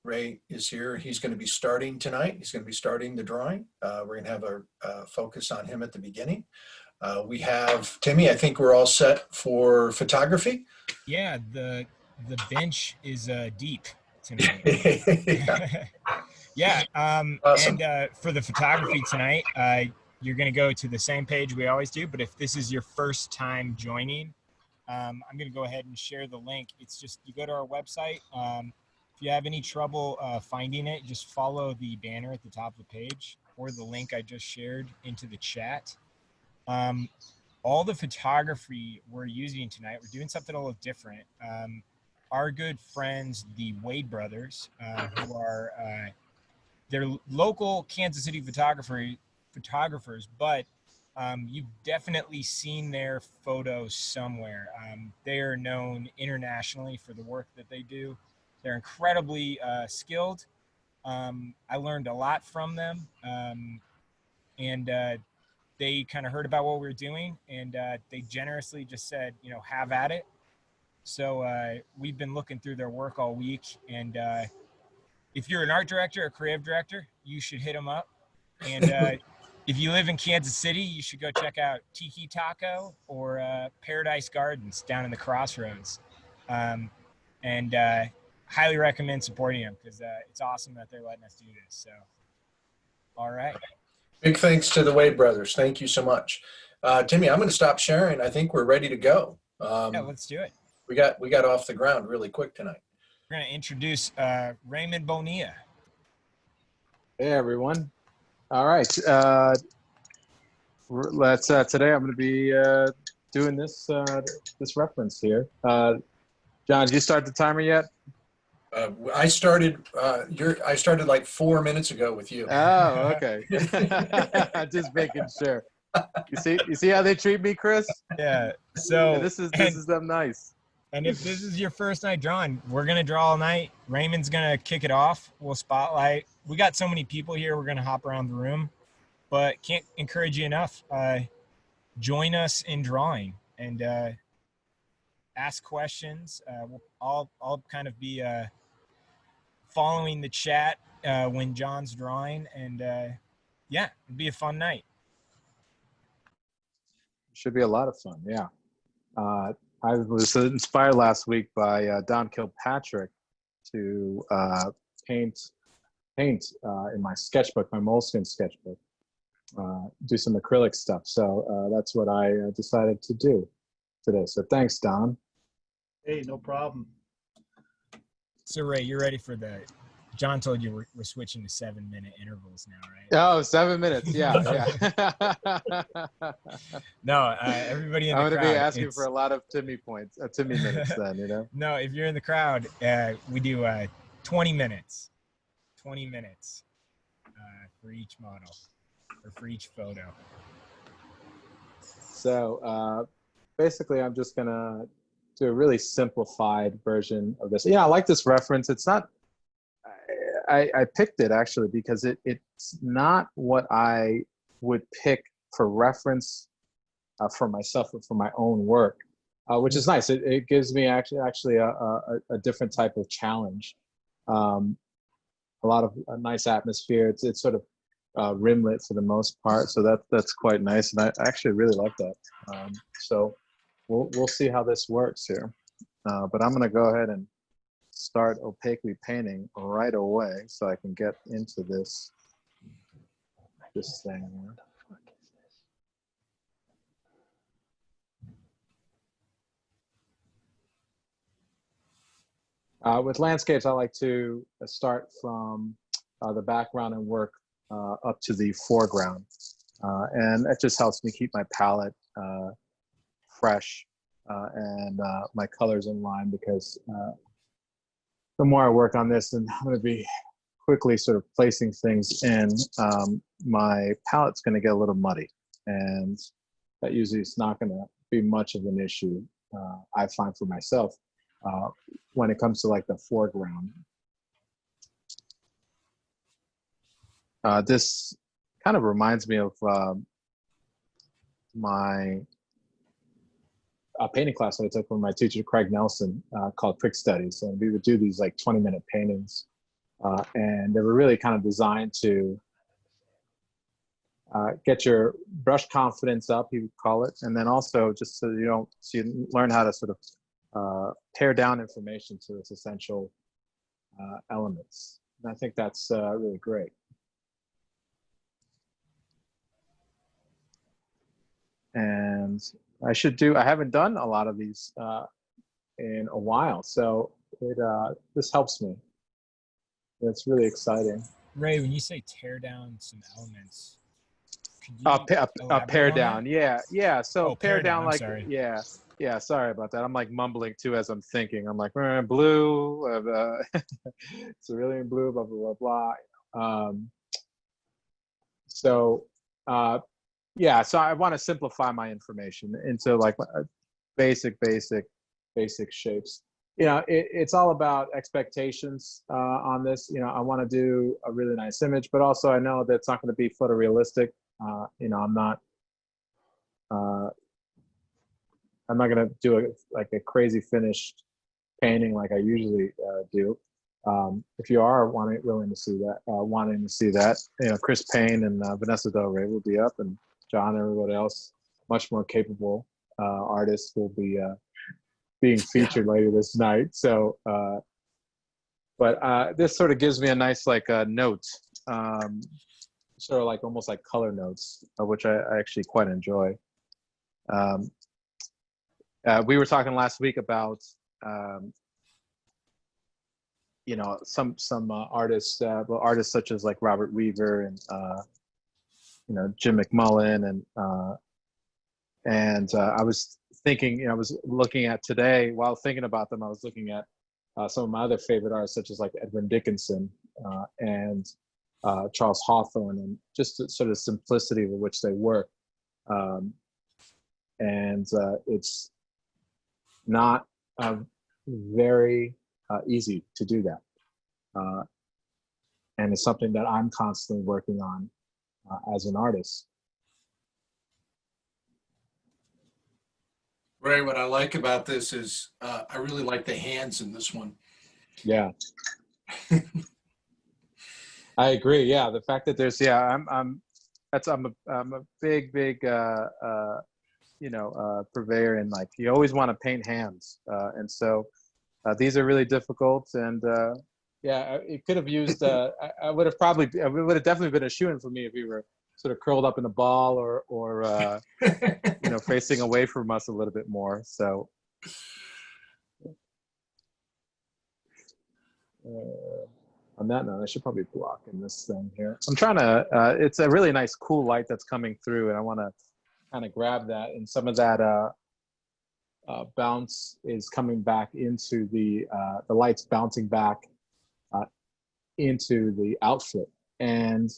Ray is here. He's going to be starting tonight. He's going to be starting the drawing. We're going to have a focus on him at the beginning. We have Timmy. I think we're all set for photography. Yeah, the bench is deep tonight. Yeah. Yeah, Awesome. and for the photography tonight, you're going to go to the same page we always do, but if this is your first time joining, I'm going to go ahead and share the link. It's just, you go to our website. If you have any trouble finding it, just follow the banner at the top of the page or the link I just shared into the chat. All the photography we're using tonight, we're doing something a little different. Our good friends, the Wade brothers, who are they're local Kansas City photographers, but you've definitely seen their photos somewhere. They are known internationally for the work that they do. They're incredibly skilled. I learned a lot from them, and they kind of heard about what we were doing, and they generously just said, you know, have at it. So we've been looking through their work all week, and if you're an art director or creative director, you should hit them up. And if you live in Kansas City, you should go check out Tiki Taco or Paradise Gardens down in the Crossroads. And highly recommend supporting them because it's awesome that they're letting us do this. So, all right. Big thanks to the Wade brothers. Thank you so much. Timmy, I'm going to stop sharing. I think we're ready to go. Yeah, let's do it. We got off the ground really quick tonight. We're going to introduce Raymond Bonilla. Hey, everyone. All right. Let's today I'm going to be doing this this reference here. John, did you start the timer yet? I started like 4 minutes ago with you. Oh, okay. Just making sure. You see how they treat me, Chris? Yeah. So yeah, this is them nice. And if this is your first night drawing, we're going to draw all night. Raymond's going to kick it off. We'll spotlight. We got so many people here, we're going to hop around the room. But can't encourage you enough. Join us in drawing and ask questions. I'll kind of be following the chat when John's drawing. And yeah, it'll be a fun night. Should be a lot of fun, yeah. I was inspired last week by Don Kilpatrick to paint in my sketchbook, my Moleskine sketchbook, do some acrylic stuff. So that's what I decided to do today. So thanks, Don. Hey, no problem. So Ray, you're ready for John told you we're switching to 7-minute intervals now, right? Oh, 7 minutes. Yeah, yeah. No, everybody in the crowd. I'm going to be asking for a lot of Timmy points, Timmy minutes then, you know? No, if you're in the crowd, we do 20 minutes. 20 minutes for each model or for each photo. So basically, I'm just going to do a really simplified version of this. Yeah, I like this reference. It's not... I picked it actually because it's not what I would pick for reference for myself or for my own work, which is nice. It gives me actually a different type of challenge. A lot of a nice atmosphere. It's sort of rimlit for the most part, so that's quite nice, and I actually really like that. So we'll see how this works here, but I'm going to go ahead and start opaquely painting right away so I can get into this thing. What the fuck is this? With landscapes, I like to start from the background and work up to the foreground. And that just helps me keep my palette fresh and my colors in line, because the more I work on this, and I'm going to be quickly sort of placing things in, my palette's going to get a little muddy, and that usually is not going to be much of an issue, I find for myself, when it comes to like the foreground. This kind of reminds me of my painting class that I took from my teacher, Craig Nelson, called Prick Studies. And we would do these like 20-minute paintings And they were really kind of designed to get your brush confidence up, you would call it, and then also just so you learn how to sort of tear down information to its essential elements. And I think that's really great. And I haven't done a lot of these in a while, so this helps me. It's really exciting. Ray, when you say tear down some elements, could you Pare elaborate on down, that? yeah. So Oh, pare down, I'm like, sorry. yeah. Sorry about that. I'm like mumbling too as I'm thinking. I'm like blue, cerulean blue, blah blah blah blah. So I want to simplify my information into like basic shapes. It's all about expectations on this. I want to do a really nice image, but also I know that it's not going to be photorealistic. I'm not going to do a crazy finished painting like I usually do. If you are wanting to see that, Chris Payne and Vanessa R will be up, and John and everybody else, much more capable artists, will be being featured later this night. So, but this sort of gives me a nice note, sort of like almost like color notes, which I actually quite enjoy. We were talking last week about some artists, artists such as like Robert Weaver and Jim McMullen, and I was thinking, I was looking at today while thinking about them. I was looking at some of my other favorite artists, such as like Edwin Dickinson and Charles Hawthorne, and just the sort of simplicity with which they work. And it's not very easy to do that. And it's something that I'm constantly working on as an artist. Ray, what I like about this is I really like the hands in this one. Yeah. I agree. Yeah, the fact that there's I'm a big purveyor in, like, you always want to paint hands, and so these are really difficult, and it could have used I would have definitely been a shoo-in for me if we were sort of curled up in a ball or facing away from us a little bit more. So on that note, I should probably block in this thing here. I'm trying to, it's a really nice cool light that's coming through, and I want to kind of grab that, and some of that bounce is coming back into the light's bouncing back into the outfit, and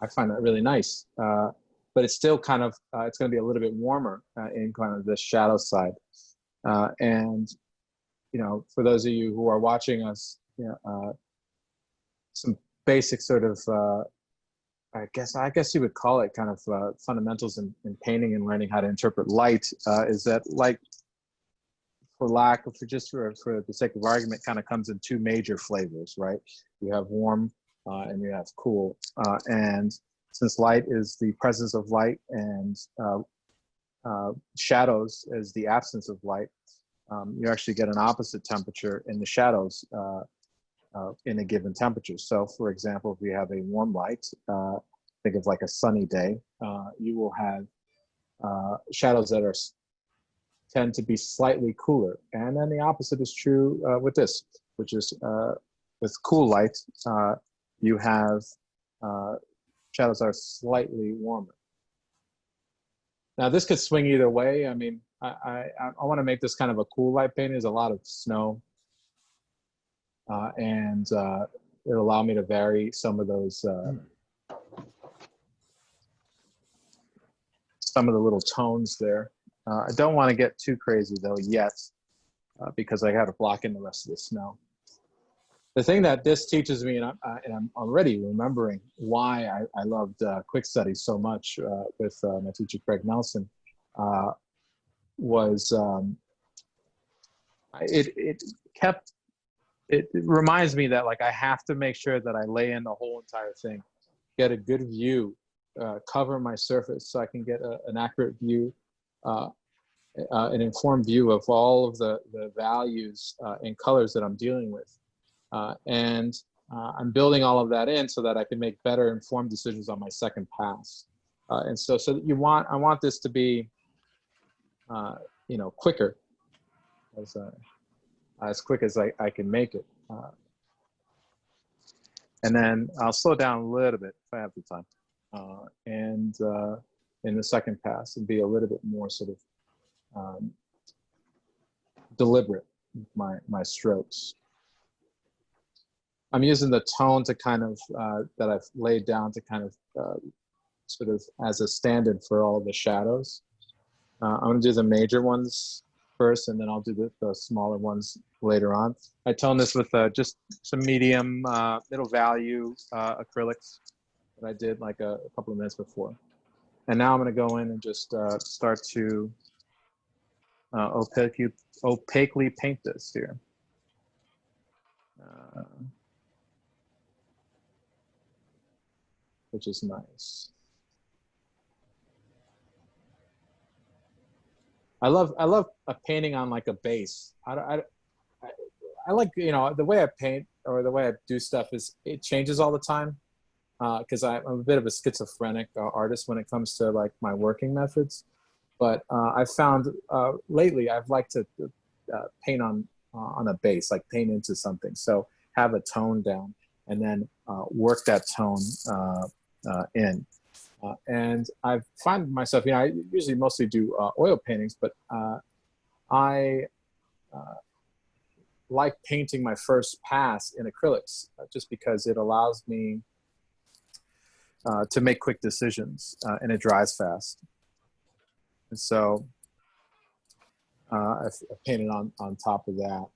I find that really nice. But it's still kind of, it's going to be a little bit warmer in kind of the shadow side. And, for those of you who are watching us, some basic sort of, I guess you would call it kind of fundamentals in painting and learning how to interpret light, is that light, for the sake of argument, kind of comes in two major flavors, right? You have warm and you have cool. And since light is the presence of light and shadows is the absence of light, you actually get an opposite temperature in the shadows in a given temperature. So for example, if you have a warm light, think of like a sunny day, you will have shadows that tend to be slightly cooler. And then the opposite is true with this, which is with cool light, you have shadows are slightly warmer. Now this could swing either way. I mean, I want to make this kind of a cool light painting. There's a lot of snow, and it'll allow me to vary some of those, some of the little tones there. I don't want to get too crazy though yet, because I got to block in the rest of the snow. The thing that this teaches me, and I'm already remembering why I loved quick study so much with my teacher Craig Nelson, was it kept it reminds me that like I have to make sure that I lay in the whole entire thing, get a good view, cover my surface so I can get an accurate view, an informed view of all of the values and colors that I'm dealing with. And I'm building all of that in so that I can make better informed decisions on my second pass. And so I want this to be, quicker, as quick as I can make it. And then I'll slow down a little bit if I have the time. And in the second pass, and be a little bit more sort of deliberate with my strokes. I'm using the tone to kind of, that I've laid down to kind of sort of as a stand-in for all the shadows. I'm gonna do the major ones first, and then I'll do the smaller ones later on. I tone this with just some medium, middle value acrylics that I did like a couple of minutes before. And now I'm gonna go in and just start to opaquely paint this here. Which is nice. I love a painting on like a base. I like, the way I paint or the way I do stuff is it changes all the time, because I'm a bit of a schizophrenic artist when it comes to like my working methods. But I found lately I've liked to paint on a base, like paint into something. So have a tone down and then work that tone in. And I find myself, I usually mostly do oil paintings, but I like painting my first pass in acrylics just because it allows me to make quick decisions and it dries fast. And so I've painted on top of that.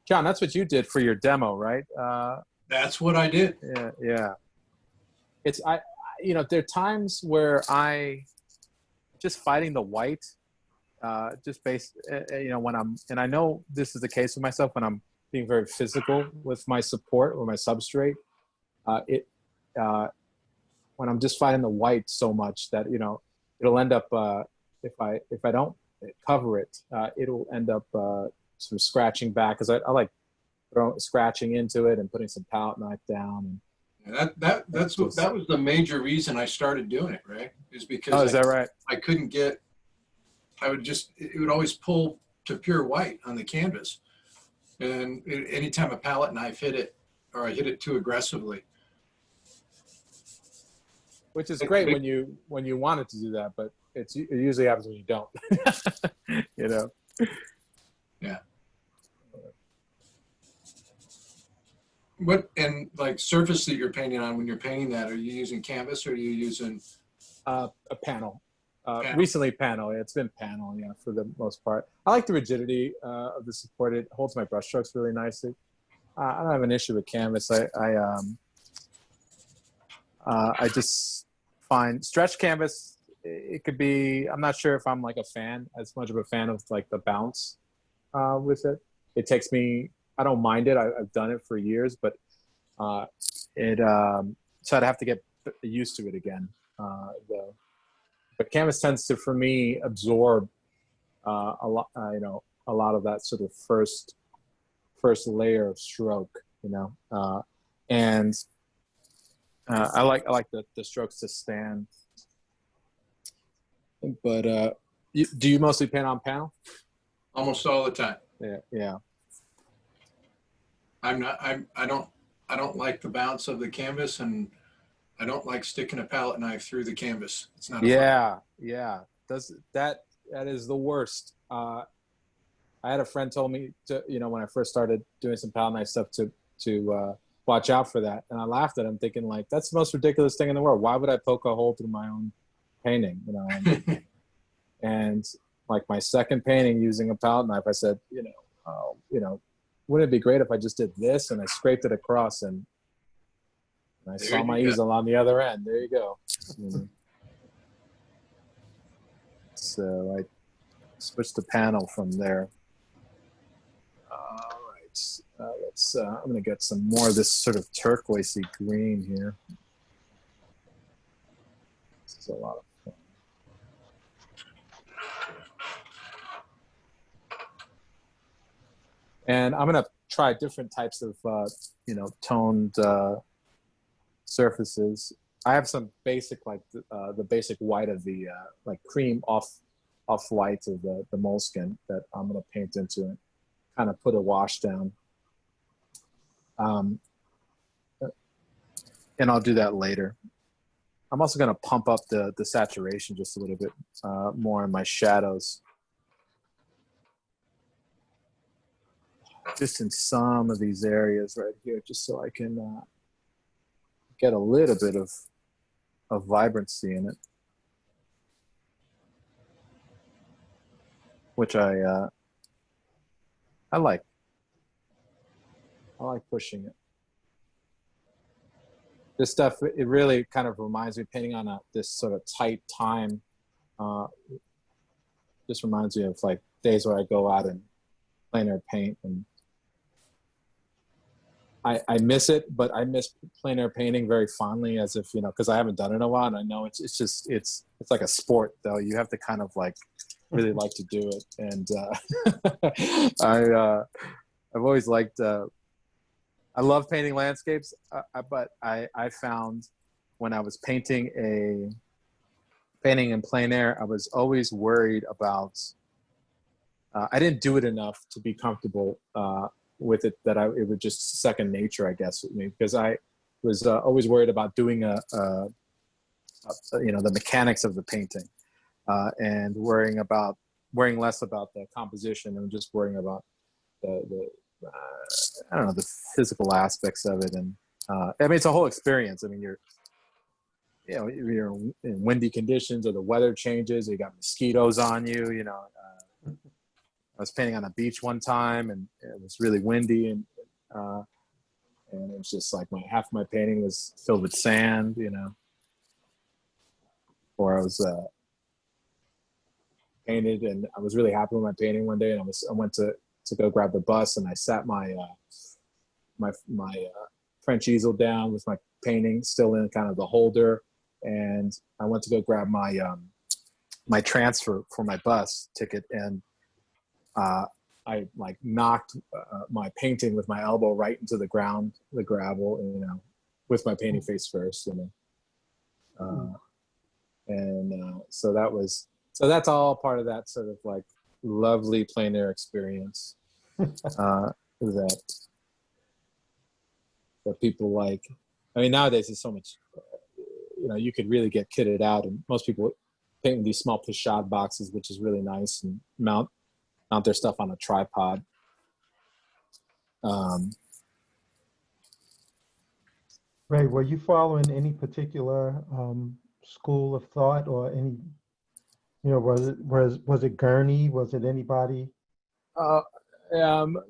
John, that's what you did for your demo, right? That's what I did. Yeah. It's there are times where I just fighting the white, just based, when and I know this is the case with myself when I'm being very physical with my support or my substrate. When I'm just fighting the white so much that it'll end up if I don't cover it, it'll end up sort of scratching back because I like scratching into it and putting some palette knife down. That was the major reason I started doing it, right? Is because oh, is that right? I couldn't get. It would always pull to pure white on the canvas, and anytime a palette knife hit it, or I hit it too aggressively. Which is great when you wanted to do that, but it usually happens when you don't. Yeah. What and like surface that you're painting on when you're painting that? Are you using canvas or are you using a panel? Recently panel. Yeah, it's been panel, for the most part. I like the rigidity of the support. It holds my brush strokes really nicely. I don't have an issue with canvas. I just find stretch canvas. It could be. I'm not sure if I'm like as much of a fan of like the bounce with it. It takes me. I don't mind it. I've done it for years, but so I'd have to get used to it again. But canvas tends to, for me, absorb a lot. A lot of that sort of first layer of stroke. And I like the strokes to stand. But do you mostly paint on panel? almost all the time? Yeah. I don't like the bounce of the canvas, and I don't like sticking a palette knife through the canvas. It's not. Yeah. That is the worst. I had a friend told me to, when I first started doing some palette knife stuff to watch out for that. And I laughed at him thinking like, that's the most ridiculous thing in the world. Why would I poke a hole through my own painting? And like my second painting using a palette knife, I said, wouldn't it be great if I just did this and I scraped it across and I saw my easel on the other end. There you go. So I switched the panel from there. All I'm going to get some more of this sort of turquoisey green here. This is a lot of fun. And I'm going to try different types of, toned surfaces. I have some basic, like the basic white of the, like cream off-white of the moleskin that I'm going to paint into it, kind of put a wash down. And I'll do that later. I'm also going to pump up the saturation just a little bit more in my shadows. Just in some of these areas right here, just so I can get a little bit of vibrancy in it, which I like. I like pushing it. This stuff, it really kind of reminds me, painting on this sort of tight time, just reminds me of like days where I go out and plein air paint, and I miss it, but I miss plein air painting very fondly, as if, because I haven't done it in a while, and I know it's like a sport, though. You have to kind of like really like to do it, and I've always liked. I love painting landscapes, but I found when I was painting in plein air, I was always worried about. I didn't do it enough to be comfortable with it, that it was just second nature, I guess, with me, because I was always worried about doing the mechanics of the painting, and worrying less about the composition and just worrying about the physical aspects of it. And I mean, it's a whole experience. I mean, you're in windy conditions, or the weather changes, or you got mosquitoes on you, I was painting on a beach one time, and it was really windy, and it was just like half my painting was filled with sand, or I was painted, and I was really happy with my painting one day, and I went to go grab the bus, and I sat my French easel down with my painting still in kind of the holder, and I went to go grab my my transfer for my bus ticket, and I like knocked my painting with my elbow right into the ground, the gravel, with my painting face first, so that's all part of that sort of like lovely plein air experience that people like. I mean, nowadays there's so much, you could really get kitted out, and most people paint with these small pochade boxes, which is really nice, and mount their stuff on a tripod. Ray, were you following any particular school of thought, or any, was it Gurney? Was it anybody?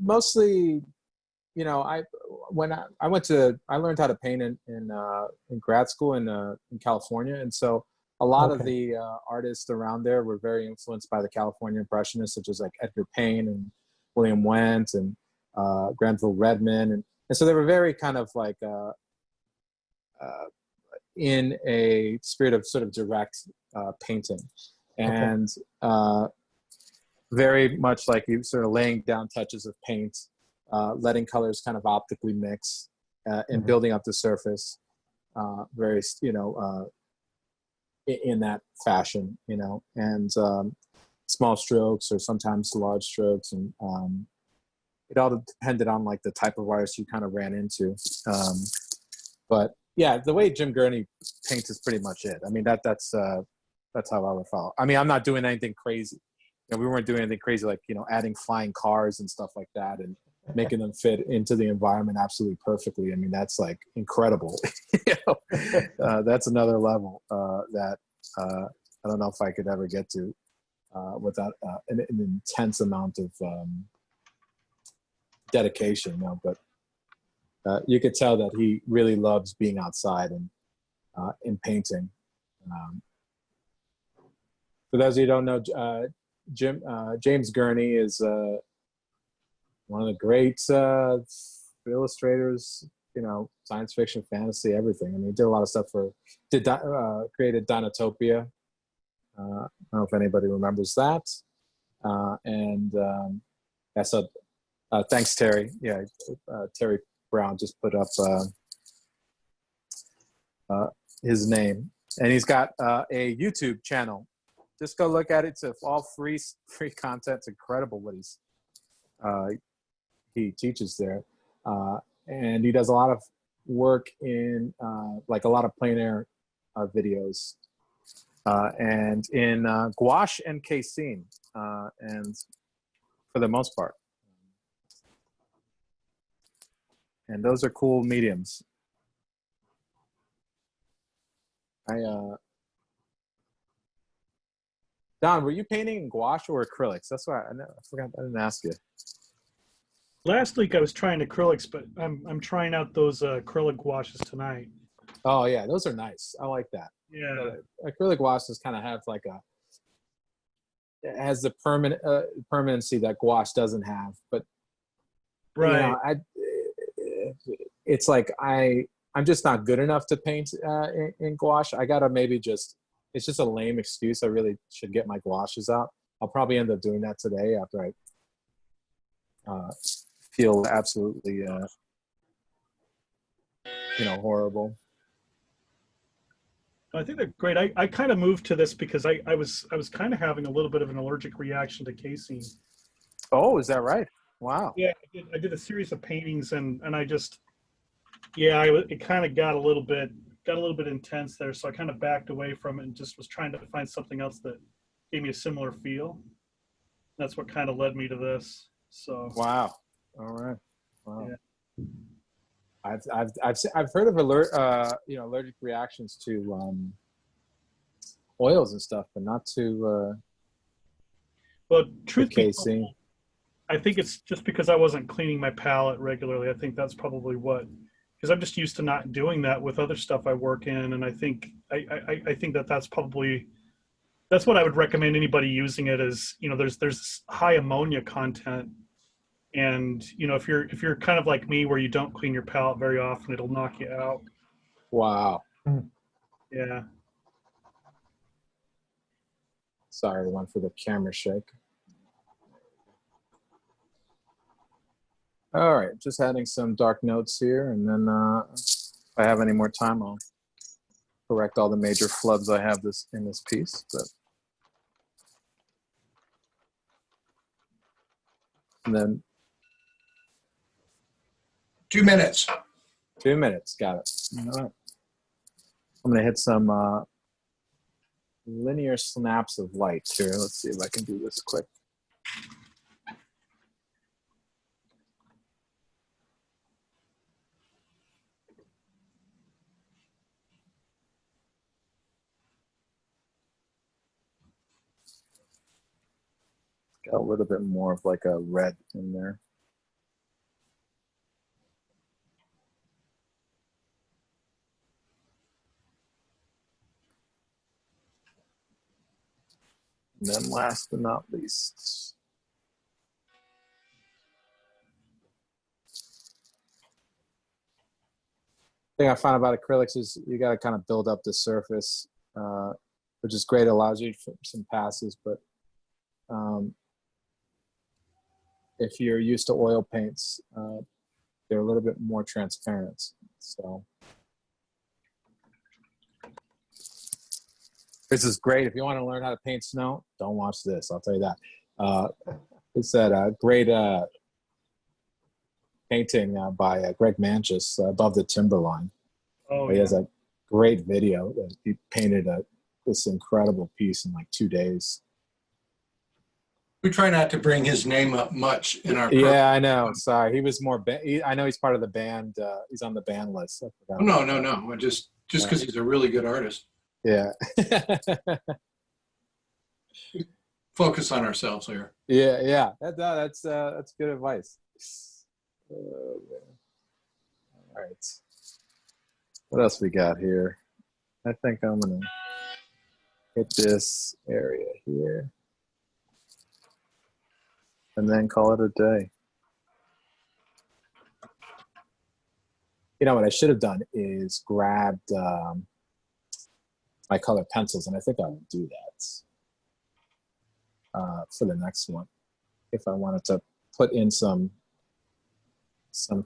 Mostly, I learned how to paint in grad school in California, and so a lot of the artists around there were very influenced by the California Impressionists, such as like Edgar Payne and William Wendt and Granville Redmond, and so they were very kind of like in a spirit of sort of direct painting, and very much like you sort of laying down touches of paint, letting colors kind of optically mix, and building up the surface, very in that fashion, and small strokes or sometimes large strokes, and it all depended on like the type of artist you kind of ran into. But yeah, the way Jim Gurney paints is pretty much it. I mean, that's how I would follow. I mean, I'm not doing anything crazy. We weren't doing anything crazy like adding flying cars and stuff like that, and making them fit into the environment absolutely perfectly. I mean, that's like incredible. That's another level that I don't know if I could ever get to without an intense amount of dedication. But you could tell that he really loves being outside and in painting. For those of you who don't know, James Gurney is one of the great illustrators, you know, science fiction, fantasy, everything. I mean, he did a lot of stuff created Dinotopia. I don't know if anybody remembers that. Yeah, so thanks, Terry. Yeah, Terry Brown just put up his name, and he's got a YouTube channel. Just go look at it. It's all free content. It's incredible what he teaches there, and he does a lot of work in like a lot of plein air videos, and in gouache and casein, and for the most part. And those are cool mediums. Don, were you painting in gouache or acrylics? That's why I forgot. I didn't ask you. Last week I was trying acrylics, but I'm trying out those acrylic gouaches tonight. Oh yeah, those are nice. I like that. Yeah. Acrylic gouaches kind of have like it has the permanency that gouache doesn't have. But Right. you know, it's like I'm just not good enough to paint in gouache. I gotta maybe just. It's just a lame excuse. I really should get my gouaches out. I'll probably end up doing that today after I feel absolutely, horrible. I think they're great. I kind of moved to this because I was kind of having a little bit of an allergic reaction to casein. Oh, is that right? Wow. Yeah, I did a series of paintings and I just, yeah, it kind of got a little bit intense there. So I kind of backed away from it and just was trying to find something else that gave me a similar feel. That's what kind of led me to this. So. Wow. All right. Wow. Yeah. I've heard of allergic reactions to oils and stuff, but not to well, truth be casein. told, I think it's just because I wasn't cleaning my palette regularly. I think that's probably what, because I'm just used to not doing that with other stuff I work in, and I think that's probably what I would recommend anybody using it is, you know, there's high ammonia content, and you know, if you're kind of like me where you don't clean your palette very often, it'll knock you out. Wow. Yeah. Sorry, everyone, for the camera shake. All right, just adding some dark notes here, and then if I have any more time, I'll correct all the major flubs I have in this piece. But and then 2 minutes. 2 minutes, got it. All right, I'm gonna hit some linear snaps of light here. Let's see if I can do this quick. Got a little bit more of like a red in there. And then last but not least, the thing I find about acrylics is you got to kind of build up the surface, which is great. It allows you some passes, but if you're used to oil paints, they're a little bit more transparent. So this is great. If you want to learn how to paint snow, don't watch this. I'll tell you that. It's that great painting by Greg Manchus, Above the Timberline. Oh, He has a great video that he painted this incredible piece in like 2 days. We try not to bring his name up much in our Yeah, I know. Sorry, he was more. I know he's part of the band. He's on the band list. I forgot. No. Just because he's a really good artist. Yeah. Focus on ourselves here. Yeah. That's good advice. All right. What else we got here? I think I'm gonna hit this area here, and then call it a day. You know what I should have done is grabbed my colored pencils, and I think I will do that for the next one. If I wanted to put in some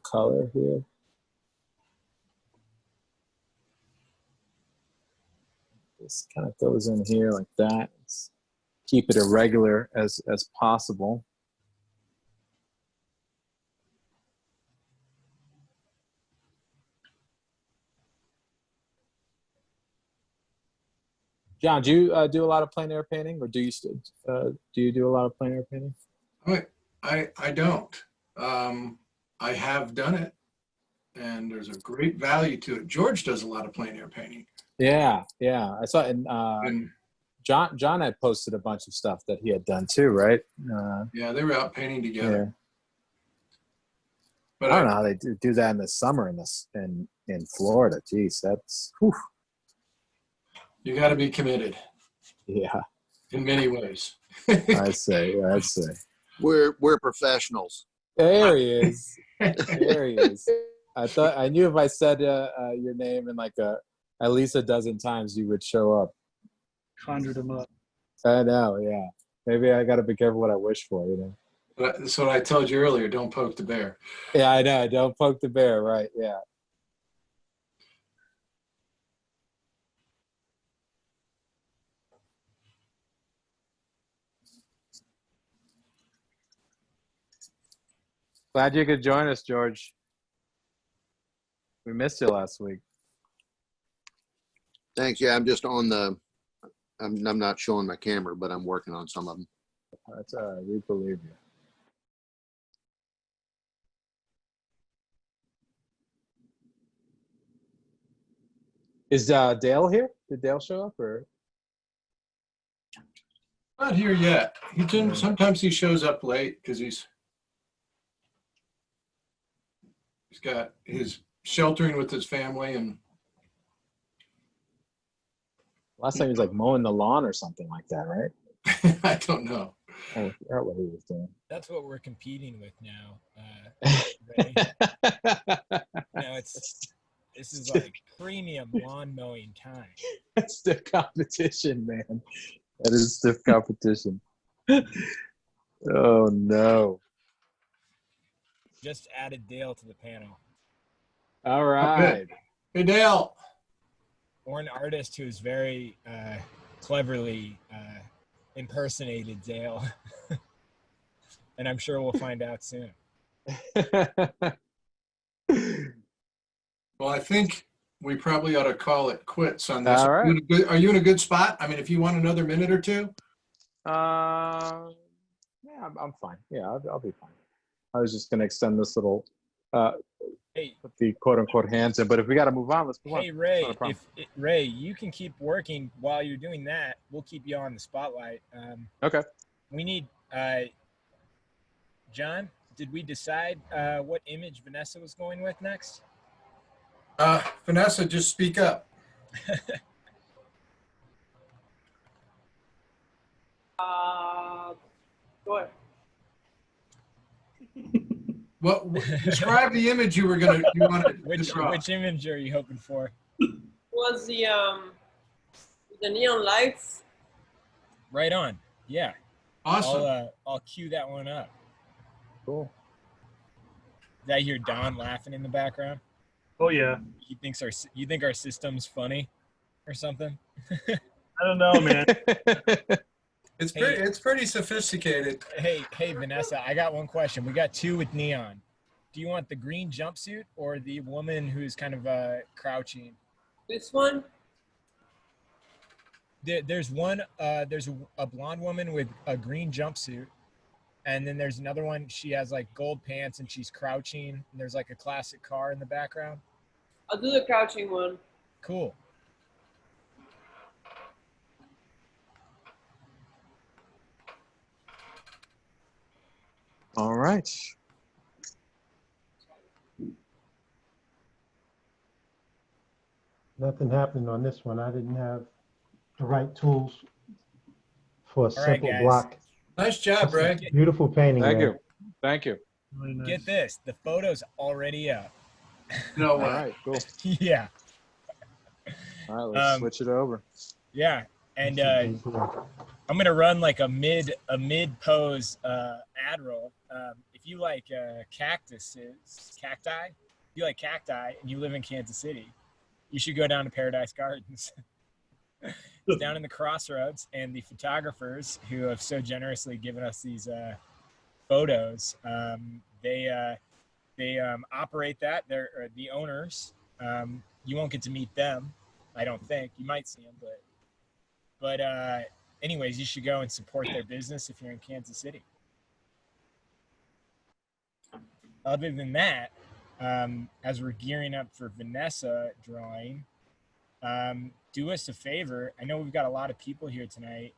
color here. This kind of goes in here like that. Let's keep it irregular as possible. John, do you do a lot of plein air painting, or do you do a lot of plein air painting? I don't. I have done it, and there's a great value to it. George does a lot of plein air painting. Yeah, I saw it. And John had posted a bunch of stuff that he had done too, right? Yeah, they were out painting together. Yeah. But I don't know how they do that in the summer in Florida. Geez, that's whew. You got to be committed. Yeah, in many ways. I'd say. We're professionals. There he is. There he is. I knew if I said your name in like at least a dozen times, you would show up. Conjured him up. I know. Yeah. Maybe I got to be careful what I wish for. You know. That's what I told you earlier. Don't poke the bear. Yeah, I know. Don't poke the bear. Right. Yeah. Glad you could join us, George. We missed you last week. Thanks. Yeah, I'm just on the. I'm not showing my camera, but I'm working on some of them. That's all right. We believe you. Is Dale here? Did Dale show up or? Not here yet. Sometimes he shows up late because he's got his sheltering with his family, and Last time he was like mowing the lawn or something like that, right? I don't know. I forgot what he was doing. That's what we're competing with now. Ray. This is like premium lawn mowing time. That's the competition, man. That is stiff competition. Oh no. Just added Dale to the panel. All right. Hey, Dale. Or an artist who is very cleverly impersonated Dale. And I'm sure we'll find out soon. Well, I think we probably ought to call it quits on this. All right. Are you in a good spot? I mean, if you want another minute or two. Yeah, I'm fine. Yeah, I'll be fine. I was just going to extend this little, Hey, put the quote unquote hands in, but if we got to move on, let's move on. hey Ray, Not a problem. Ray, you can keep working while you're doing that. We'll keep you on the spotlight. Okay. We need, John, did we decide what image Vanessa was going with next? Vanessa, just speak up. Sure. What describe the image you wanted to draw. Which image are you hoping for? Was the neon lights? Right on. Yeah. Awesome. I'll cue that one up. Cool. Did I hear Don laughing in the background? Oh yeah. You think our system's funny or something? I don't know, man. It's pretty sophisticated. Hey, Vanessa, I got one question. We got two with neon. Do you want the green jumpsuit or the woman who's kind of crouching? This one? There's one. There's a blonde woman with a green jumpsuit, and then there's another one. She has like gold pants and she's crouching. And there's like a classic car in the background. I'll do the crouching one. Cool. All right. Nothing happened on this one. I didn't have the right tools for a right, simple guys. block. Nice job, Ray. Beautiful painting. Thank Ray. you. Thank you. Really nice. Get this. The photo's already up. No All way. right, cool. Yeah. All right, let's Um, switch it over. Yeah. And That's I'm gonna run like a mid pose ad roll. If you like cacti, if you like cacti and you live in Kansas City, you should go down to Paradise Gardens. It's down in the crossroads, and the photographers who have so generously given us these photos, they operate that. They're the owners. You won't get to meet them, I don't think. You might see them, but anyways, you should go and support their business if you're in Kansas City. Other than that, as we're gearing up for Vanessa drawing, do us a favor. I know we've got a lot of people here tonight.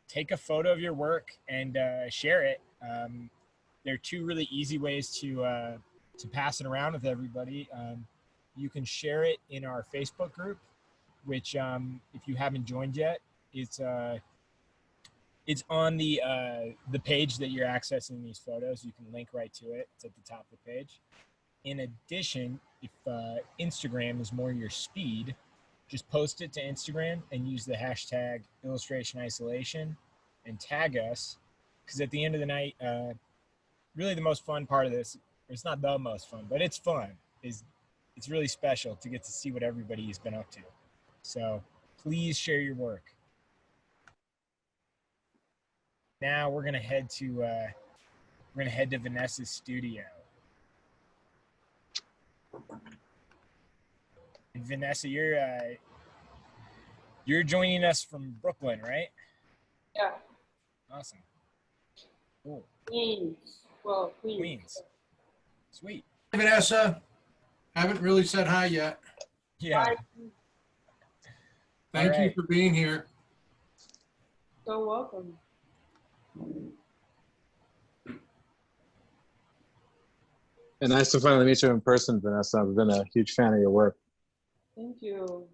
Take a photo of your work and share it. There are two really easy ways to pass it around with everybody. You can share it in our Facebook group, which if you haven't joined yet, it's on the page that you're accessing these photos. You can link right to it. It's at the top of the page. In addition, if Instagram is more your speed, just post it to Instagram and use the hashtag illustration isolation and tag us. Because at the end of the night, really the most fun part of this, it's not the most fun, but it's fun, is it's really special to get to see what everybody has been up to. So please share your work. Now we're gonna head to Vanessa's studio. And Vanessa, you're joining us from Brooklyn, right? Yeah. Awesome. Cool. Queens. Well, Queens. Queens. Sweet. Vanessa, haven't really said hi yet. Yeah. Hi. Thank you Alright. for being here. So welcome. And nice to finally meet you in person, Vanessa. I've been a huge fan of your work. Thank you.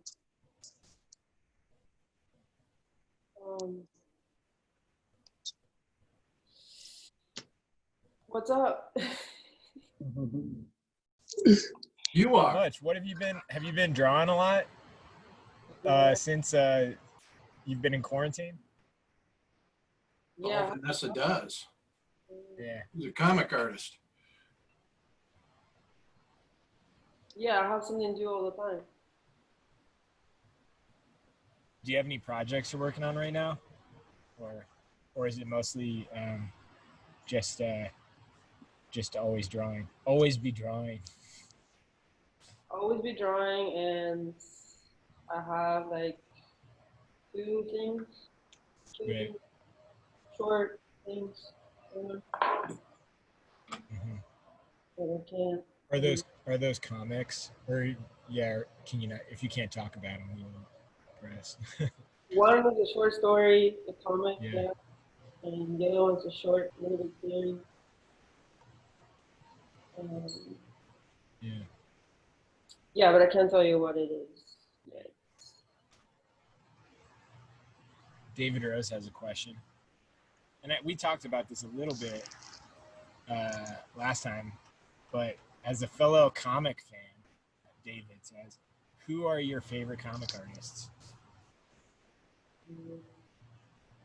What's up? You Not are. much. What have you been drawing a lot since you've been in quarantine? Yeah. Oh, Vanessa does. Yeah. She's a comic artist. Yeah, I have something to do all the time. Do you have any projects you're working on right now, or is it mostly just always drawing? Always be drawing. Always be drawing, and I have like two things, Right. short things, Mhm. but I can't. Are those comics? Or yeah, can you not? If you can't talk about them, we won't press. One was a short story, a comic, Yeah. and the other one's a short little series. Yeah. Yeah, but I can't tell you what it is yet. David Rose has a question, and we talked about this a little bit last time, but as a fellow comic fan, David says, who are your favorite comic artists?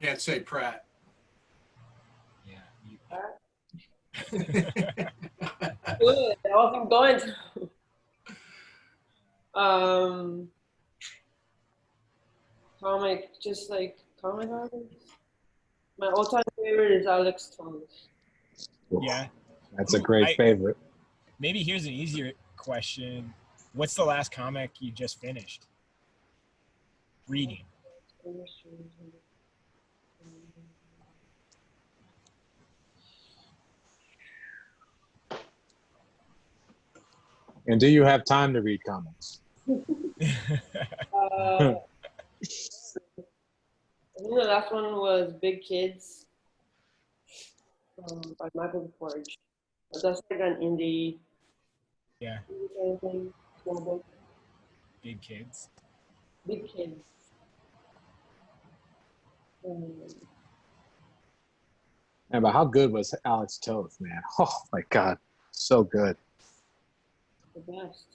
Can't say Pratt. Yeah. Good, I wasn't going to. Comic, just like comic artists. My all-time favorite is Alex Thomas. Yeah. That's a great favorite. Maybe here's an easier question. What's the last comic you just finished reading? And do you have time to read comics? I think the last one was Big Kids by Michael Forge. But that's like an indie Yeah. kind of thing. Small book. Big Kids. Big Kids. Man, but how good was Alex Toth, man? Oh my God, so good. The best.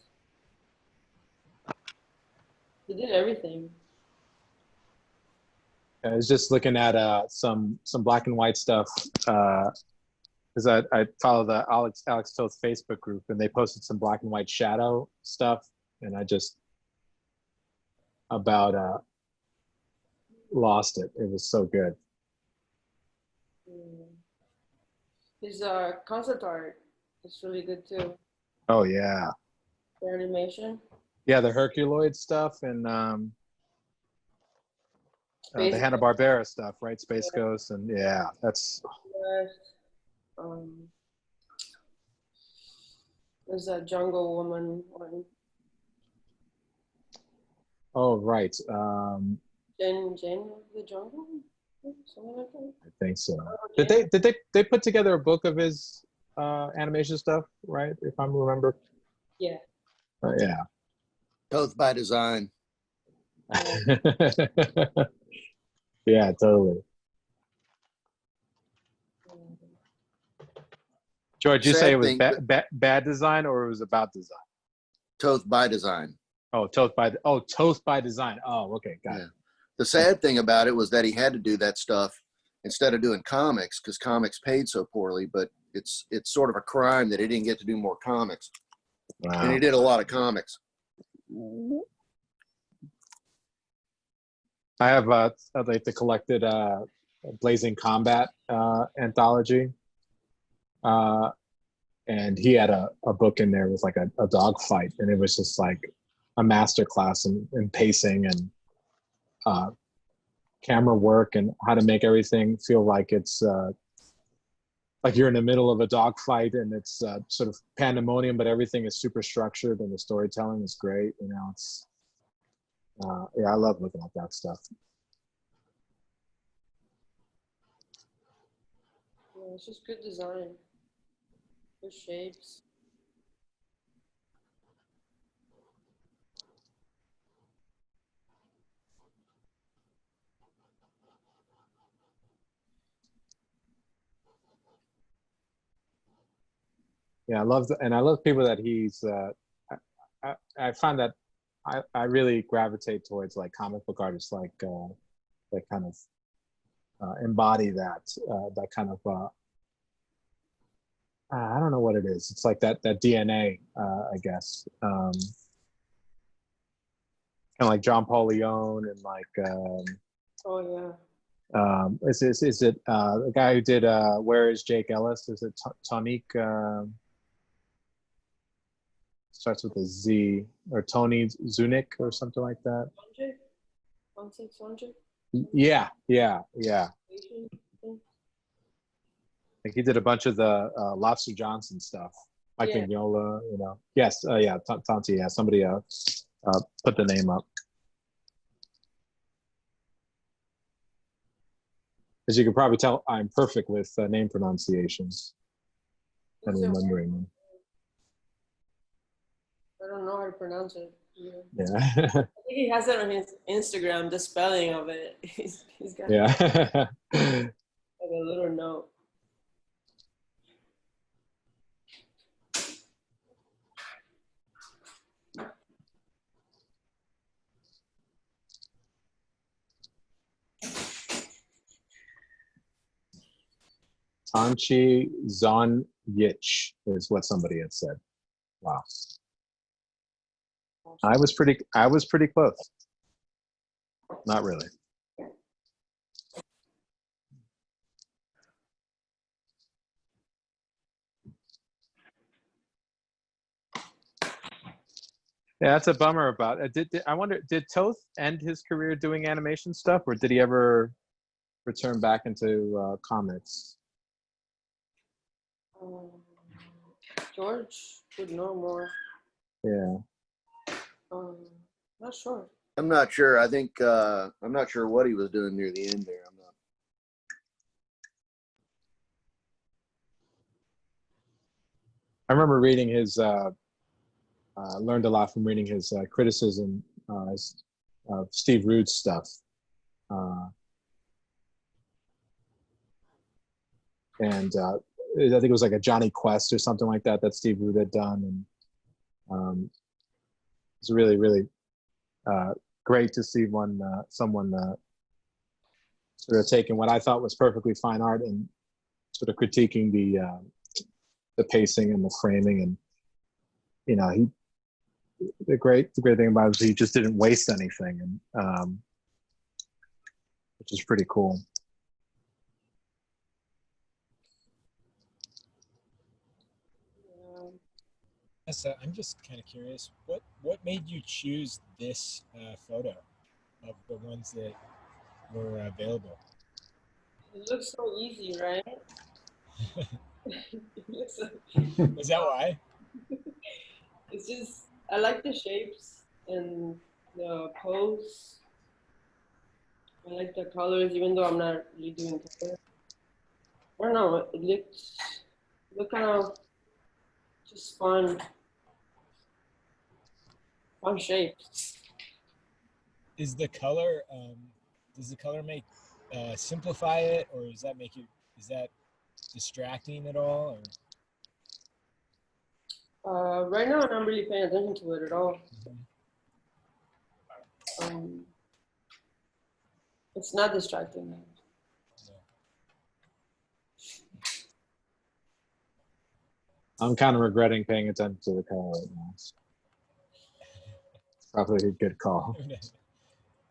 He did everything. I was just looking at some black and white stuff because I follow the Alex Toth Facebook group, and they posted some black and white shadow stuff, and I just about lost it. It was so good. His concept art is really good too. Oh yeah, The animation. yeah, the Herculoid stuff and the Hanna-Barbera stuff, right? Space Ghost, and yeah, that's. There's a Jungle Woman one. Oh right, Jen of the Jungle, something like that. I think so. Did they put together a book of his animation stuff, right? If I remember. Yeah. Yeah. Both by design. Yeah, totally. George, you say it was bad design or it was about design? Toth by design. Oh, Toth by design. Oh, okay, got it. The sad thing about it was that he had to do that stuff instead of doing comics because comics paid so poorly. But it's sort of a crime that he didn't get to do more comics. Wow. And he did a lot of comics. I have like the collected Blazing Combat anthology. And he had a book in there with like a dog fight, and it was just like a master class in pacing and camera work and how to make everything feel like it's like you're in the middle of a dog fight and it's sort of pandemonium, but everything is super structured and the storytelling is great. You know, it's yeah, I love looking at that stuff. Yeah, it's just good design. Good shapes. Yeah, I love people that he's. I find that I really gravitate towards like comic book artists like that kind of embody that kind of. I don't know what it is. It's like that DNA, I guess. Kind of like John Paul Leon and like. Oh yeah. Is it the guy who did Where Is Jake Ellis? Is it Tonique? Starts with a Z, or Tony Zunick or something like that. Sanjay? 1600? Yeah. Like he did a bunch of the Lobster Johnson stuff, Mike Yeah. Mignola, you know. Yes, yeah, Tonti, yeah. Somebody put the name up. As you can probably tell, I'm perfect with name pronunciations and Is it- remembering them. I don't know how to pronounce it. Yeah. Yeah. I think he has it on his Instagram, the spelling of it. He's got Yeah. like a little note. Tanchi Zonyich is what somebody had said. Wow. I was pretty close. Not really. Yeah, that's a bummer about it. I wonder, did Toth end his career doing animation stuff, or did he ever return back into comics? George would know more. Yeah. Not sure. I'm not sure. I think I'm not sure what he was doing near the end there. I'm not. I remember reading his. Learned a lot from reading his criticism of Steve Rude's stuff. And I think it was like a Johnny Quest or something like that Steve Rude had done, It's really, really great to see someone sort of taking what I thought was perfectly fine art and sort of critiquing the pacing and the framing. And you know, the great thing about it is he just didn't waste anything, and which is pretty cool. So I'm just kind of curious, what made you choose this photo of the ones that were available? It looks so easy, right? It looks so, Is that why? it's just, I like the shapes and the pose. I like the colors, even though I'm not really doing color. I don't know, it looked kind of just fun shapes. Is the color, does the color make, simplify it, or does that make it, is that distracting at all? Or? Right now, I'm not really paying attention to it at all. It's not distracting me. I'm kind of regretting paying attention to the color right now. It's probably a good call.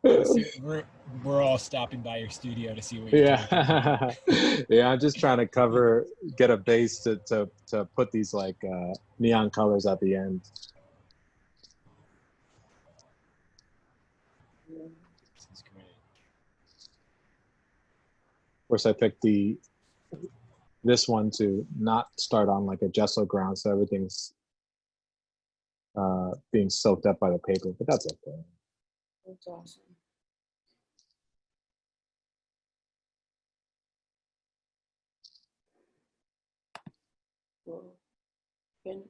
We're all stopping by your studio to see what you're talking about. Yeah, I'm just trying to get a base to put these like neon colors at the end. This is great. Of course, I picked this one to not start on like a gesso ground, so everything's being soaked up by the paper, but that's okay. That's awesome. Cool. Pin.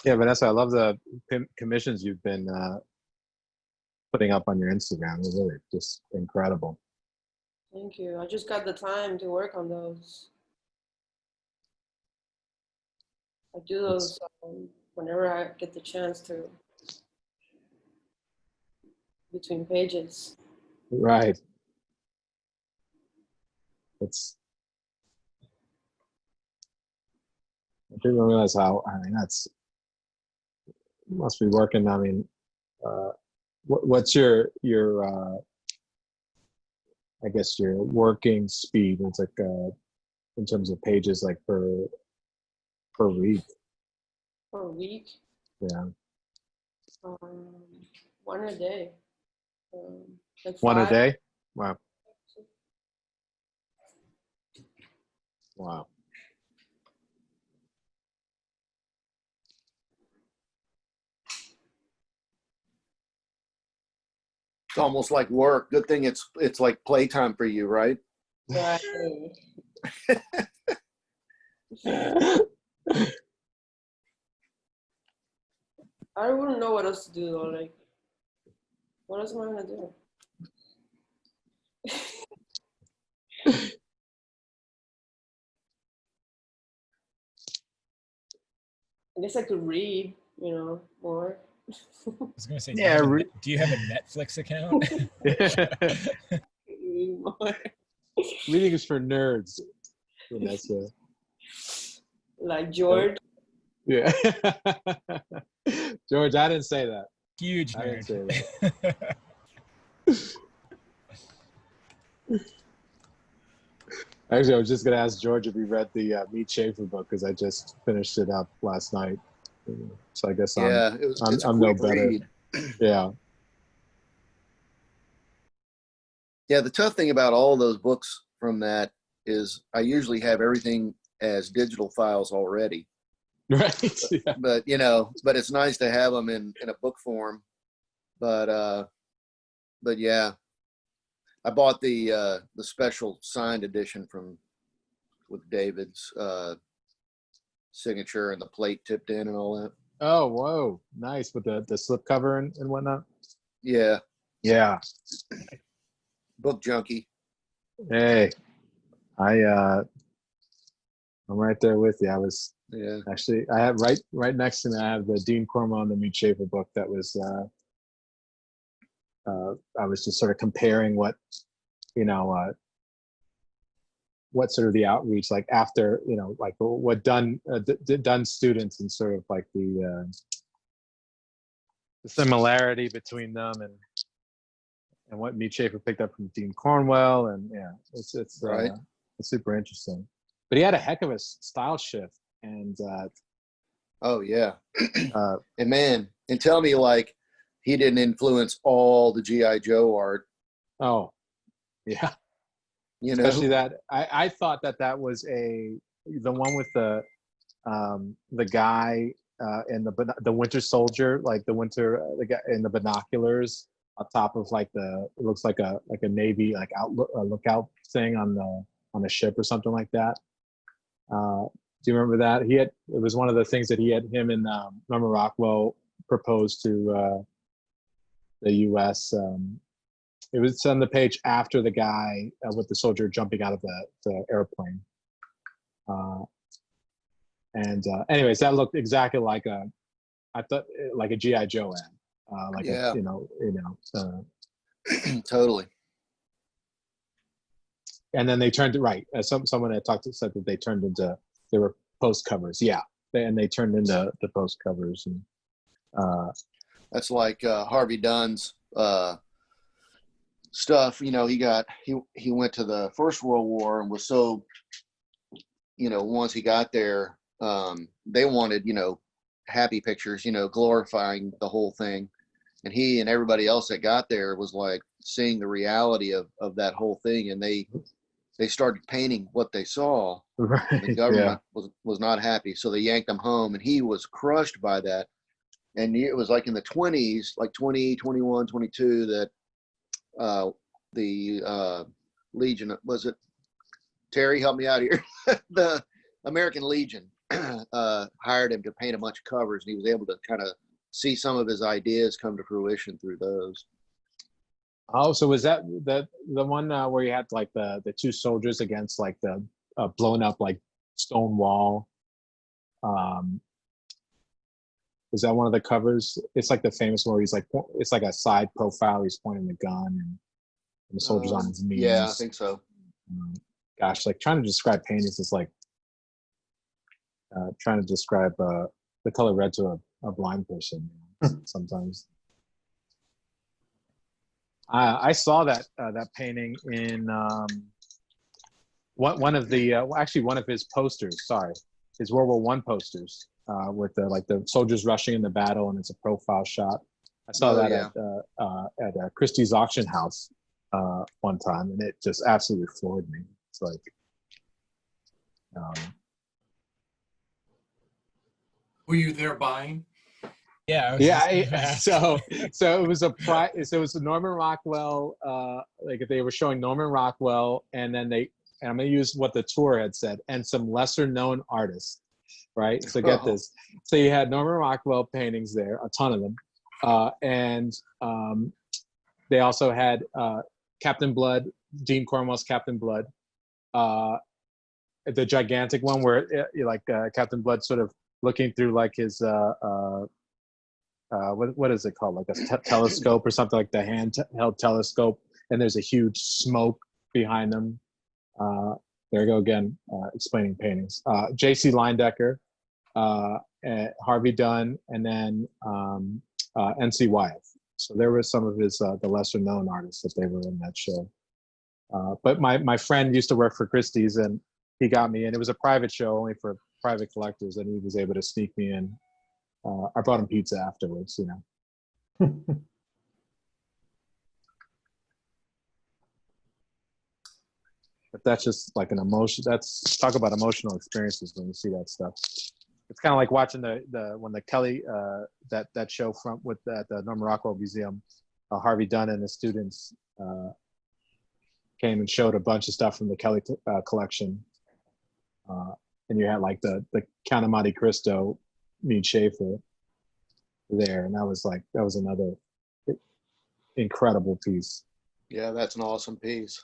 Yeah, Vanessa, I love the commissions you've been putting up on your Instagram. They're really just incredible. Thank you. I just got the time to work on those. I do those whenever I get the chance to, between pages. Right. I didn't realize how, I mean, must be working. I mean, what's your I guess your working speed? It's like in terms of pages, like per week. Per week? Yeah. One a day. Like One a 5. day? Wow. Wow. It's almost like work. Good thing it's like playtime for you, right? Right. I wouldn't know what else to do though. Like, what else am I gonna do? I guess I could read, more. I was gonna say, Yeah, do you have a Netflix account? Read more. Reading is for nerds. Vanessa. Like George. Yeah. George, I didn't say that. Huge I didn't nerd. say that. Actually, I was just going to ask George if he read the Meat Schaefer book because I just finished it up last night. So I guess it's a I'm no quick better. read. Yeah. Yeah, the tough thing about all those books from that is I usually have everything as digital files already. Right. Yeah. But but it's nice to have them in a book form. But yeah, I bought the special signed edition with David's signature and the plate tipped in and all that. Oh, whoa. Nice. With the slip cover and whatnot. Yeah, Yeah. book junkie. Hey, I'm right there with you. I was Yeah. actually, I have right next to me, I have the Dean Cornwell and the Mead Schaefer book that was, I was just sort of comparing what sort of the outreach, like after, like what done students and sort of like the similarity between them and what Mead Schaefer picked up from Dean Cornwell. And yeah, it's Right. It's super interesting. But he had a heck of a style shift. And Oh yeah. And man, and tell me like he didn't influence all the G.I. Joe art. oh yeah, especially that I thought that was the one with the guy in the Winter Soldier, like the guy in the binoculars on top of like it looks like a Navy like lookout thing on a ship or something like that. Do you remember that? It was one of the things that him and Norman Rockwell proposed to the U.S. It was on the page after the guy with the soldier jumping out of the airplane. Anyways, that looked exactly like like a G.I. Joe ad. Like Yeah. Totally. And then they turned it right. Someone had said that they were post covers. Yeah, they turned into the post covers. And that's like Harvey Dunn's stuff. He went to the First World War and was so, once he got there, they wanted, happy pictures, glorifying the whole thing. And he and everybody else that got there was like seeing the reality of that whole thing. And they started painting what they saw. right, The government was not happy. So they yanked him home and he was crushed by that. And it was like in the 20s, like 20, 21, 22, that the Legion, was it? Terry, help me out here. The American Legion hired him to paint a bunch of covers, and he was able to kind of see some of his ideas come to fruition through those. Oh, so was that the one where you had like the two soldiers against like the blown up like stone wall? Was that one of the covers? It's like the famous one where he's like, it's like a side profile. He's pointing the gun and the soldier's on his knees. Yeah, I think so. Gosh, like trying to describe paintings is like trying to describe the color red to a blind person sometimes. I saw that painting in one of his posters. Sorry, his World War I posters with the soldiers rushing in the battle, and it's a profile shot. I saw at Christie's auction house one time, and it just absolutely floored me. It's like, Were you there buying? Yeah. So it was it was Norman Rockwell. Like they were showing Norman Rockwell, and then and I'm gonna use what the tour had said, and some lesser known artists, right? So get this. So you had Norman Rockwell paintings there, a ton of them, and they also had Captain Blood, Dean Cornwell's Captain Blood, the gigantic one where Captain Blood sort of looking through like his what is it called, like a telescope or something, like the handheld telescope, and there's a huge smoke behind them. There you go again, explaining paintings. J.C. Leyendecker, Harvey Dunn, and then N.C. Wyeth. So there were some of his the lesser known artists that they were in that show. But my friend used to work for Christie's, and he got me in. It was a private show only for private collectors, and he was able to sneak me in. I brought him pizza afterwards, But that's just like an emotion. That's talk about emotional experiences when you see that stuff. It's kind of like watching when the Kelly that show from with the Norman Rockwell Museum, Harvey Dunn and his students came and showed a bunch of stuff from the Kelly collection, and you had like the Count of Monte Cristo, Mead Schaefer there, and that was another incredible piece. Yeah, that's an awesome piece.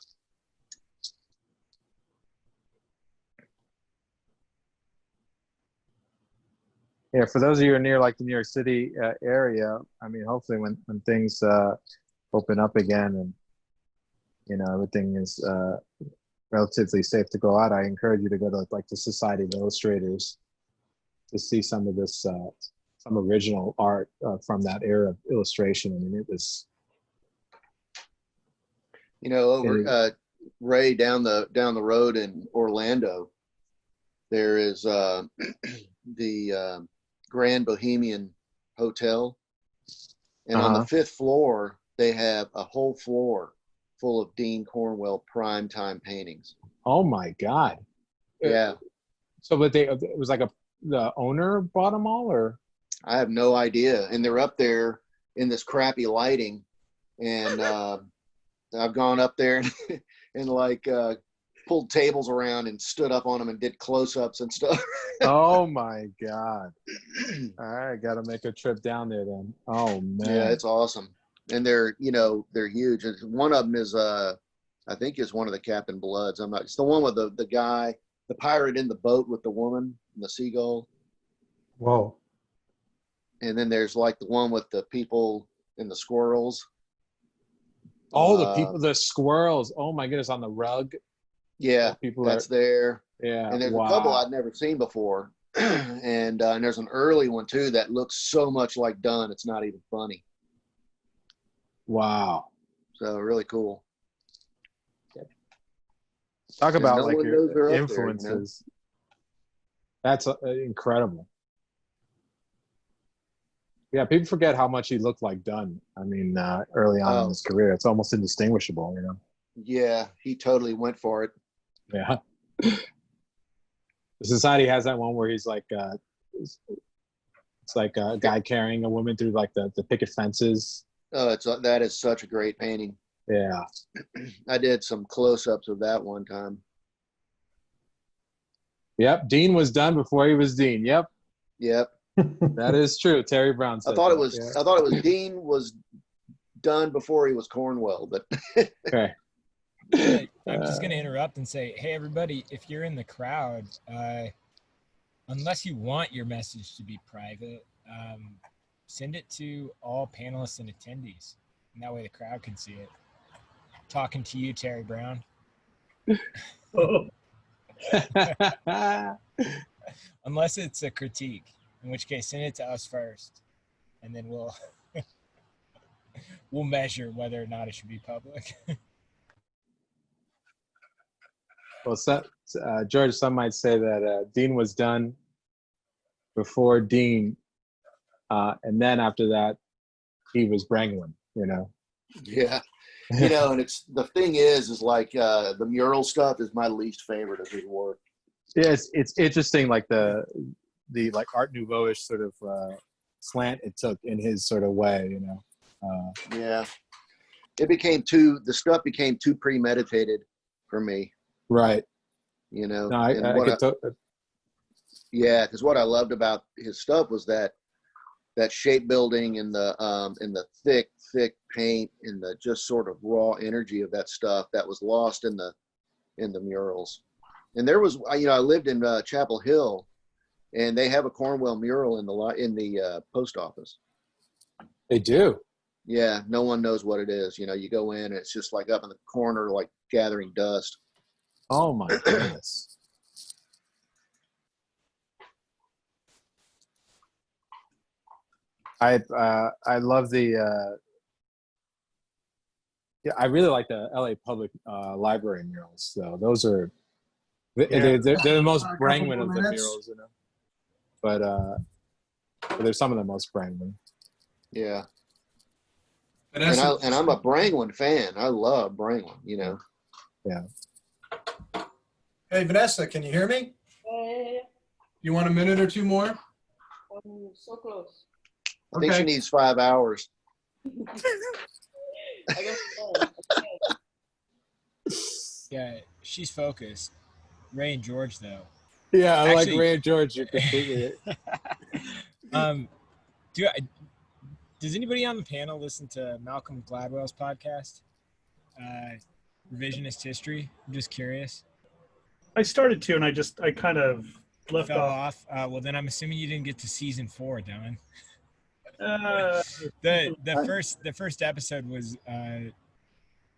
Yeah, for those of you who are near like the New York City area, I mean, hopefully when things open up again and everything is relatively safe to go out, I encourage you to go to like the Society of Illustrators to see some of this some original art from that era of illustration. I mean, it was over Ray down the road in Orlando, there is the Grand Bohemian Hotel, and on the 5th floor they have a whole floor full of Dean Cornwell primetime paintings. Oh my God! Yeah. So, but it was like the owner bought them all, or I have no idea, and they're up there in this crappy lighting, and I've gone up there and like pulled tables around and stood up on them and did close-ups and stuff. Oh my God! All right, got to make a trip down there then. Oh man, yeah, it's awesome, and they're huge. One of them is I think is one of the Captain Bloods. It's the one with the guy, the pirate in the boat with the woman and the seagull. Whoa. And then there's like the one with the people and the squirrels. Oh, the squirrels. Oh my goodness, on the rug. Yeah, that's there. Yeah, and there's a couple I'd never seen before, and there's an early one too that looks so much like Dunn, it's not even funny. Wow. So really cool. Talk about no like one your knows they're up there, influences. That's incredible. Yeah, people forget how much he looked like Dunn. I mean, early on in his career, it's almost indistinguishable, Yeah, he totally went for it. Yeah. The Society has that one where he's like, it's like a guy carrying a woman through like the picket fences. Oh, that is such a great painting. Yeah. I did some close-ups of that one time. Yep, Dean was done before he was Dean. Yep. That is true. Terry Brown said I thought it was Dean was done before he was Cornwell, but okay. I'm just going to interrupt and say, hey, everybody, if you're in the crowd, unless you want your message to be private, send it to all panelists and attendees. And that way the crowd can see it. Talking to you, Terry Brown. Unless it's a critique, in which case send it to us first. And then we'll measure whether or not it should be public. Well, George, some might say that Dean was done before Dean, and then after that, he was Brangwyn. Yeah, and it's the thing is like the mural stuff is my least favorite of his work. Yeah, it's interesting, like the like Art Nouveau-ish sort of slant it took in his sort of way, Yeah, the stuff became too premeditated for me. Right. No, yeah, because what I loved about his stuff was that shape building and the thick paint and the just sort of raw energy of that stuff that was lost in the murals. And there was, I lived in Chapel Hill, and they have a Cornwell mural in the post office. They do. Yeah, no one knows what it is. You go in and it's just like up in the corner, like gathering dust. Oh my goodness. I love the I really like the LA Public Library murals though. Those are they're the most Brangwyn of the murals, But they're some of the most Brangwyn. Yeah. And I'm a Brangwyn fan. I love Brangwyn, Yeah. Hey, Vanessa, can you hear me? Eh, You want a minute or two more? I'm so close. I think she needs 5 hours. I can Yeah, she's focused. Ray and George, though. Yeah, I Actually- like Ray and George. You're completely. Does anybody on the panel listen to Malcolm Gladwell's podcast, Revisionist History? I'm just curious. I started to, and I kind of left Fell off. off. Well, then I'm assuming you didn't get to season 4, Don. Uh, The first episode was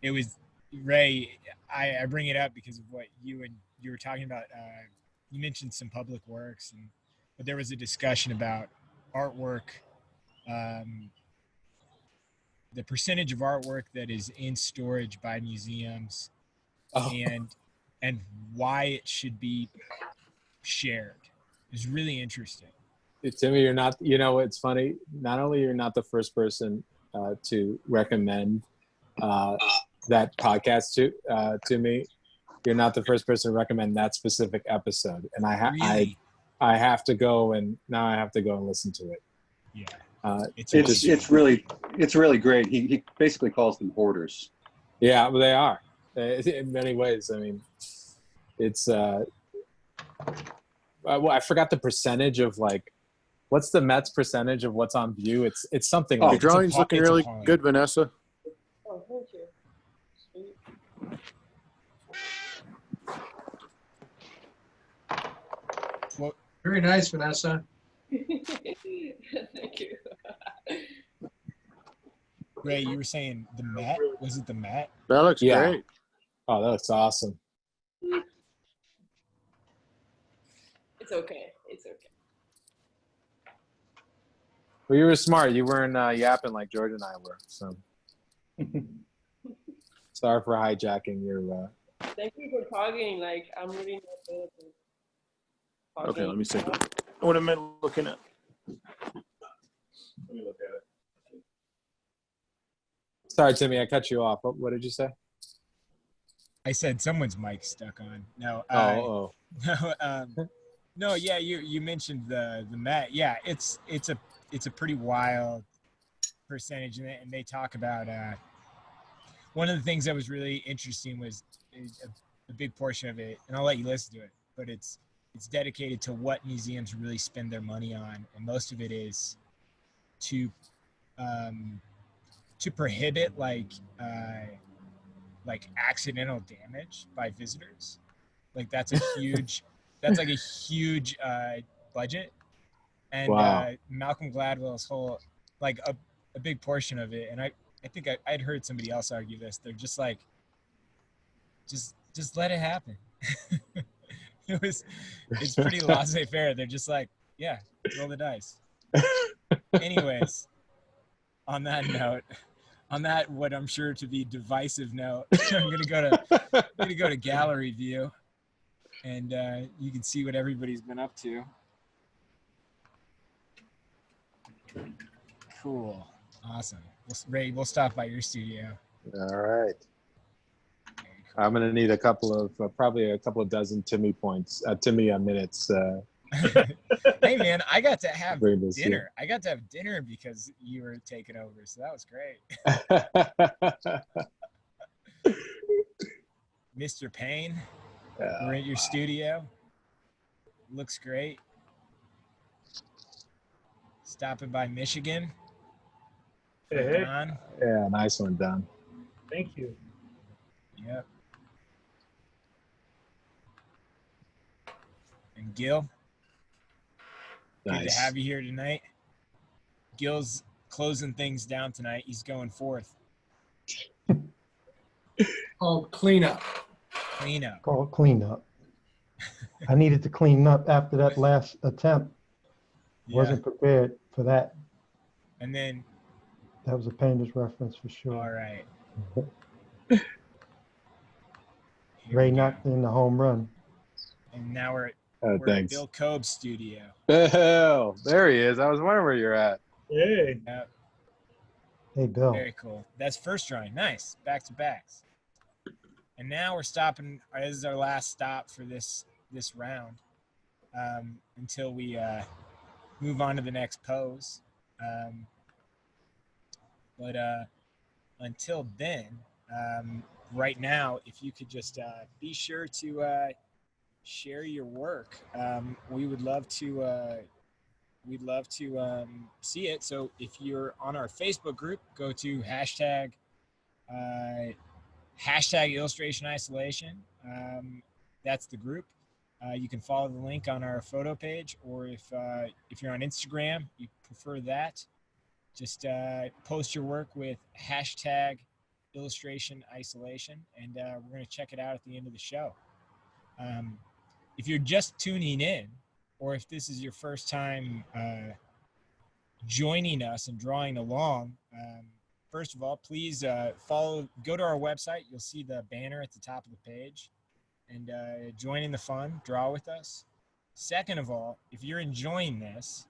it was Ray. I bring it up because of what you were talking about. You mentioned some public works, but there was a discussion about artwork. The percentage of artwork that is in storage by museums and why it should be shared is really interesting. Timmy, you're not. You know, it's funny. Not only you're not the first person to recommend that podcast to me, you're not the first person to recommend that specific episode, and Really? I have to go and now I have to go and listen to it. Yeah, It's really great. He basically calls them hoarders. Yeah, well, they are in many ways. I mean, it's well, I forgot the percentage of like, what's the Mets percentage of what's on view? It's something Your like drawing's looking it's really appalling. good, Vanessa. Oh, thank you. Sweet. Very nice, Vanessa. Thank you. Ray, you were saying the Met? Was it the Met? That looks Yeah. great. oh, that looks awesome. It's okay. It's okay. Well, you were smart. You weren't yapping like George and I were. So sorry for hijacking your. Thank you for talking. Like, I'm really not good at Okay, let me see. talking. what am I looking at? Let me look at it. Sorry, Timmy, I cut you off. What did you say? I said someone's mic stuck on. No. Oh, No. Yeah. You mentioned the Met. Yeah. It's a pretty wild percentage, and they talk about one of the things that was really interesting was a big portion of it, and I'll let you listen to it, but it's dedicated to what museums really spend their money on, and most of it is to prohibit like accidental damage by visitors. Like that's a huge budget, and Wow. Malcolm Gladwell's whole like a big portion of it, and I think I'd heard somebody else argue this. They're just like, just let it happen. It's pretty laissez-faire. They're just like, yeah, roll the dice. Anyways, on that what I'm sure to be divisive note, I'm gonna go to gallery view, and you can see what everybody's been up to. Cool, awesome. Ray, we'll stop by your studio. all right. I'm gonna need probably a couple of dozen Timmy points, Timmy minutes. Hey man, I got to have Bring this dinner. I got to have dinner because you were taking over, so that was great. Mr. Payne, we're at your studio. Looks great. Stopping by Michigan. Hey, Don. Yeah, nice one, Don. thank you. Yep. And Gil, good to Nice. have you here tonight. Gil's closing things down tonight. He's going forth. Called cleanup. Clean up. Call it cleanup. I needed to clean up after that last attempt. Yeah. Wasn't prepared for that. And then, That was a painter's reference for sure. all right. Here Ray we go. knocked in the home run. And now we're at Thanks. Bill Koeb's studio. Bill, there he is. I was wondering where you're at. Hey, Yep. Hey, Bill. Very cool. That's first drawing. Nice. Back to backs. And now we're stopping. This is our last stop for this round until we move on to the next pose. But until then, right now, if you could just be sure to share your work. We would love to. We'd love to see it. So if you're on our Facebook group, go to hashtag illustration isolation. That's the group. You can follow the link on our photo page, or if you're on Instagram, you prefer that, just post your work with hashtag illustration isolation, and we're going to check it out at the end of the show. If you're just tuning in, or if this is your first time joining us and drawing along, first of all, please go to our website. You'll see the banner at the top of the page, and join in the fun, draw with us. Second of all, if you're enjoying this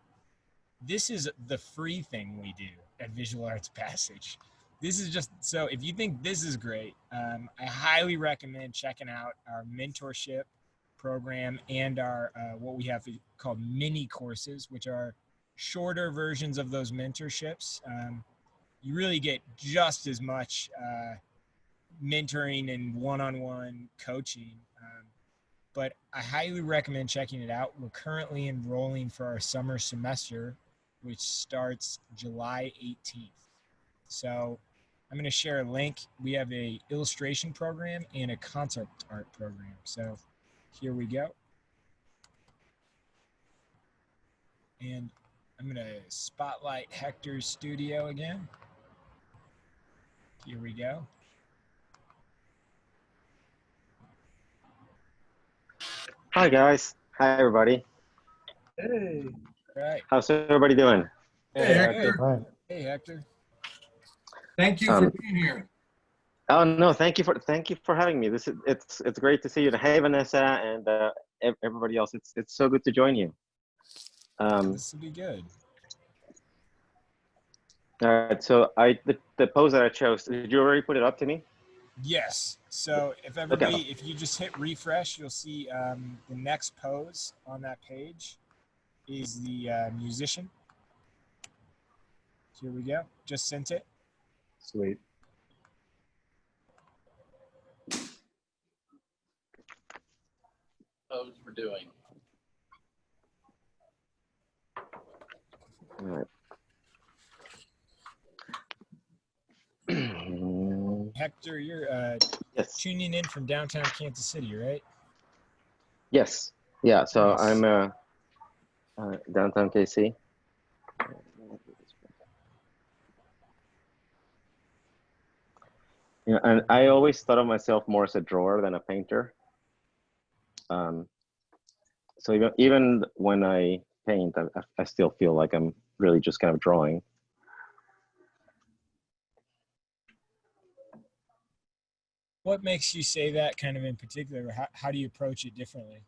is the free thing we do at Visual Arts Passage. This is just, so if you think this is great, I highly recommend checking out our mentorship program and our what we have called mini courses, which are shorter versions of those mentorships. You really get just as much mentoring and one-on-one coaching, but I highly recommend checking it out. We're currently enrolling for our summer semester, which starts July 18th. So I'm going to share a link. We have a illustration program and a concept art program. So here we go. And I'm going to spotlight Hector's studio again. Here we go. Hi guys. Hi everybody. Hey. Right. How's everybody doing? Hey, Hector. Right. Hey, Hector. Thank you for being here. Oh no, thank you for having me. It's great to see you. Hey Vanessa and everybody else. It's so good to join you. This will be good. All right. So the pose that I chose. Did you already put it up to me? Yes. So if everybody, if you just hit refresh, you'll see the next pose on that page is the musician. Here we go. Just sent it. Sweet. Pose we're doing. All right. Hector, you're Yes. tuning in from downtown Kansas City, right? Yes. Yeah. So Nice. I'm downtown KC. Yeah, and I always thought of myself more as a drawer than a painter. So even when I paint, I still feel like I'm really just kind of drawing. What makes you say that kind of in particular? How do you approach it differently?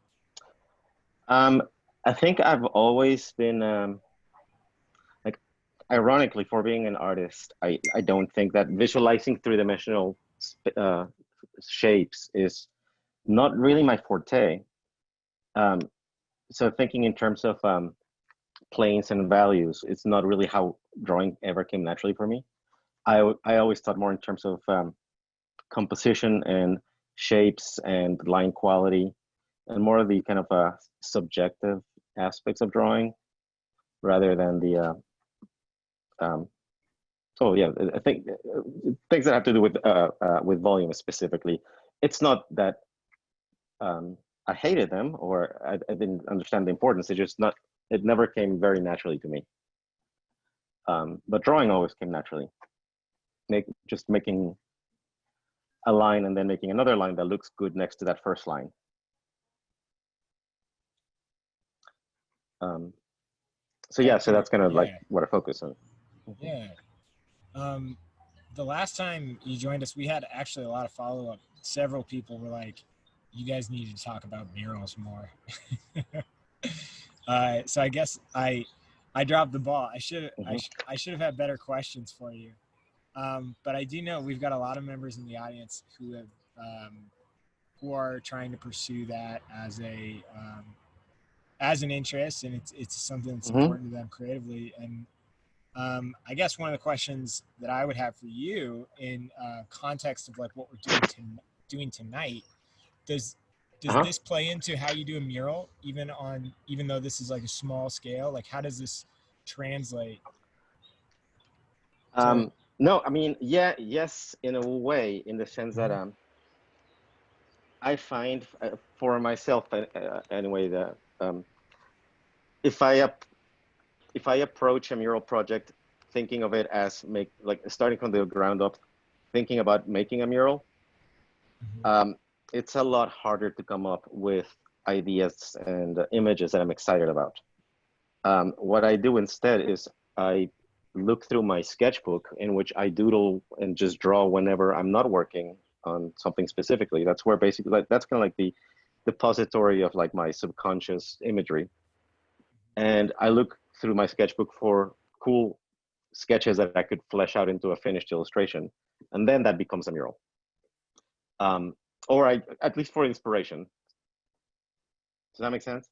I think I've always been like, ironically, for being an artist, I don't think that visualizing three-dimensional shapes is not really my forte. So thinking in terms of planes and values, it's not really how drawing ever came naturally for me. I always thought more in terms of composition and shapes and line quality, and more of the kind of subjective aspects of drawing, rather than the oh yeah, I think things that have to do with volume specifically. It's not that I hated them or I didn't understand the importance. It's just not. It never came very naturally to me. But drawing always came naturally. Just making a line and then making another line that looks good next to that first line. So yeah, so that's kind of like what I focus on. Yeah. The last time you joined us, we had actually a lot of follow-up. Several people were like, you guys need to talk about murals more. So I guess I dropped the ball. I should have had better questions for you. But I do know we've got a lot of members in the audience who have who are trying to pursue that as an interest, and it's something that's important to them creatively. And I guess one of the questions that I would have for you in context of like what we're doing tonight, does this play into how you do a mural, even though this is like a small scale? Like, how does this translate? No, I mean, yes, in a way, in the sense that I find for myself anyway that if I approach a mural project thinking of it as starting from the ground up, thinking about making a mural, it's a lot harder to come up with ideas and images that I'm excited about. What I do instead is I look through my sketchbook, in which I doodle and just draw whenever I'm not working on something specifically. That's where basically that's kind of like the depository of like my subconscious imagery. And I look through my sketchbook for cool sketches that I could flesh out into a finished illustration. And then that becomes a mural. Or at least for inspiration. Does that make sense?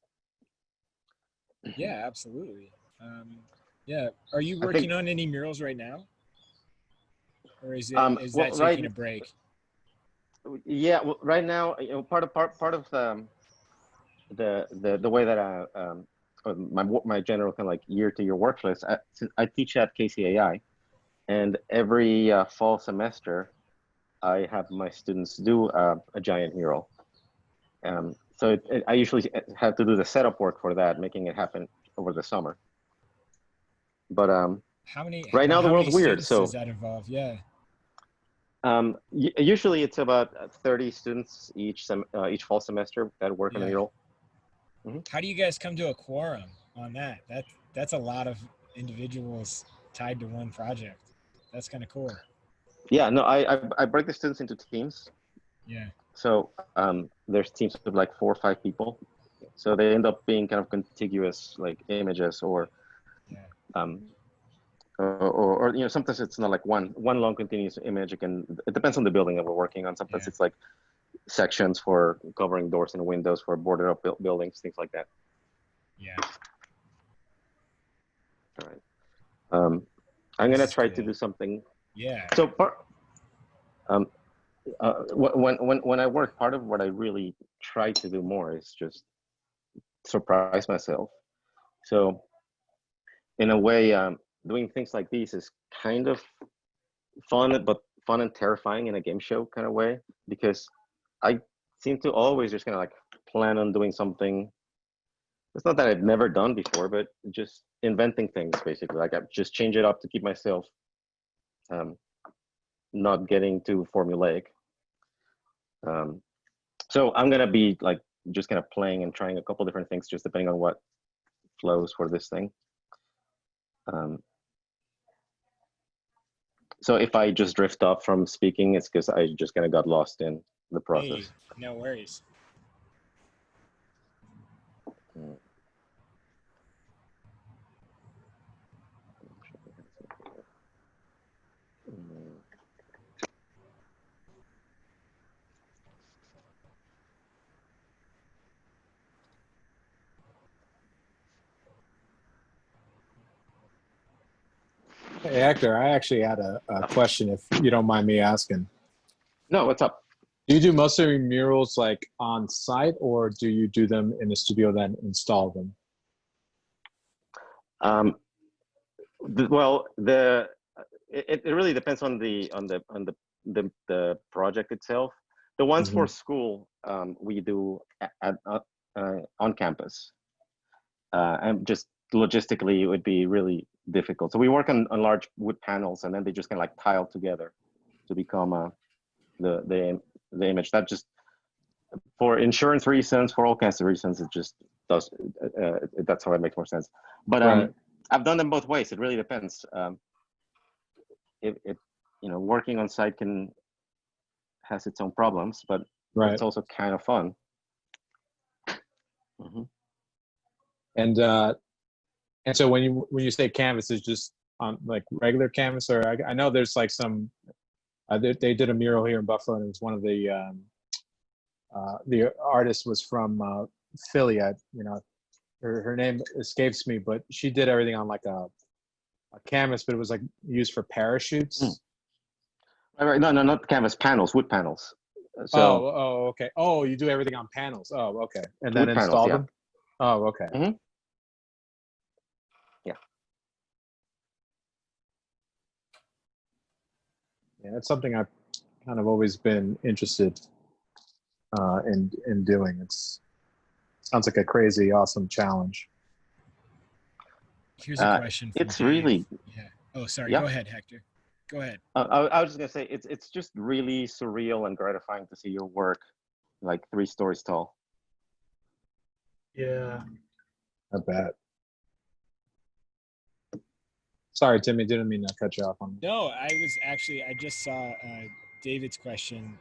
Yeah, absolutely. Yeah. Are you working on any murals right now? Or is that taking a break? Yeah, well, right now, part of the way that my general kind of like year-to-year workflow is I teach at KCAI, and every fall semester I have my students do a giant mural. So I usually have to do the setup work for that, making it happen over the summer. But right now the world's weird, so does that involve? Yeah. Usually it's about 30 students each fall semester that work on a mural. How do you guys come to a quorum on that? That's a lot of individuals tied to one project. That's kind of cool. Yeah, no, I break the students into teams. Yeah. So there's teams of like 4 or 5 people. So they end up being kind of contiguous like images, or sometimes it's not like one long continuous image. It depends on the building that we're working on. Sometimes it's like sections for covering doors and windows for boarded up buildings, things like that. Yeah. All right. I'm gonna try to do something. Yeah. So when I work, part of what I really try to do more is just surprise myself. So in a way, doing things like these is kind of fun, but fun and terrifying in a game show kind of way, because I seem to always just kind of like plan on doing something. It's not that I've never done before, but just inventing things basically. Like I just change it up to keep myself not getting too formulaic. So I'm gonna be like just kind of playing and trying a couple different things, just depending on what flows for this thing. So if I just drift off from speaking, it's because I just kind of got lost in the process. Hey, no worries. Hey, Hector, I actually had a question, if you don't mind me asking. No, what's up? Do you do most of your murals like on site, or do you do them in the studio then install them? It really depends on the project itself. The ones for school we do on campus, and just logistically it would be really difficult. So we work on large wood panels, and then they just kind of like tile together to become the image. That just, for insurance reasons, for all kinds of reasons, it just does. That's how it makes more sense. But I've done them both ways. It really depends. Working on site has its own problems, but it's also kind of fun. And so when you say canvas, is just on like regular canvas, or I know there's like some They did a mural here in Buffalo, and it was one of the artist was from Philly. Her name escapes me, but she did everything on like a canvas, but it was like used for parachutes. Right, no, not canvas, panels, wood panels. So okay. Oh, you do everything on panels. Oh, okay. And then wood panels, install yeah. them. Oh, okay. Mhm. Yeah. Yeah, that's something I've kind of always been interested in doing. Sounds like a crazy, awesome challenge. Here's a question from it's Dave. really Yeah. Oh, sorry. Yeah. Go ahead, Hector. Go ahead. I was just gonna say it's just really surreal and gratifying to see your work like 3 stories tall. Yeah. I bet. Sorry, Timmy, didn't mean to cut you off on that. No, I just saw David's question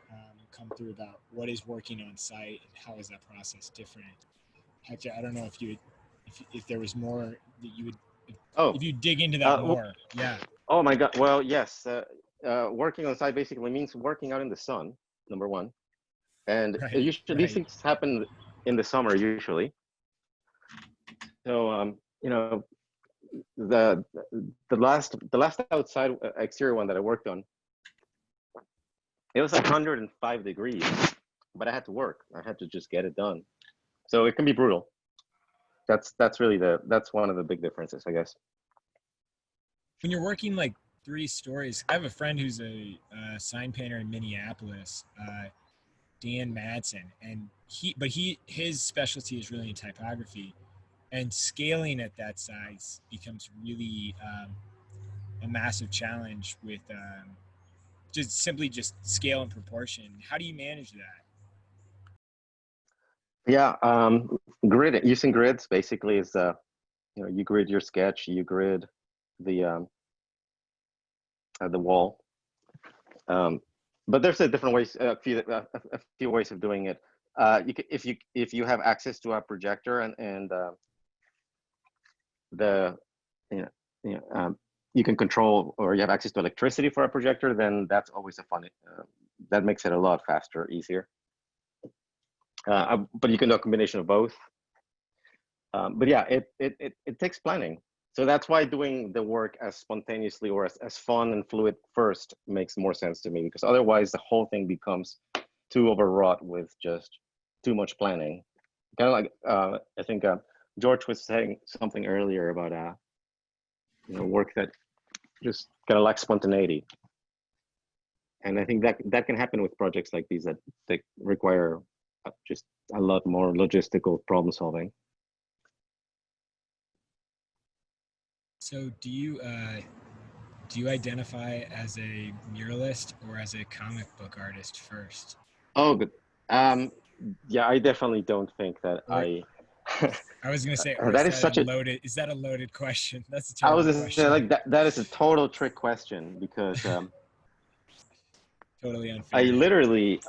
come through about what is working on site and how is that process different. Hector, I don't know if there was more that you would, if you dig into that more. Yeah. Oh my God. Well, yes. Working on site basically means working out in the sun, number one. And usually these things happen in the summer usually. So, the last outside exterior one that I worked on, it was 105 degrees, but I had to work. I had to just get it done. So it can be brutal. That's really that's one of the big differences, I guess. When you're working like 3 stories, I have a friend who's a sign painter in Minneapolis, Dan Madsen, and his specialty is really in typography, and scaling at that size becomes really a massive challenge with just scale and proportion. How do you manage that? Yeah, using grids basically is you grid your sketch, you grid the wall. But there's a few ways of doing it. If you have access to a projector and you can control, or you have access to electricity for a projector, then that's always a fun. That makes it a lot faster, easier. But you can do a combination of both. But yeah, it takes planning. So that's why doing the work as spontaneously or as fun and fluid first makes more sense to me, because otherwise the whole thing becomes too overwrought with just too much planning. Kind of like I think George was saying something earlier about work that just kind of lacks spontaneity. And I think that can happen with projects like these that require just a lot more logistical problem solving. So do you identify as a muralist or as a comic book artist first? Oh, good. Yeah, I definitely don't think that I was going to say, that is such a loaded question? That's a I terrible was question. Like that is a total trick question, because totally unfair. I literally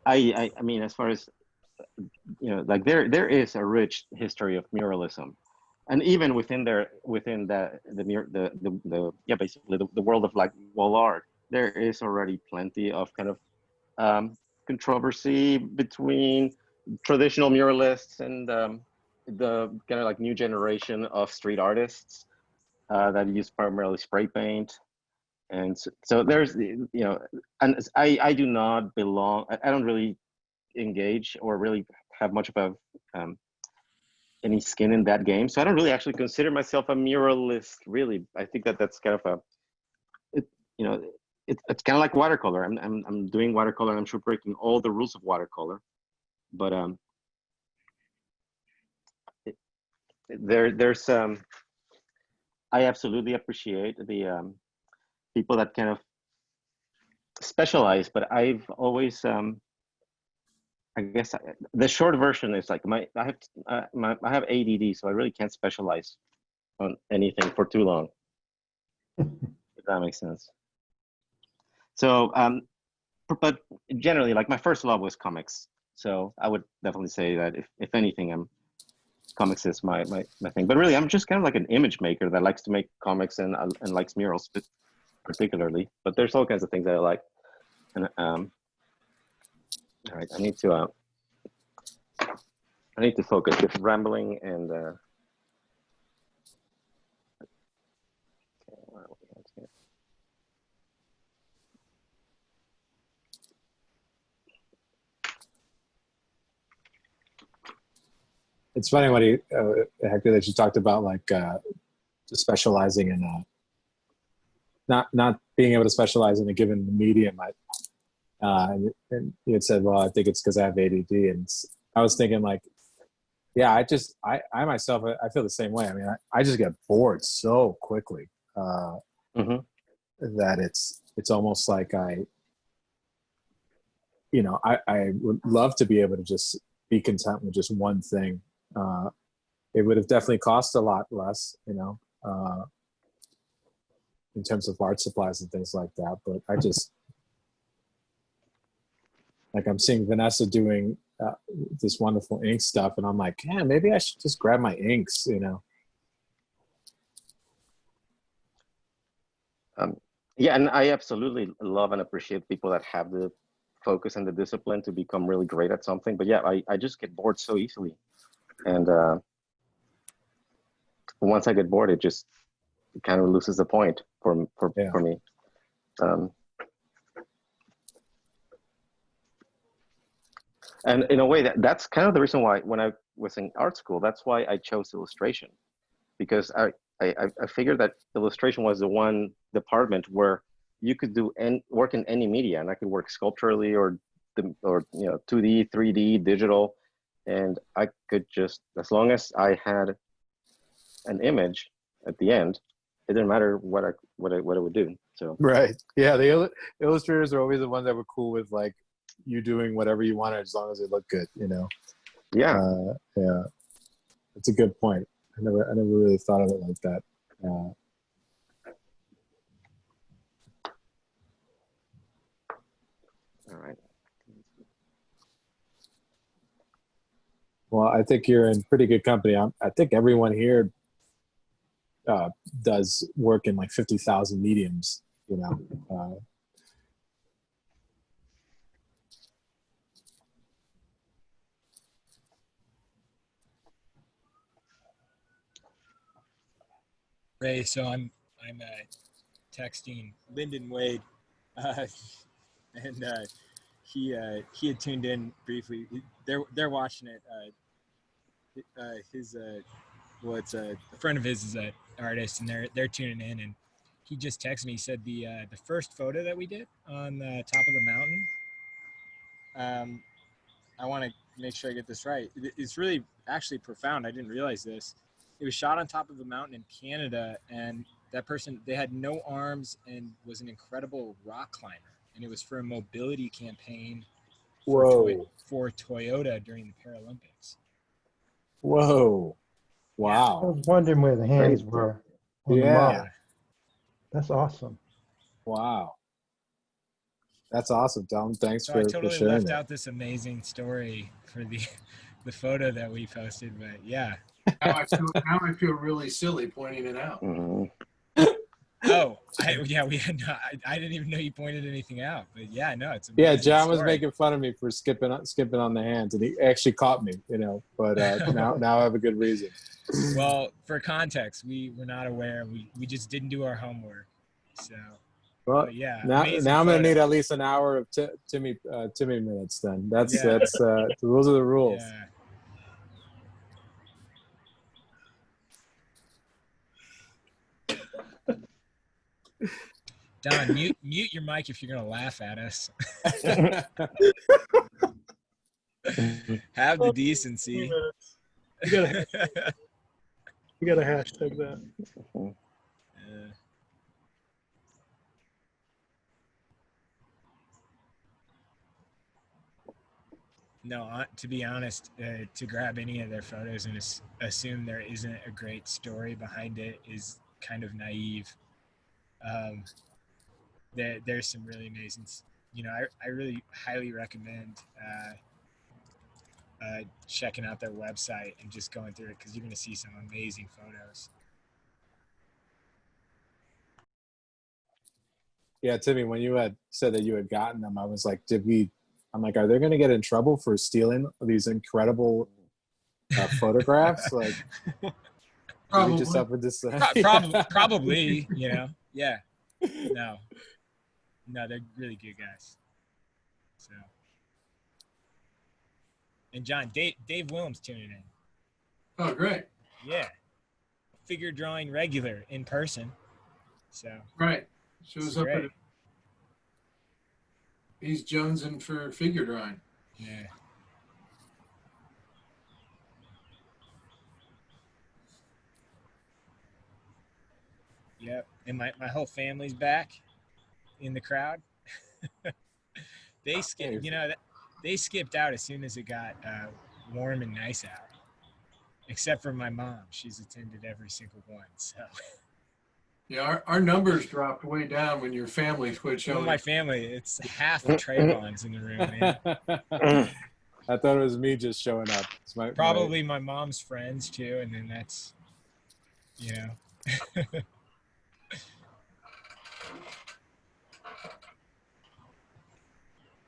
I mean, as far as like there is a rich history of muralism, and even within the world of like wall art, there is already plenty of kind of controversy between traditional muralists and the kind of like new generation of street artists that use primarily spray paint. And so there's, and I do not belong, I don't really engage or really have much of a, any skin in that game. So I don't really actually consider myself a muralist, really. I think that's kind of it's kind of like watercolor. I'm doing watercolor. I'm sure breaking all the rules of watercolor, but there's I absolutely appreciate the people that kind of specialize, but I've always I guess the short version is like I have ADD, so I really can't specialize on anything for too long. If that makes sense. So, but generally, like my first love was comics. So I would definitely say that if anything, comics is my thing. But really, I'm just kind of like an image maker that likes to make comics and likes murals. But particularly, but there's all kinds of things that I like. And all right, I need to focus. Just rambling and okay, where are we at here? It's funny when you, Hector, that you talked about like just specializing in not being able to specialize in a given medium. And you had said, well, I think it's because I have ADD, and I was thinking like, yeah, I myself, I feel the same way. I mean, I just get bored so quickly that it's almost like I would love to be able to just be content with just one thing. It would have definitely cost a lot less, in terms of art supplies and things like that. But I just, like, I'm seeing Vanessa doing this wonderful ink stuff, and I'm like, yeah, maybe I should just grab my inks, Yeah, and I absolutely love and appreciate people that have the focus and the discipline to become really great at something. But yeah, I just get bored so easily. And once I get bored, it kind of loses the point for me. And in a way, that's kind of the reason why when I was in art school, that's why I chose illustration, because I figured that illustration was the one department where you could do work in any media, and I could work sculpturally or 2D, 3D, digital, and I could just, as long as I had an image at the end, it didn't matter what I would do. So right, yeah, the illustrators are always the ones that were cool with like you doing whatever you wanted as long as it looked good, Yeah, yeah, that's a good point. I never really thought of it like that. All right. Well, I think you're in pretty good company. I think everyone here does work in like 50,000 mediums, Ray, so I'm texting Lyndon Wade, and he had tuned in briefly. They're watching it. It's a friend of his is an artist, and they're tuning in, and he just texted me. He said the first photo that we did on the top of the mountain. I want to make sure I get this right. It's really actually profound. I didn't realize this. It was shot on top of a mountain in Canada, and that person, they had no arms and was an incredible rock climber. And it was for a mobility campaign for Toyota during the Paralympics. Whoa. I Wow. was wondering where the hands were on the model. That's awesome. Wow. That's awesome, Tom. Thanks So for I totally sharing left that. out this amazing story for the photo that we posted, but yeah. Now I feel really silly pointing it out. Oh, I didn't even know you pointed anything out, but yeah, no, it's amazing. Yeah, John was story. making fun of me for skipping on the hands, and he actually caught me, but now I have a good reason. Well, for context, we were not aware. We just didn't do our homework. So, well, yeah. Now I'm going to need at least an hour of Timmy minutes. Then that's the rules of the rules. Yeah. Don, mute your mic if you're gonna laugh at us. Have the decency. You gotta hashtag that. No, to be honest, to grab any of their photos and assume there isn't a great story behind it is kind of naive. There's some really amazing, I really highly recommend checking out their website and just going through it, because you're going to see some amazing photos. Yeah, Timmy, when you had said that you had gotten them, I was like, I'm like, are they going to get in trouble for stealing these incredible photographs? Like, did we just up with this? Probably, you know. Yeah. No, they're really good guys. So, and John, Dave Williams tuning in. Oh, great. Yeah. Figure drawing regular in person. So. Right. Shows up. Great. He's jonesing for figure drawing. Yeah. Yep. And my whole family's back in the crowd. They skipped out as soon as it got warm and nice out. Except for my mom. She's attended every single one. So yeah, our numbers dropped way down when your family quit showing. My family, it's half of Trayvon's in the room, man. I thought it was me just showing up. It's Probably my mom's friends too, and then that's, you know.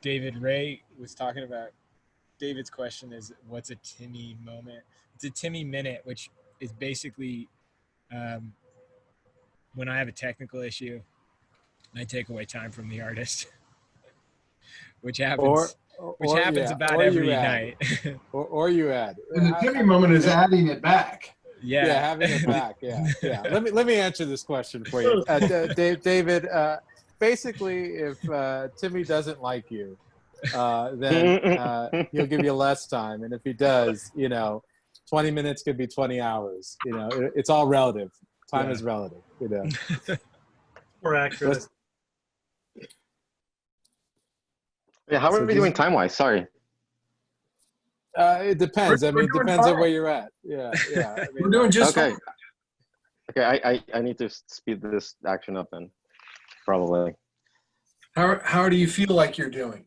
David Ray was talking about, David's question is, what's a Timmy moment? It's a Timmy minute, which is basically when I have a technical issue, I take away time from the artist, which happens about every night. or you add. And the Timmy moment is adding it back. Yeah, having it back. Yeah. Let me answer this question for you, David. Basically, if Timmy doesn't like you, then he'll give you less time, and if he does, 20 minutes could be 20 hours. It's all relative. Time is relative. More accurate. Yeah, how are we doing time-wise? Sorry. It depends. It depends on where you're at. Yeah. We're doing just okay. Okay, I need to speed this action up then, probably. How do you feel like you're doing?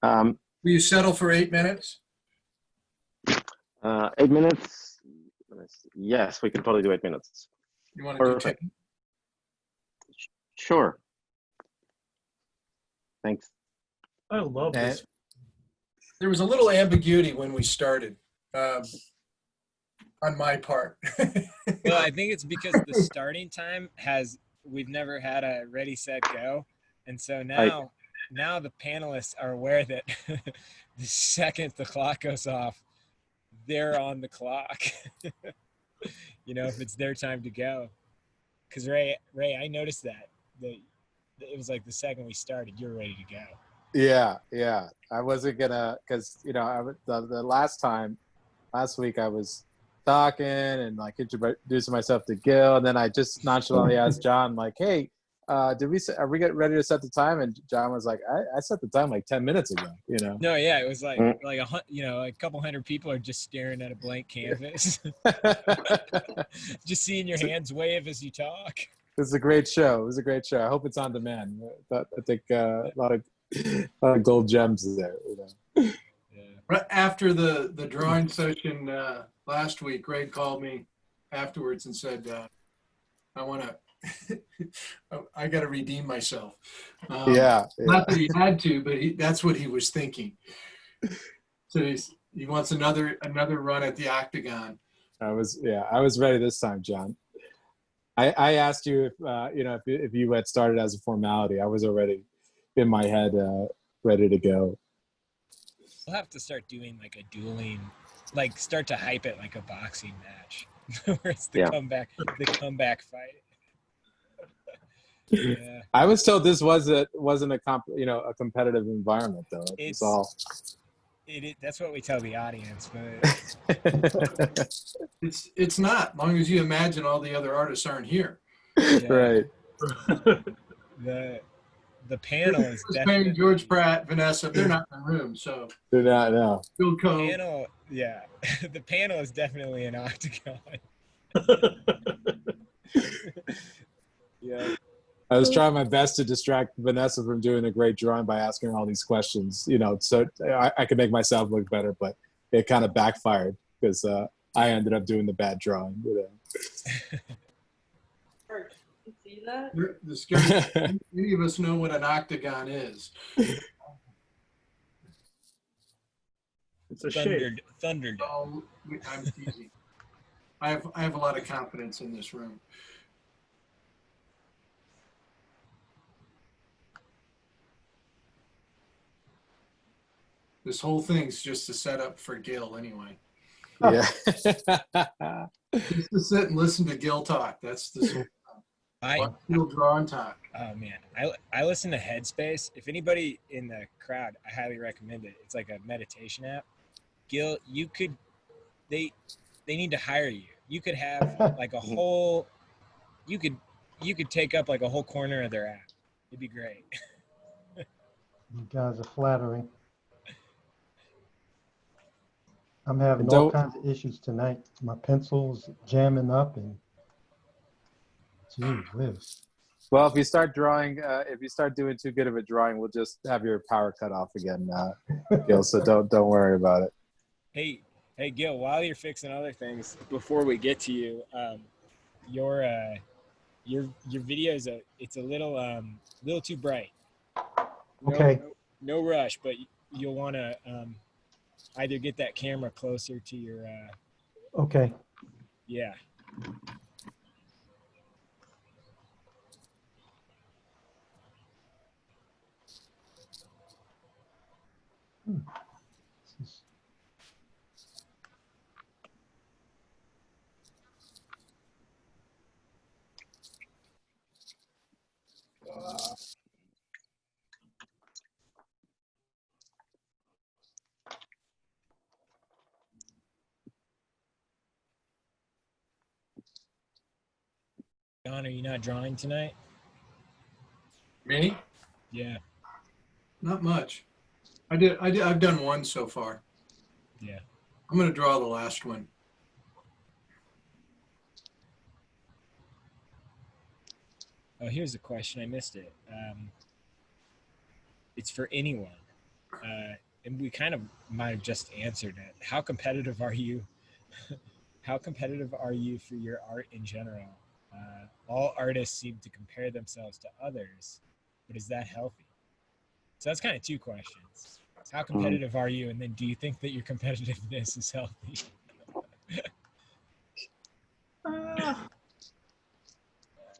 Will you settle for 8 minutes? 8 minutes. Yes, we can totally do 8 minutes. You want to do 10? Sure. Thanks. I love this. There was a little ambiguity when we started on my part. Well, I think it's because the starting time we've never had a ready, set, go. And so now the panelists are aware that the second the clock goes off, they're on the clock. If it's their time to go. Because Ray, I noticed that it was like the second we started, you're ready to go. Yeah. I wasn't gonna, because the last week I was talking and like introducing myself to Gil, and then I just nonchalantly asked John, like, "Hey, are we getting ready to set the time?" And John was like, "I set the time like 10 minutes ago." No, yeah, it was like a couple hundred people are just staring at a blank canvas, just seeing your hands wave as you talk. It was a great show. I hope it's on demand. I think a lot of gold gems there. Yeah. Right after the drawing session last week, Greg called me afterwards and said, I got to redeem myself. Yeah. Not that he had to, but that's what he was thinking. So he wants another run at the octagon. I was ready this time, John. I asked you if you had started as a formality. I was already in my head ready to go. We'll have to start doing like a dueling, like start to hype it like a boxing match, where it's the comeback fight. Yeah. I was told this wasn't a competitive environment though. That's what we tell the audience, but it's not. As long as you imagine all the other artists aren't here. Yeah. Right. The panel is definitely George Pratt, Vanessa. They're not in the room, so they're not. No. Bill Koeb. Panel, yeah. The panel is definitely an octagon. Yeah. I was trying my best to distract Vanessa from doing a great drawing by asking her all these questions, so I could make myself look better, but it kind of backfired because I ended up doing the bad drawing. Let's see. see that? The scary, any of us know what an octagon is. It's a shape. Thunderdome. Oh, I'm teasing. I have a lot of confidence in this room. This whole thing's just a setup for Gil anyway. Yeah. Just to sit and listen to Gil talk. That's the Gil draw and talk. Oh man, I listen to Headspace. If anybody in the crowd, I highly recommend it. It's like a meditation app. Gil, you could, they need to hire you. You could have like a whole, you could take up like a whole corner of their app. It'd be great. You guys are flattering. I'm having all kinds of issues tonight. My pencil's jamming up and gee whiz. Well, if you start drawing, if you start doing too good of a drawing, we'll just have your power cut off again, Gil. So don't worry about it. Hey, Gil. While you're fixing other things, before we get to you, your video is it's a little too bright. Okay. No rush, but you'll want to either get that camera closer to your. Okay. Yeah. John, are you not drawing tonight? Me? Yeah. Not much. I've done one so far. Yeah. I'm going to draw the last one. Oh, here's a question. I missed it. It's for anyone. And we kind of might have just answered it. How competitive are you? How competitive are you for your art in general? All artists seem to compare themselves to others, but is that healthy? So that's kind of two questions. How competitive are you? And then do you think that your competitiveness is healthy?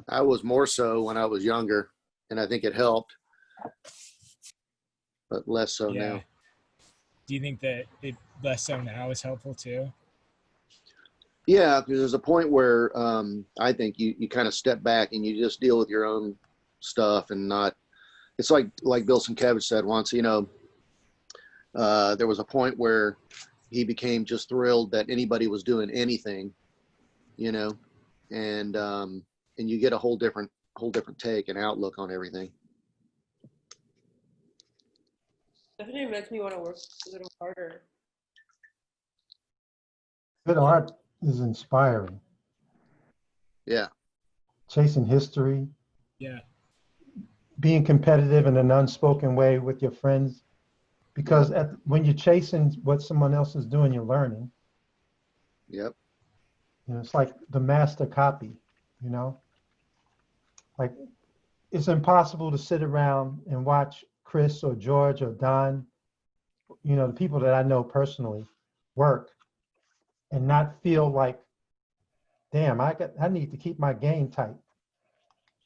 I was more so when I was younger, and I think it helped, but less so now. Do you think that it less so now is helpful too? Yeah, because there's a point where I think you kind of step back and you just deal with your own stuff and not. It's like Bill Sienkiewicz said once. There was a point where he became just thrilled that anybody was doing anything, and you get a whole different take and outlook on everything. Definitely makes me want to work a little harder. Good art is inspiring. Yeah. Chasing history. Yeah. Being competitive in an unspoken way with your friends. Because when you're chasing what someone else is doing, you're learning. Yep. It's like the master copy, Like, it's impossible to sit around and watch Chris or George or Don, the people that I know personally, work and not feel like, damn, I need to keep my game tight.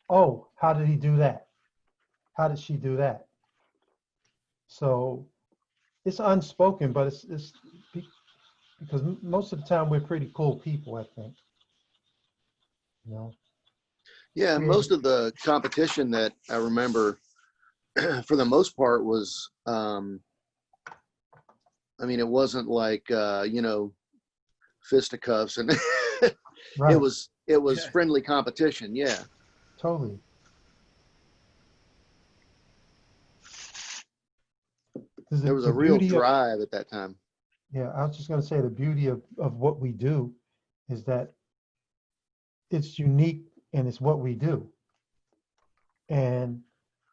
Oh, how did he do that? How did she do that? So it's unspoken, but it's because most of the time we're pretty cool people, I think. Yeah, most of the competition that I remember, for the most part, was, it wasn't like, fisticuffs, and Right. it was friendly competition. Yeah. Totally. There was a real drive at that time. Yeah, I was just going to say the beauty of what we do is that it's unique and it's what we do. And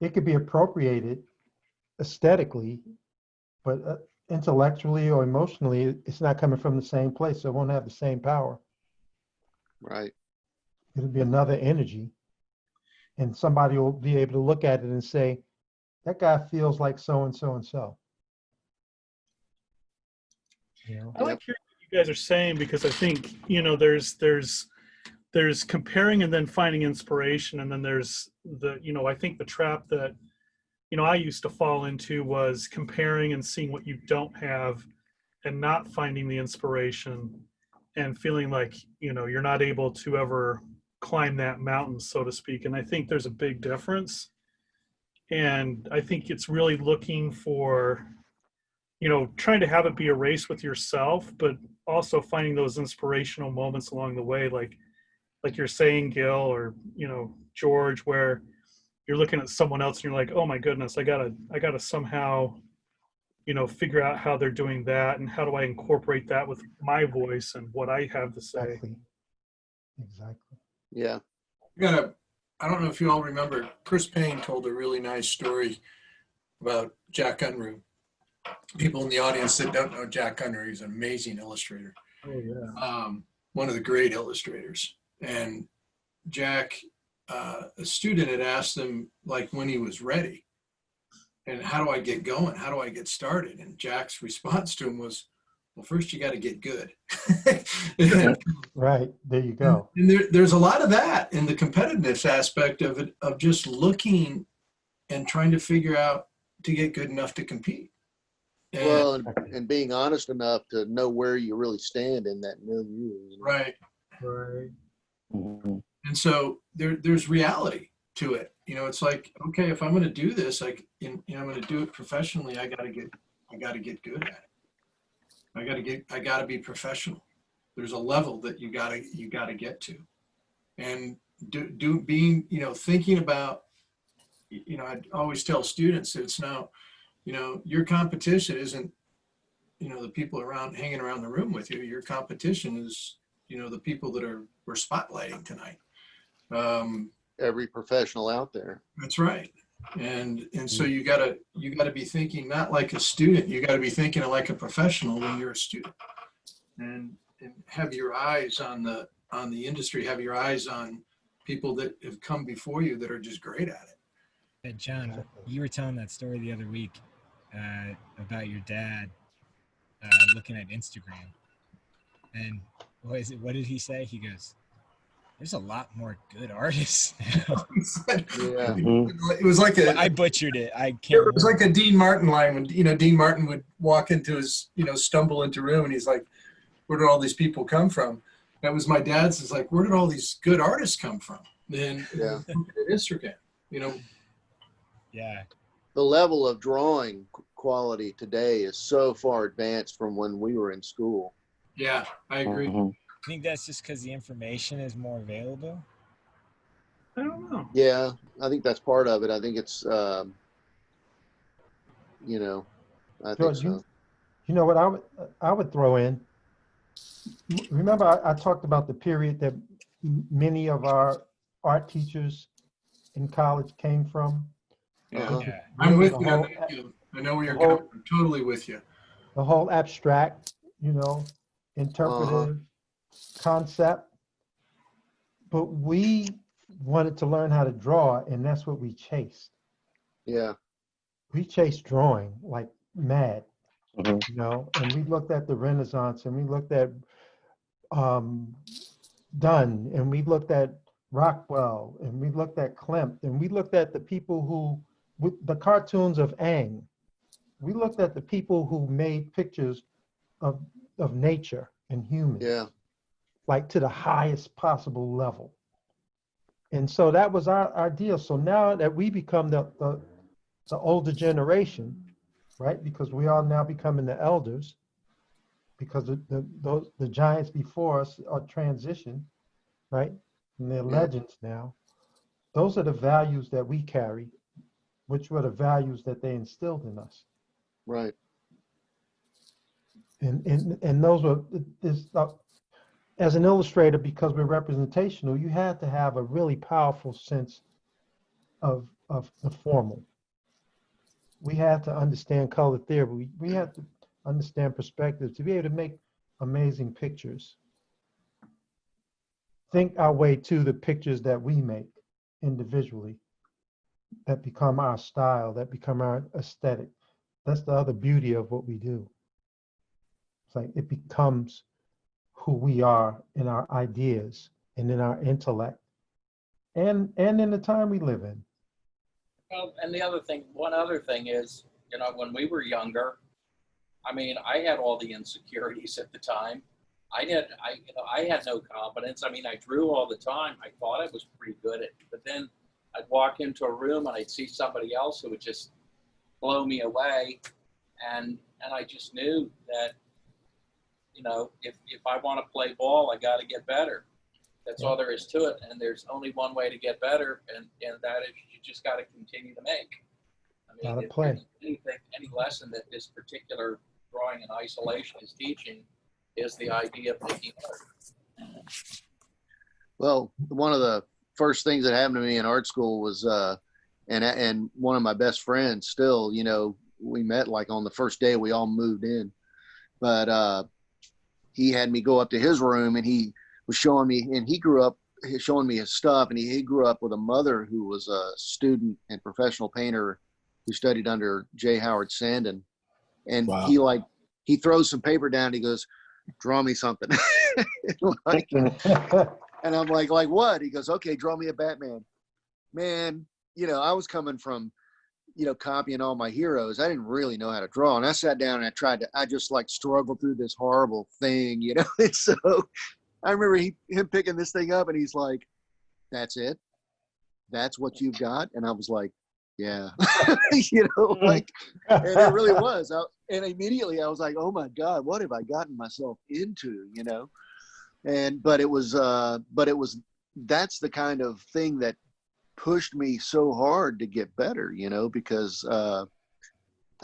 it could be appropriated aesthetically, but intellectually or emotionally, it's not coming from the same place. So it won't have the same power. Right. It'll be another energy. and somebody will be able to look at it and say, that guy feels like so and so and so. You know? I like hearing what you guys are saying, because I think, you know, there's comparing and then finding inspiration, and then there's the, you know, I think the trap that, you know, I used to fall into was comparing and seeing what you don't have and not finding the inspiration and feeling like, you know, you're not able to ever climb that mountain, so to speak. And I think there's a big difference. And I think it's really looking for, you know, trying to have it be a race with yourself, but also finding those inspirational moments along the way, like you're saying, Gil, or, you know, George, where you're looking at someone else and you're like, oh my goodness, I gotta somehow, you know, figure out how they're doing that, and how do I incorporate that with my voice and what I have to say. Exactly. Yeah. I don't know if you all remember, Chris Payne told a really nice story about Jack Unruh. People in the audience that don't know Jack Unruh, he's an amazing illustrator. Oh yeah. One of the great illustrators. And Jack, a student had asked him, like, when he was ready, and how do I get going? How do I get started? And Jack's response to him was, well, first you got to get good. Right, there you go. And there's a lot of that in the competitiveness aspect of it, of just looking and trying to figure out to get good enough to compete. And, Well, and being honest enough to know where you really stand in that milieu. You know? right. Right. Mhm. And so there's reality to it. You know, it's like, okay, if I'm going to do this, like, I'm going to do it professionally. I got to get good at it. I got to be professional. There's a level that you got to get to, and being, you know, thinking about, you know, I always tell students that it's now, you know, your competition isn't, you know, the people hanging around the room with you. Your competition is, you know, the people that we're spotlighting tonight. Every professional out there. That's right. And so you gotta be thinking not like a student. You gotta be thinking like a professional when you're a student, and have your eyes on the industry. Have your eyes on people that have come before you that are just great at it. Hey, John, you were telling that story the other week about your dad looking at Instagram, and what did he say? He goes, there's a lot more good artists now. Yeah. It was like I butchered it. I can't. It was like a Dean Martin line when, you know, Dean Martin would walk into his, you know, stumble into a room and he's like, where did all these people come from? That was my dad's. It's like, where did all these good artists come from? Then Yeah. Instagram, you know. Yeah. The level of drawing quality today is so far advanced from when we were in school. Yeah, I agree. Mhm. I think that's just because the information is more available. I don't know. Yeah, I think that's part of it. I think it's, you know, I think George, so. you know what I would throw in? Remember, I talked about the period that many of our art teachers in college came from. Uh-huh. Yeah. I'm with The you. whole- I know where you're the whole- going. I'm totally with you. The whole abstract, you know, interpretive concept. But we wanted to learn how to draw, and that's what we chased. Yeah. We chased drawing like mad, Mhm. you know, and we looked at the Renaissance, and we looked at Dunn, and we looked at Rockwell, and we looked at Klimt, and we looked at the people who, with the cartoons of Aang, we looked at the people who made pictures of nature and humans, Yeah. like to the highest possible level. And so that was our deal. So now that we become the older generation, right? Because we are now becoming the elders, because the giants before us are transitioned, right? And they're legends now. Those are the values that we carry, which were the values that they instilled in us. Right. And those were, as an illustrator, because we're representational, you had to have a really powerful sense of the formal. We had to understand color theory. We had to understand perspective to be able to make amazing pictures. Think our way to the pictures that we make individually that become our style, that become our aesthetic. That's the other beauty of what we do. It's like it becomes who we are in our ideas and in our intellect and in the time we live in. Well, and the other thing, one other thing is, you know, when we were younger, I mean, I had all the insecurities at the time. I had no confidence. I mean, I drew all the time. I thought I was pretty good at it, but then I'd walk into a room and I'd see somebody else who would just blow me away. And I just knew that, you know, if I want to play ball, I got to get better. That's all there is to it. And there's only one way to get better. And that is you just got to continue to make. I mean, Gotta if play. there's any lesson that this particular drawing in isolation is teaching is the idea of making art. Well, one of the first things that happened to me in art school was, and one of my best friends still, you know, we met like on the first day we all moved in, but he had me go up to his room and he was showing me, and he grew up showing me his stuff, and he grew up with a mother who was a student and professional painter who studied under J. Howard Sandon. And Wow. he throws some paper down and he goes, draw me something. Like, and I'm like what? He goes, okay, draw me a Batman. Man, you know, I was coming from, you know, copying all my heroes. I didn't really know how to draw. And I sat down and I just like struggled through this horrible thing, you know? And so I remember him picking this thing up and he's like, that's it? That's what you've got? And I was like, yeah, you know, like, and it really was. And immediately I was like, oh my God, what have I gotten myself into, you know? But it was, that's the kind of thing that pushed me so hard to get better, you know, because I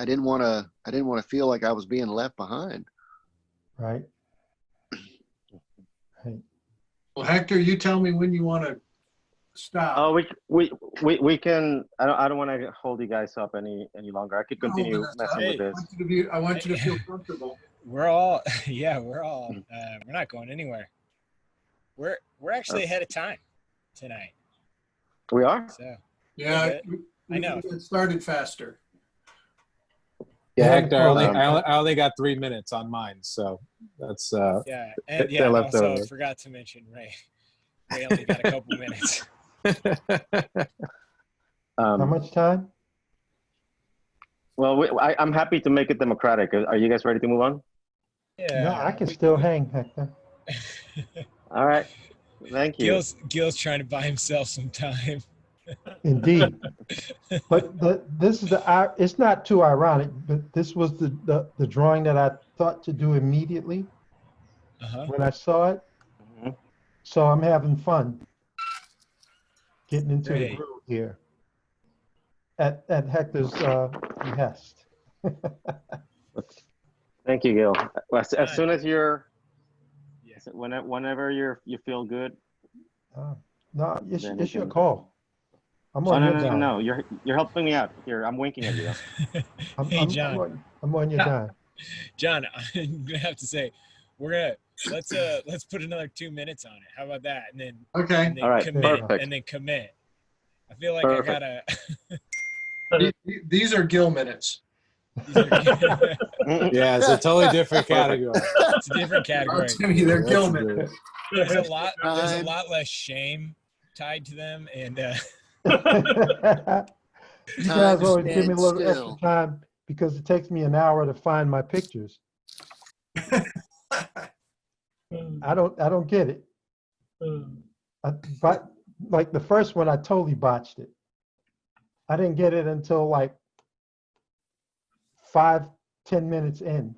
didn't want to feel like I was being left behind. Right. Right. Well, Hector, you tell me when you want to stop. Oh, we can. I don't want to hold you guys up any longer. I could continue messing with this. I want you to feel comfortable. We're all, we're not going anywhere. We're actually ahead of time tonight. We are? So Yeah, I know. It started faster. Yeah, Hector, I only got 3 minutes on mine, so that's yeah, and they're left also over. forgot to mention Ray. Ray only got a couple minutes. How much time? Well, I'm happy to make it democratic. Are you guys ready to move on? Yeah. No, I can still hang, Hector. All right. Thank you. Gil's trying to buy himself some time. Indeed. But this is it's not too ironic, but this was the drawing that I thought to do immediately when I saw it. Mhm. So I'm having fun getting into the groove here at Hector's behest. Thank you, Gil. As soon as you're, whenever you feel good. No, it's your call. I'm on your dime. No, you're helping me out here. I'm winking at you. Hey, John. I'm on your dime. John, I'm gonna have to say, let's put another 2 minutes on it. How about that? And then Okay. All right. commit, Perfect. and then commit. I feel like Perfect. I gotta. These are Gil minutes. Yeah, it's a totally different category. It's a different category. They're Gil minutes. There's a lot less shame tied to them, and You guys always give me a little Still. extra time because it takes me an hour to find my pictures. I don't get it. But like the first one, I totally botched it. I didn't get it until like 5-10 minutes in.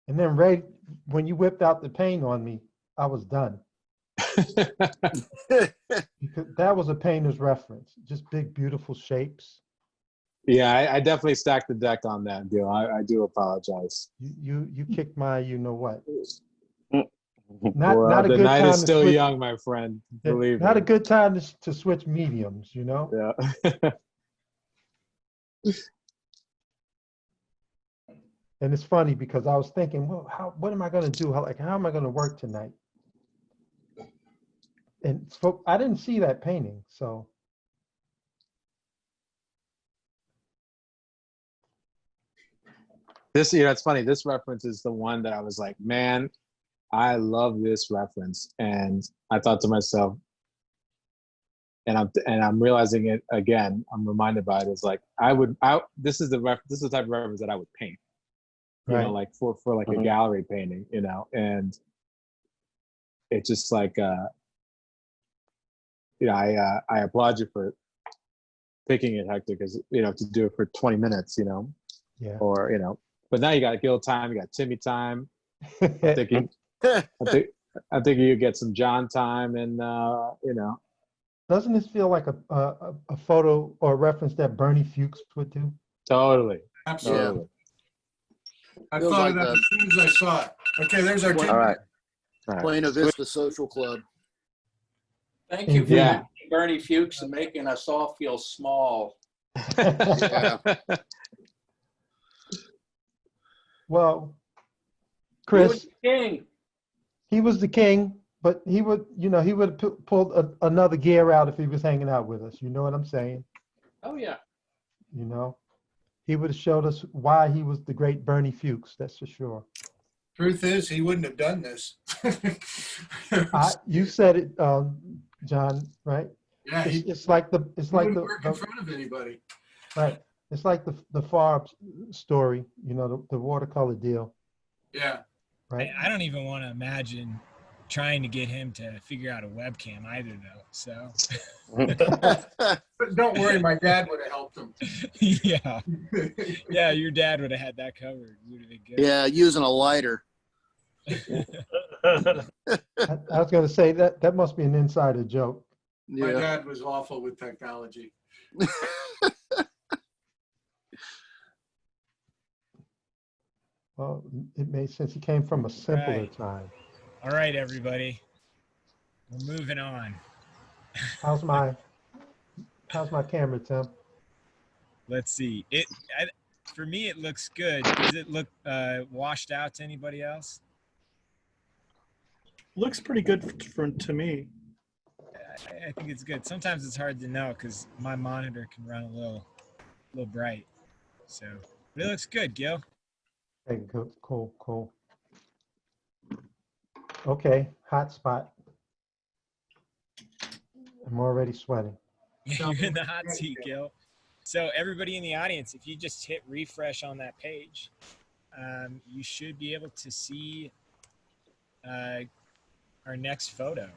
And then Ray, when you whipped out the paint on me, I was done. Because that was a painter's reference. Just big, beautiful shapes. Yeah, I definitely stacked the deck on that, Gil. I do apologize. You kicked my you know what. Well, Not a the good night time is to still switch, young, my friend. Believe not me. a good time to switch mediums, you know? Yeah. And it's funny because I was thinking, well, what am I going to do? How am I going to work tonight? And so I didn't see that painting, so. This, you know, it's funny. This reference is the one that I was like, man, I love this reference. And I thought to myself, and I'm realizing it again. I'm reminded by it. Is like this is the type of reference that I would paint. You know, like for like a gallery painting. You know, and it's just like you know, I applaud you for picking it, Hector, because you know, to do it for 20 minutes, you know, or you know, but now you got Gil time, you got Timmy time. I'm thinking, I think you get some John time, and you know. Doesn't this feel like a photo or a reference that Bernie Fuchs would do? Totally. Absolutely. Yeah. I Feels thought like of that the- as soon as I saw it. Okay, there's our All right. Plano Vista Social Club. Thank you for Yeah. Bernie Fuchs and making us all feel small. Yeah. Well, He was Chris, the king. he was the king, but he would, you know, he would have pulled another gear out if he was hanging out with us. You know what I'm saying? Oh yeah. You know, he would have showed us why he was the great Bernie Fuchs. That's for sure. Truth is, he wouldn't have done this. You said it, John, right? Yeah, It's like the wouldn't work in front of anybody. right. It's like the Farb story, you know, the watercolor deal, Yeah. right? I don't even want to imagine trying to get him to figure out a webcam either, though. So, But don't worry, my dad would have helped him. yeah, yeah, your dad would have had that covered. Would have been good. Yeah, using a lighter. I was going to say that must be an insider joke. My Yeah. dad was awful with technology. Well, it made sense. He came from a simpler Right. time. All right, everybody, we're moving on. How's my camera, Tim? Let's see. For me, it looks good. Does it look washed out to anybody else? Looks pretty good to me. I think it's good. Sometimes it's hard to know because my monitor can run a little bright. So, but it looks good, Gil. Okay, cool. Okay, hot spot. I'm already sweating. You're in the hot seat, Gil. So everybody in the audience, if you just hit refresh on that page, you should be able to see our next photo.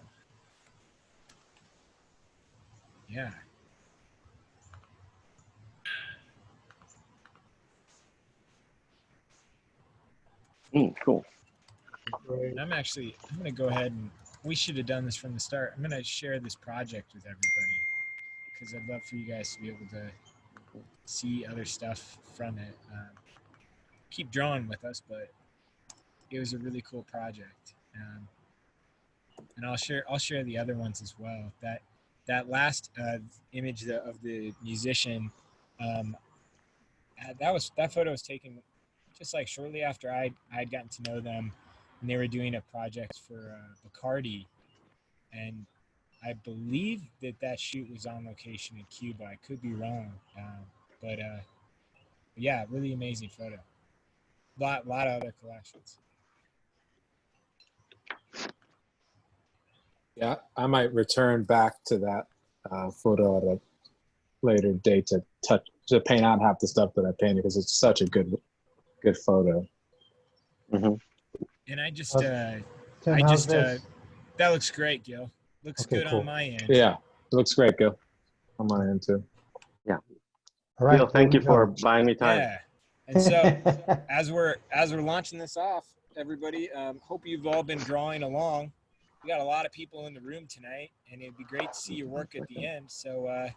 Yeah. Cool. And I'm going to go ahead and, we should have done this from the start. I'm going to share this project with everybody because I'd love for you guys to be able to see other stuff from it. Keep drawing with us, but it was a really cool project. And I'll share the other ones as well. That last image of the musician, that photo was taken just like shortly after I'd gotten to know them, and they were doing a project for Bacardi, and I believe that shoot was on location in Cuba. I could be wrong, but yeah, really amazing photo. Lot of other collections. Yeah, I might return back to that photo at a later date to paint out half the stuff that I painted because it's such a good photo. Mm-hmm. And I just Tim, how's this? that looks great, Gil. Looks Okay, good cool. on my end. Yeah, it looks great, Gil. On my end too. All right, Gil, thank here you we for go. buying me time. Yeah. And so as we're launching this off, everybody, hope you've all been drawing along. We got a lot of people in the room tonight, and it'd be great to see your work at the end. So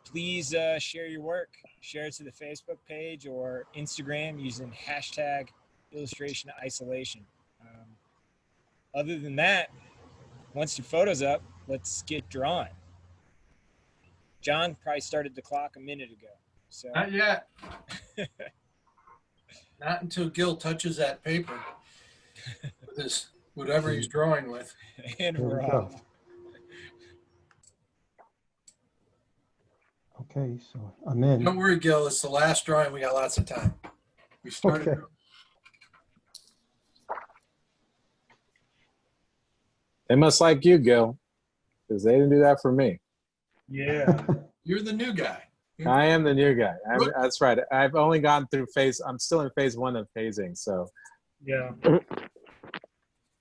please share your work. Share it to the Facebook page or Instagram using hashtag illustration isolation. Other than that, once your photo's up, let's get drawing. John probably started the clock a minute ago. So Not yet. Not until Gil touches that paper with his whatever he's drawing with. and Here we're we go. off. Okay, so I'm in. Don't worry, Gil. It's the last drawing. We got lots of time. We started. Okay. They must like you, Gil, because they didn't do that for me. Yeah. You're the new guy. I am the new guy. That's right. I've only gone through I'm still in phase 1 of phasing. So Yeah.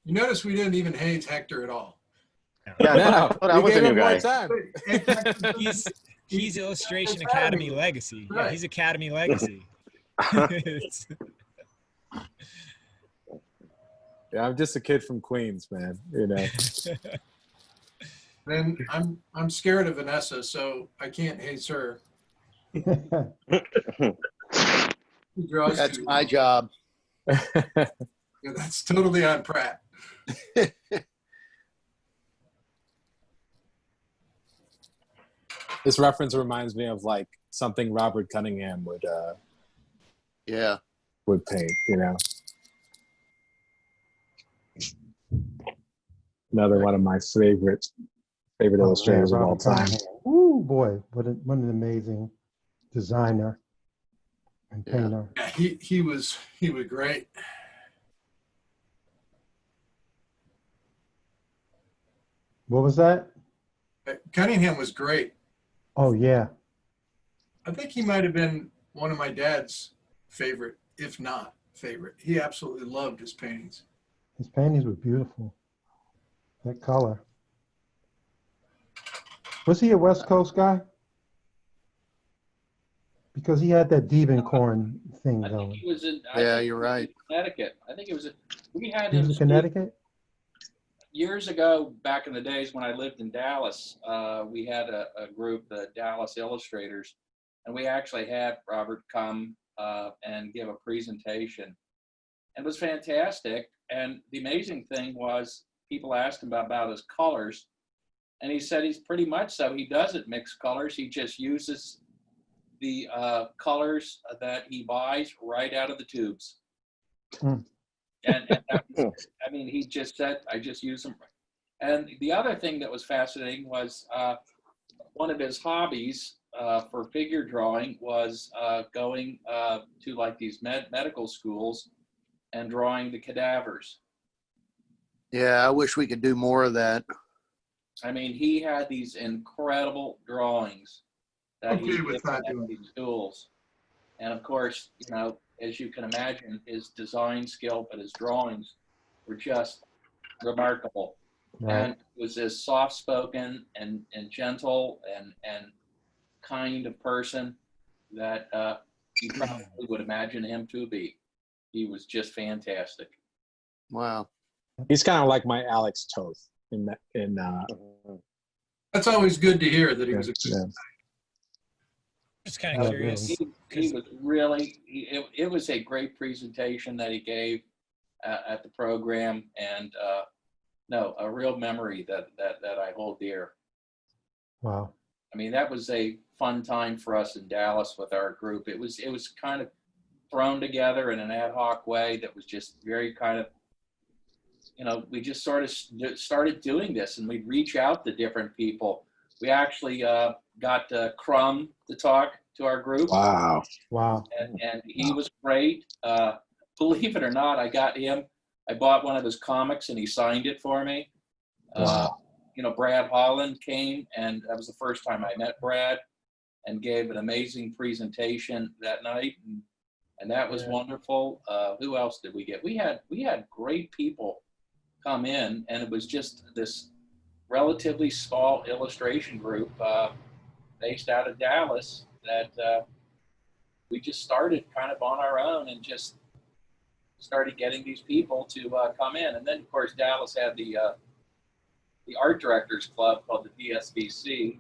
You notice we didn't even haze Hector at all. Yeah, no, but I we was gave a new him more guy. time. He's Illustration Academy legacy. Yeah, he's Academy legacy. It's- Yeah, I'm just a kid from Queens, man. You know. Then I'm scared of Vanessa, so I can't haze her. She draws That's too my well. job. Yeah, that's totally on Pratt. This reference reminds me of like something Robert Cunningham would Yeah. paint, you know. Another one of my favorite illustrators of all time. Oh boy, what an amazing designer and Yeah. painter. Yeah, he was great. What was that? Cunningham was great. Oh yeah. I think he might have been one of my dad's favorite, if not favorite. He absolutely loved his paintings. His paintings were beautiful. That color. Was he a West Coast guy? Because he had that Diebenkorn thing I think going. he was in. Yeah, you're right. Connecticut. I think it was. We had He him was in Connecticut? years ago, back in the days when I lived in Dallas. We had a group, the Dallas Illustrators, and we actually had Robert come and give a presentation. And it was fantastic. And the amazing thing was, people asked him about his colors, and he said he's pretty much so. He doesn't mix colors. He just uses the colors that he buys right out of the tubes. Mm. And that was, I mean, he just said, I just use them. And the other thing that was fascinating was one of his hobbies for figure drawing was going to like these medical schools and drawing the cadavers. Yeah, I wish we could do more of that. I mean, he had these incredible drawings that he Okay did with not at doing these schools. And of course, you know, as you can imagine, his design skill, but his drawings were just remarkable. Right. And it was as soft-spoken and gentle and kind of person that you probably would imagine him to be. He was just fantastic. Wow. He's kind of like my Alex Toth in That's always good to hear that he was a good yeah. Just kind of curious. He was really, it was a great presentation that he gave at the program, and no, a real memory that I hold dear. Wow. I mean, that was a fun time for us in Dallas with our group. It was kind of thrown together in an ad hoc way that was just very kind of, you know, we just sort of started doing this, and we'd reach out to different people. We actually got Crumb to talk to our group. Wow. Wow. And he was great. Believe it or not, I got him. I bought one of his comics and he signed it for me. Wow. You know, Brad Holland came, and that was the first time I met Brad, and gave an amazing presentation that night. And that was wonderful. Who else did we get? We had great people come in, and it was just this relatively small illustration group based out of Dallas that we just started kind of on our own and just started getting these people to come in. And then, of course, Dallas had the Art Directors Club called the DSVC,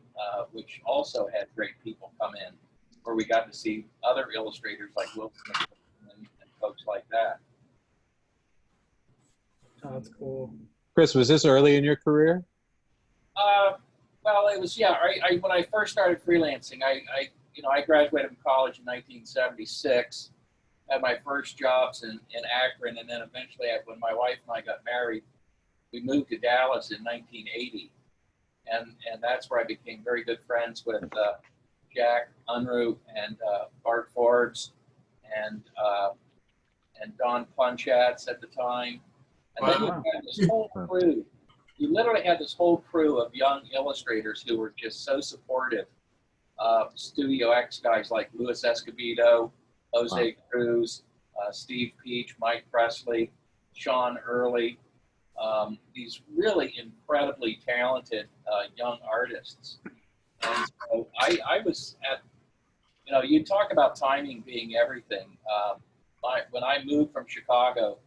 which also had great people come in, where we got to see other illustrators like Wilson and folks like that. Oh, that's cool. Chris, was this early in your career? Well, it was, yeah. When I first started freelancing, I graduated from college in 1976. Had my first jobs in Akron, and then eventually, when my wife and I got married, we moved to Dallas in 1980, and that's where I became very good friends with Jack Unruh and Bart Forbes and Don Punchatz at the time. And then you Wow. had this whole crew. You literally had this whole crew of young illustrators who were just so supportive. Studio X guys like Luis Escobedo, Jose Cruz, Steve Peach, Mike Presley, Sean Early, these really incredibly talented young artists. And so I was at, you talk about timing being everything. When I moved from Chicago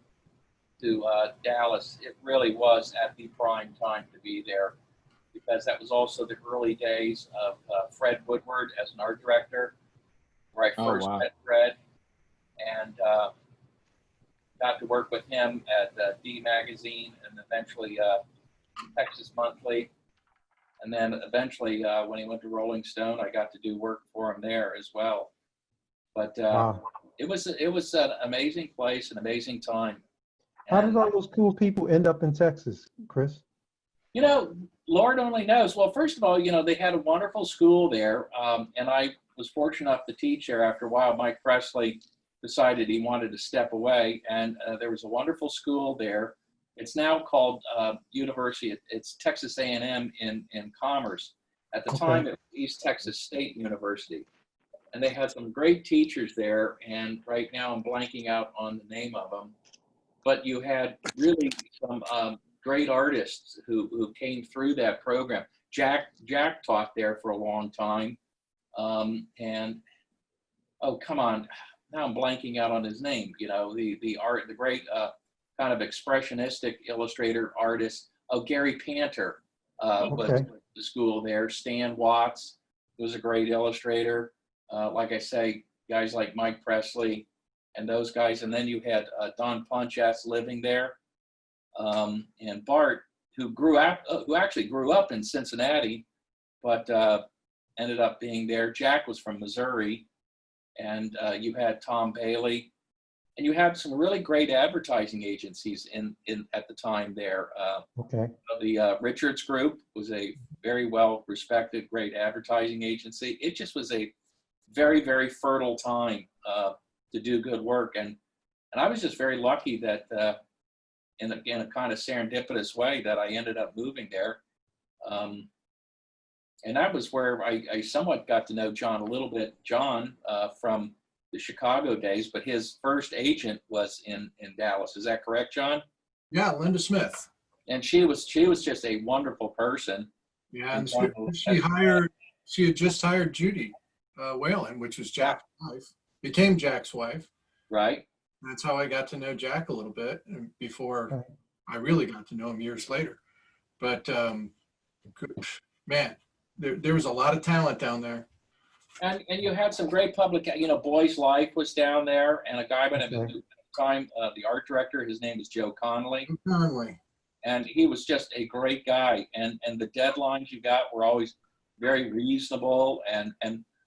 to Dallas, it really was at the prime time to be there, because that was also the early days of Fred Woodward as an art director, where I first met Fred, and got to work with him at D Magazine and eventually Texas Monthly. And then eventually, when he went to Rolling Stone, I got to do work for him there as well. But it was an amazing place, an amazing time. How did all those cool people end up in Texas, Chris? Lord only knows. Well, first of all, they had a wonderful school there, and I was fortunate enough to teach there. After a while, Mike Presley decided he wanted to step away, and there was a wonderful school there. It's now called University. It's Texas A&M in Commerce. At the time, it was East Texas State University, and they had some great teachers there. And right now, I'm blanking out on the name of them, but you had really some great artists who came through that program. Jack taught there for a long time, and oh, come on, now I'm blanking out on his name. The great kind of expressionistic illustrator artist. Oh, Gary Panter was at the school there. Stan Watts was a great illustrator. Like I say, guys like Mike Presley and those guys. And then you had Don Punchatz living there. And Bart, who actually grew up in Cincinnati, but ended up being there. Jack was from Missouri. And you had Tom Bailey. And you had some really great advertising agencies at the time there. The Richards Group was a very well-respected, great advertising agency. It just was a very, very fertile time to do good work. And I was just very lucky that in a kind of serendipitous way that I ended up moving there. And that was where I somewhat got to know John a little bit. John from the Chicago days, but his first agent was in Dallas. Is that correct, John? Yeah, Linda Smith. And she was just a wonderful person. Yeah, and she had just hired Judy Whalen, which was Jack's wife, became Jack's wife. Right. That's how I got to know Jack a little bit before I really got to know him years later. But man, there was a lot of talent down there. And you had some great public, Boys Life was down there, and a guy by the time, the art director, his name is Joe Connolly. And he was just a great guy. And the deadlines you got were always very reasonable. And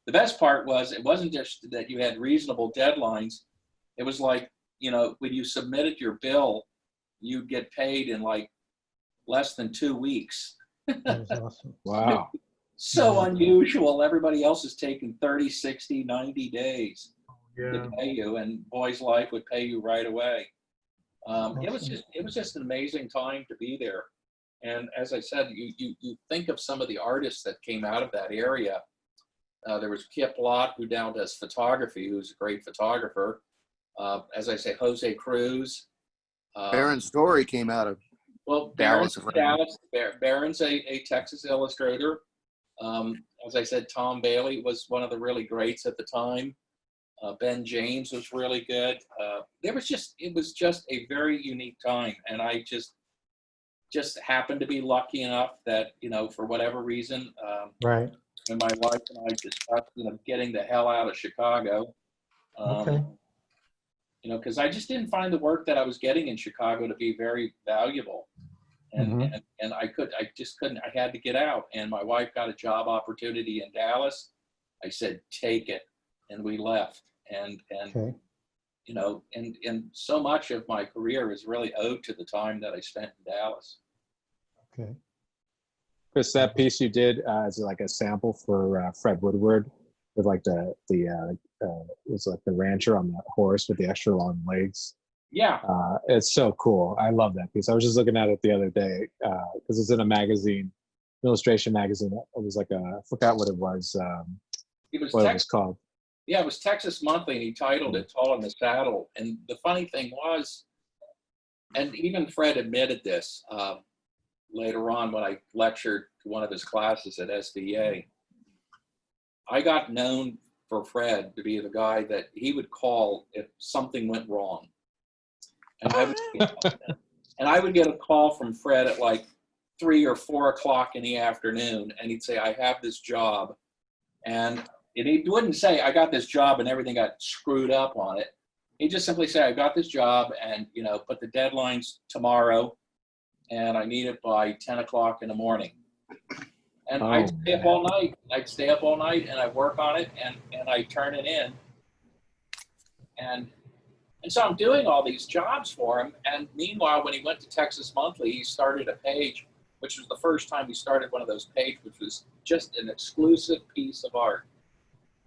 the best part was, it wasn't just that you had reasonable deadlines. It was like, when you submitted your bill, you'd get paid in like less than 2 weeks. That was awesome. Wow. So unusual. Everybody else is taking 30, 60, 90 days to pay you, and Boys Life would pay you right away. It was just an amazing time to be there. And as I said, you think of some of the artists that came out of that area. There was Kip Lott, who now does photography, who's a great photographer. As I say, Jose Cruz. Baron Story came out of Dallas. Baron's a Texas illustrator. As I said, Tom Bailey was one of the really greats at the time. Ben James was really good. It was just a very unique time. And I just happened to be lucky enough that, for whatever reason, when my wife and I discussed, getting the hell out of Chicago, because I just didn't find the work that I was getting in Chicago to be very valuable. And I just couldn't, I had to get out. And my wife got a job opportunity in Dallas. I said, take it. And we left. And so much of my career is really owed to the time that I spent in Dallas. Chris, that piece you did as like a sample for Fred Woodward, with like it's like the rancher on the horse with the extra long legs. Yeah. It's so cool. I love that piece. I was just looking at it the other day because it's in a magazine, an illustration magazine. It was like I forgot what it was. It was What it was called. Yeah, it was Texas Monthly, and he titled it "Tall in the Saddle." And the funny thing was, and even Fred admitted this later on when I lectured to one of his classes at SVA. I got known for Fred to be the guy that he would call if something went wrong. And I would get a call from Fred at like 3 or 4 o'clock in the afternoon, and he'd say, "I have this job," and he wouldn't say, "I got this job and everything got screwed up on it." He'd just simply say, "I got this job, and put the deadline's tomorrow, and I need it by 10 o'clock in the morning." And I'd stay up all night. I'd stay up all night and I'd work on it, and I'd turn it in. And so I'm doing all these jobs for him. And meanwhile, when he went to Texas Monthly, he started a page, which was the first time he started one of those pages, which was just an exclusive piece of art.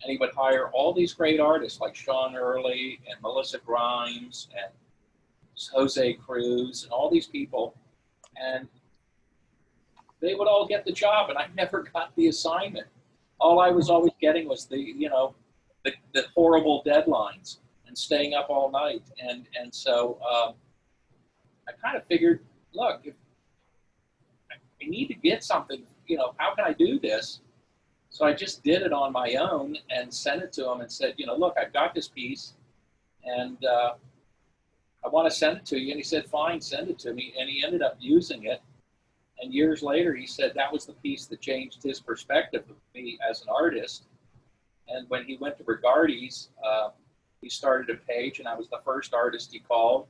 And he would hire all these great artists like Sean Early and Melissa Grimes and Jose Cruz and all these people. And they would all get the job, and I never got the assignment. All I was always getting was the horrible deadlines and staying up all night. And so I kind of figured, look, if I need to get something, how can I do this? So I just did it on my own and sent it to him and said, look, I've got this piece, and I want to send it to you. And he said, fine, send it to me. And he ended up using it. And years later, he said that was the piece that changed his perspective of me as an artist. And when he went to Regardi's, he started a page, and I was the first artist he called.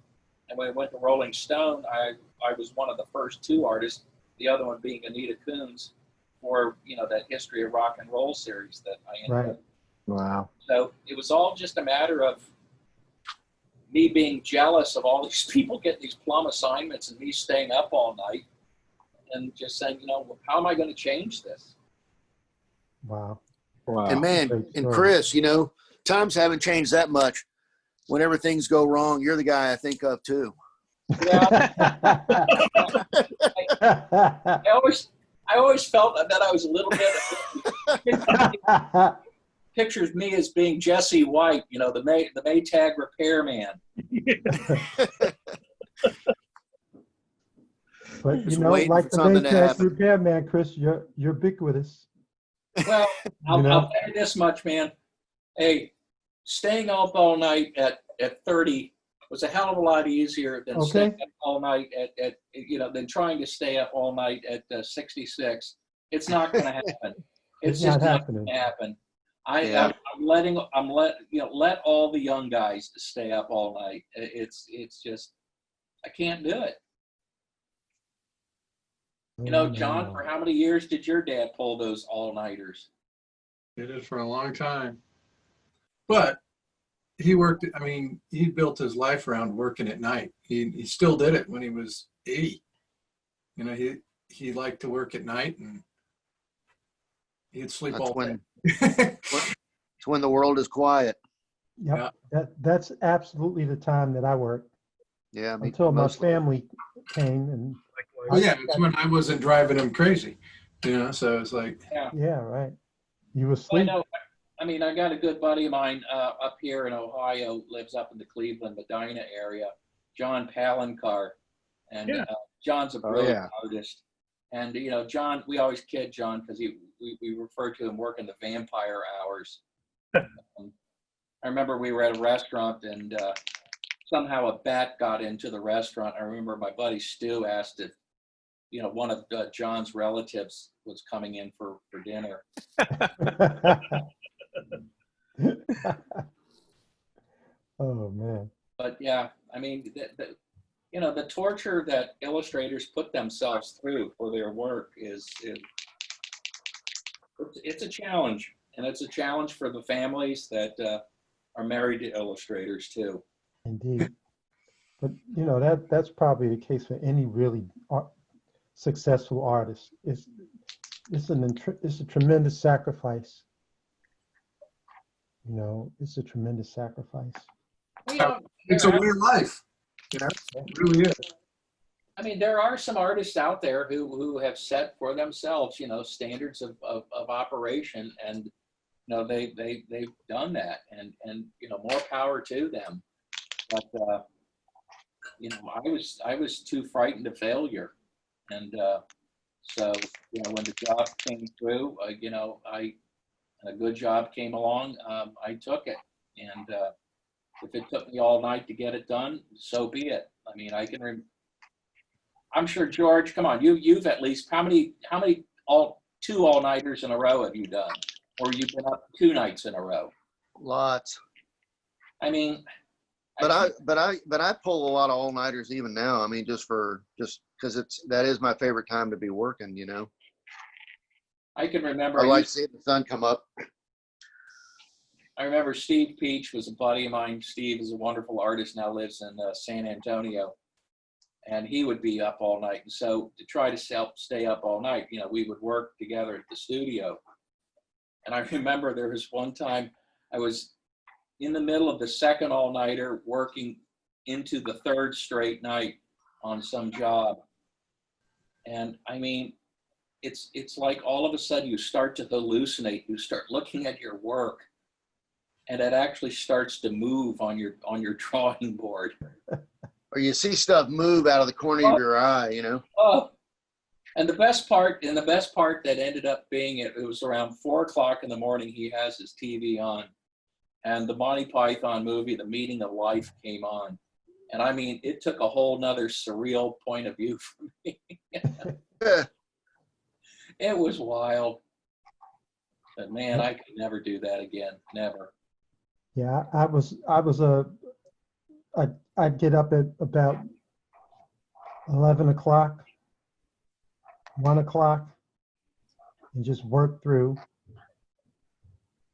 And when he went to Rolling Stone, I was one of the first 2 artists, the other one being Anita Coons, for that History of Rock and Roll series that I ended up. Wow. So it was all just a matter of me being jealous of all these people getting these plum assignments and me staying up all night and just saying, how am I going to change this? Wow. Wow. And man, Great and story. Chris, times haven't changed that much. Whenever things go wrong, you're the guy I think of too. Yeah, I always felt that I was a little bit pictures me as being Jesse White, the Maytag repairman. But Just like waiting for the something to Maytag happen. repairman, Chris, you're ubiquitous. Well, I'll tell you this much, man. Hey, staying up all night at 30 was a hell of a lot easier than staying up all night than trying to stay up all night at 66. It's not going to happen. It's just not going to happen. I'm letting let all the young guys stay up all night. It's just, I can't do it. John, for how many years did your dad pull those all-nighters? Did it for a long time. But he worked, he built his life around working at night. He still did it when he was 80. He liked to work at night, and he'd sleep all day. It's when the world is quiet. Yep. That's absolutely the time that I worked. Yeah. Until my family came and. Well, yeah, it's when I wasn't driving him crazy, so it's like. Yeah, right. You were asleep. I got a good buddy of mine up here in Ohio, lives up in the Cleveland, Medina area, John Palancar. And John's a brilliant artist. And, John, we always kid John because we refer to him working the vampire hours. I remember we were at a restaurant, and somehow a bat got into the restaurant. I remember my buddy Stu asked if, one of John's relatives was coming in for dinner. Oh, man. But yeah, the torture that illustrators put themselves through for their work it's a challenge, and it's a challenge for the families that are married to illustrators too. Indeed. But that's probably the case for any really successful artist. It's a tremendous sacrifice You know, it's a tremendous sacrifice. Well, you know, It's a way of life. You know, it really is. I mean, there are some artists out there who have set for themselves, you know, standards of operation, and you know they've done that, and you know, more power to them. But you know, I was too frightened of failure, and so you know, when the job came through, you know, a good job came along, I took it, and if it took me all night to get it done, so be it. I mean, I'm sure, George, come on, you've at least, how many two all-nighters in a row have you done? Or you've been up 2 nights in a row? Lots. I mean, But I pull a lot of all-nighters even now. I mean, just because that is my favorite time to be working, you know. I can remember. I like seeing the sun come up. I remember Steve Peach was a buddy of mine. Steve is a wonderful artist, now lives in San Antonio. And he would be up all night. And so to try to stay up all night, you know, we would work together at the studio. And I remember there was one time I was in the middle of the second all-nighter working into the 3rd straight night on some job. And I mean, it's like all of a sudden you start to hallucinate. You start looking at your work, and it actually starts to move on your drawing board. Or you see stuff move out of the corner of your eye, you know. Oh, and the best part that ended up being it was around 4 o'clock in the morning. He has his TV on, and the Monty Python movie, The Meaning of Life, came on. And I mean, it took a whole nother surreal point of view for me. It was wild. But man, I could never do that again. Never. Yeah, I'd get up at about 11 o'clock, 1 o'clock, and just work through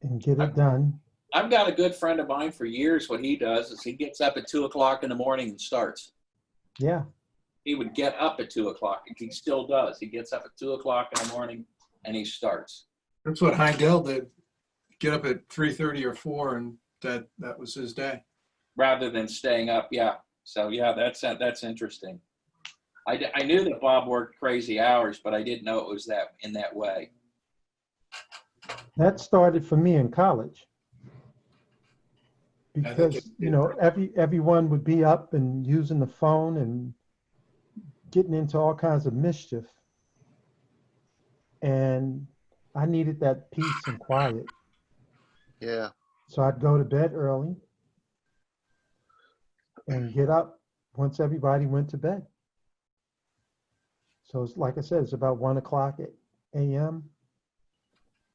and get it done. I've got a good friend of mine for years. What he does is he gets up at 2 o'clock in the morning and starts. Yeah. He would get up at 2 o'clock. He still does. He gets up at 2 o'clock in the morning and he starts. That's what Heindel did. Get up at 3:30 or 4, and that was his day. Rather than staying up, yeah. So yeah, that's interesting. I knew that Bob worked crazy hours, but I didn't know it was that in that way. That started for me in college. Because, you know, everyone would be up and using the phone and getting into all kinds of mischief. And I needed that peace and quiet. Yeah. So I'd go to bed early and get up once everybody went to bed. So it's like I said, it's about 1 o'clock a.m.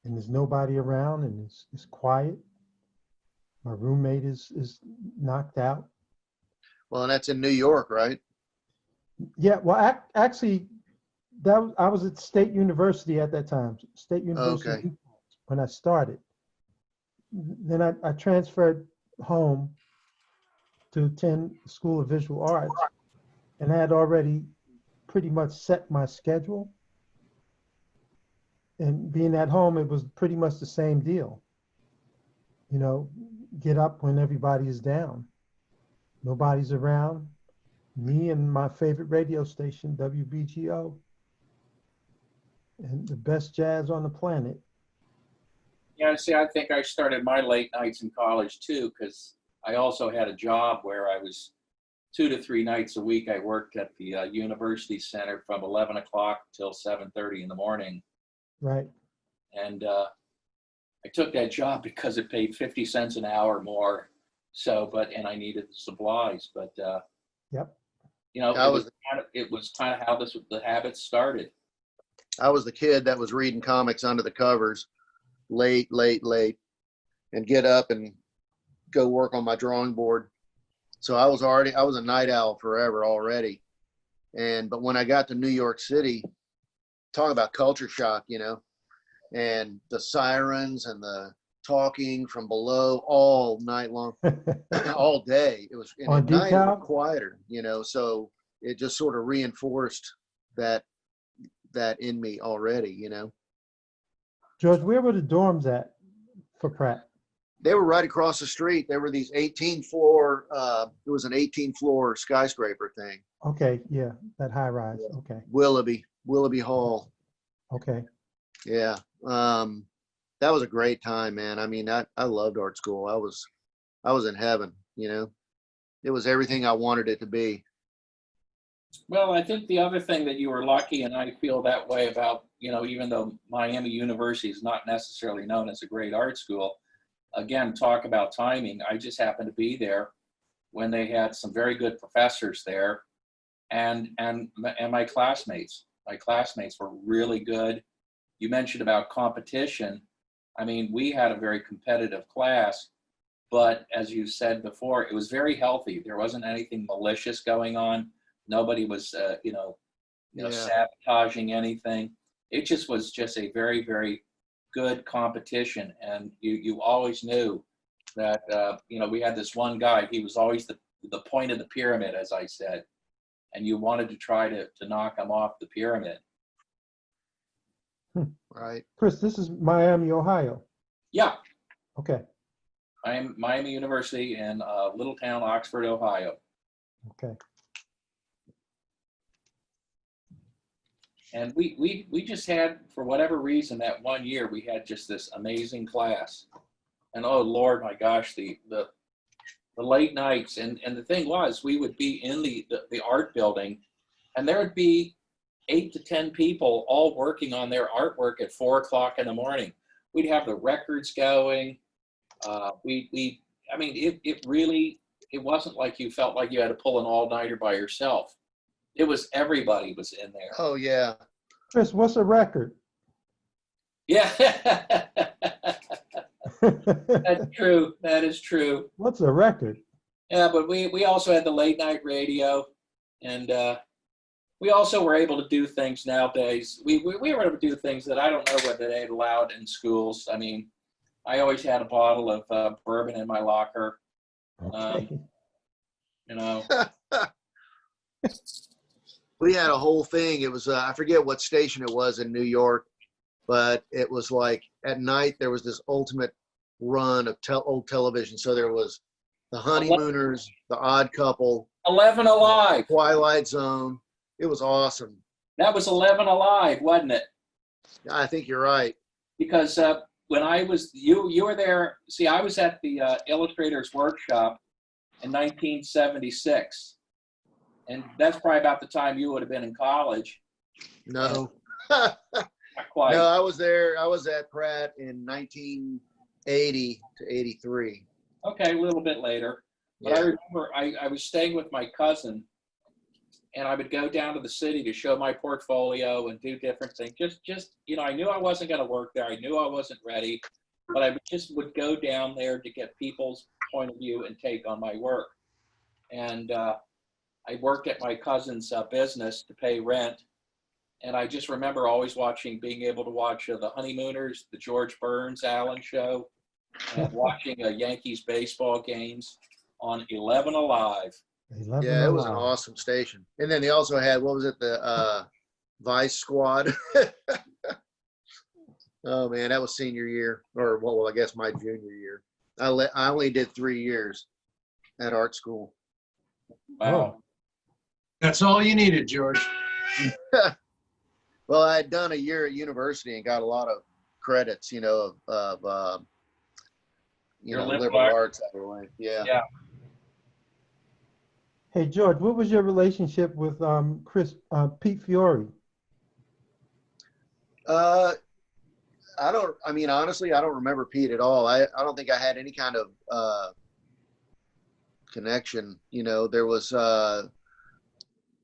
and there's nobody around and it's quiet. My roommate is knocked out. Well, and that's in New York, right? Yeah, well, actually, I was at State University at that time. State University Okay. when I started. Then I transferred home to attend the School of Visual Arts, and I had already pretty much set my schedule. And being at home, it was pretty much the same deal. You know, get up when everybody is down. Nobody's around. Me and my favorite radio station, WBGO, and the best jazz on the planet. Yeah, see, I think I started my late nights in college too, because I also had a job where I was 2 to 3 nights a week. I worked at the University Center from 11 o'clock till 7:30 in the morning. Right. And I took that job because it paid 50 cents an hour more. So, and I needed the supplies, but Yep. you know, it was kind of how the habit started. I was the kid that was reading comics under the covers late, and get up and go work on my drawing board. So I was a night owl forever already. But when I got to New York City, talk about culture shock, you know, and the sirens and the talking from below all night long, all day. It was On at night it was decal? quieter, you know, so it just sort of reinforced that in me already, you know. George, where were the dorms at for Pratt? They were right across the street. There were these 18 floor, it was an 18 floor skyscraper thing. Okay, yeah, that high rise. Okay, Willoughby Hall. okay. Yeah. That was a great time, man. I mean, I loved art school. I was in heaven, you know. It was everything I wanted it to be. Well, I think the other thing that you were lucky, and I feel that way about, you know, even though Miami University is not necessarily known as a great art school, again, talk about timing. I just happened to be there when they had some very good professors there, and my classmates. My classmates were really good. You mentioned about competition. I mean, we had a very competitive class, but as you said before, it was very healthy. There wasn't anything malicious going on. Nobody was, Yeah. sabotaging anything. It just was just a very, very good competition. And you always knew that, we had this one guy, he was always the point of the pyramid, as I said, and you wanted to try to knock him off the pyramid. Right. Chris, this is Miami, Ohio. Yeah, Okay, I'm Miami University in little town Oxford, Ohio. okay. And we just had, for whatever reason, that one year, we had just this amazing class. And oh Lord, my gosh, the late nights. And the thing was, we would be in the art building, and there would be 8 to 10 people all working on their artwork at 4 o'clock in the morning. We'd have the records going. It wasn't like you felt like you had to pull an all-nighter by yourself. It was everybody was in there. Oh yeah. Chris, what's a record? Yeah, that's true. That is true. What's a record? Yeah, but we also had the late night radio, and we also were able to do things nowadays. We were able to do things that I don't know whether they allowed in schools. I mean, I always had a bottle of bourbon in my locker. Okay. We had a whole thing. It was, I forget what station it was in New York, but it was like at night there was this ultimate run of old television. So there was The Honeymooners, The Odd Couple, 11 Alive, Twilight Zone. It was awesome. That was 11 Alive, wasn't it? I think you're right. Because when I was, you were there. See, I was at the illustrators workshop in 1976. And that's probably about the time you would have been in college. No. Not quite. No, I was there. I was at Pratt in 1980 to 83. Okay, a little bit later. But Yeah. I remember I was staying with my cousin, and I would go down to the city to show my portfolio and do different things. Just I knew I wasn't going to work there. I knew I wasn't ready, but I would go down there to get people's point of view and take on my work. And I worked at my cousin's business to pay rent. And I just remember always being able to watch The Honeymooners, the George Burns Allen show, and watching Yankees baseball games on 11 Alive. 11 Yeah, it was an Alive. awesome station. And then they also had, what was it, the Vice Squad. Oh man, that was senior year, or well, I guess my junior year. I only did 3 years at art school. Wow. That's all you needed, George. Well, I had done a year at university and got a lot of credits, of Your liberal arts that way. Yeah. Yeah. Hey, George, what was your relationship with Pete Fiore? Honestly, I don't remember Pete at all. I don't think I had any kind of connection. There was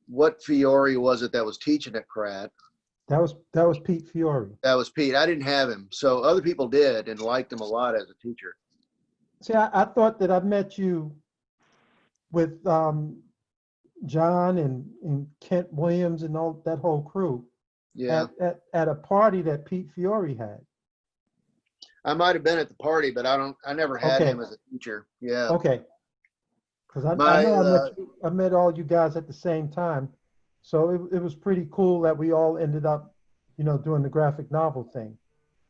what Fiore was it that was teaching at Pratt? That was Pete Fiore. That was Pete. I didn't have him. So other people did and liked him a lot as a teacher. See, I thought that I met you with John and Kent Williams and all that whole crew. Yeah. At a party that Pete Fiore had. I might have been at the party, but I never had Okay. him as a teacher. Yeah. Okay. Because I My, know I met all you guys at the same time. So it was pretty cool that we all ended up, doing the graphic novel thing.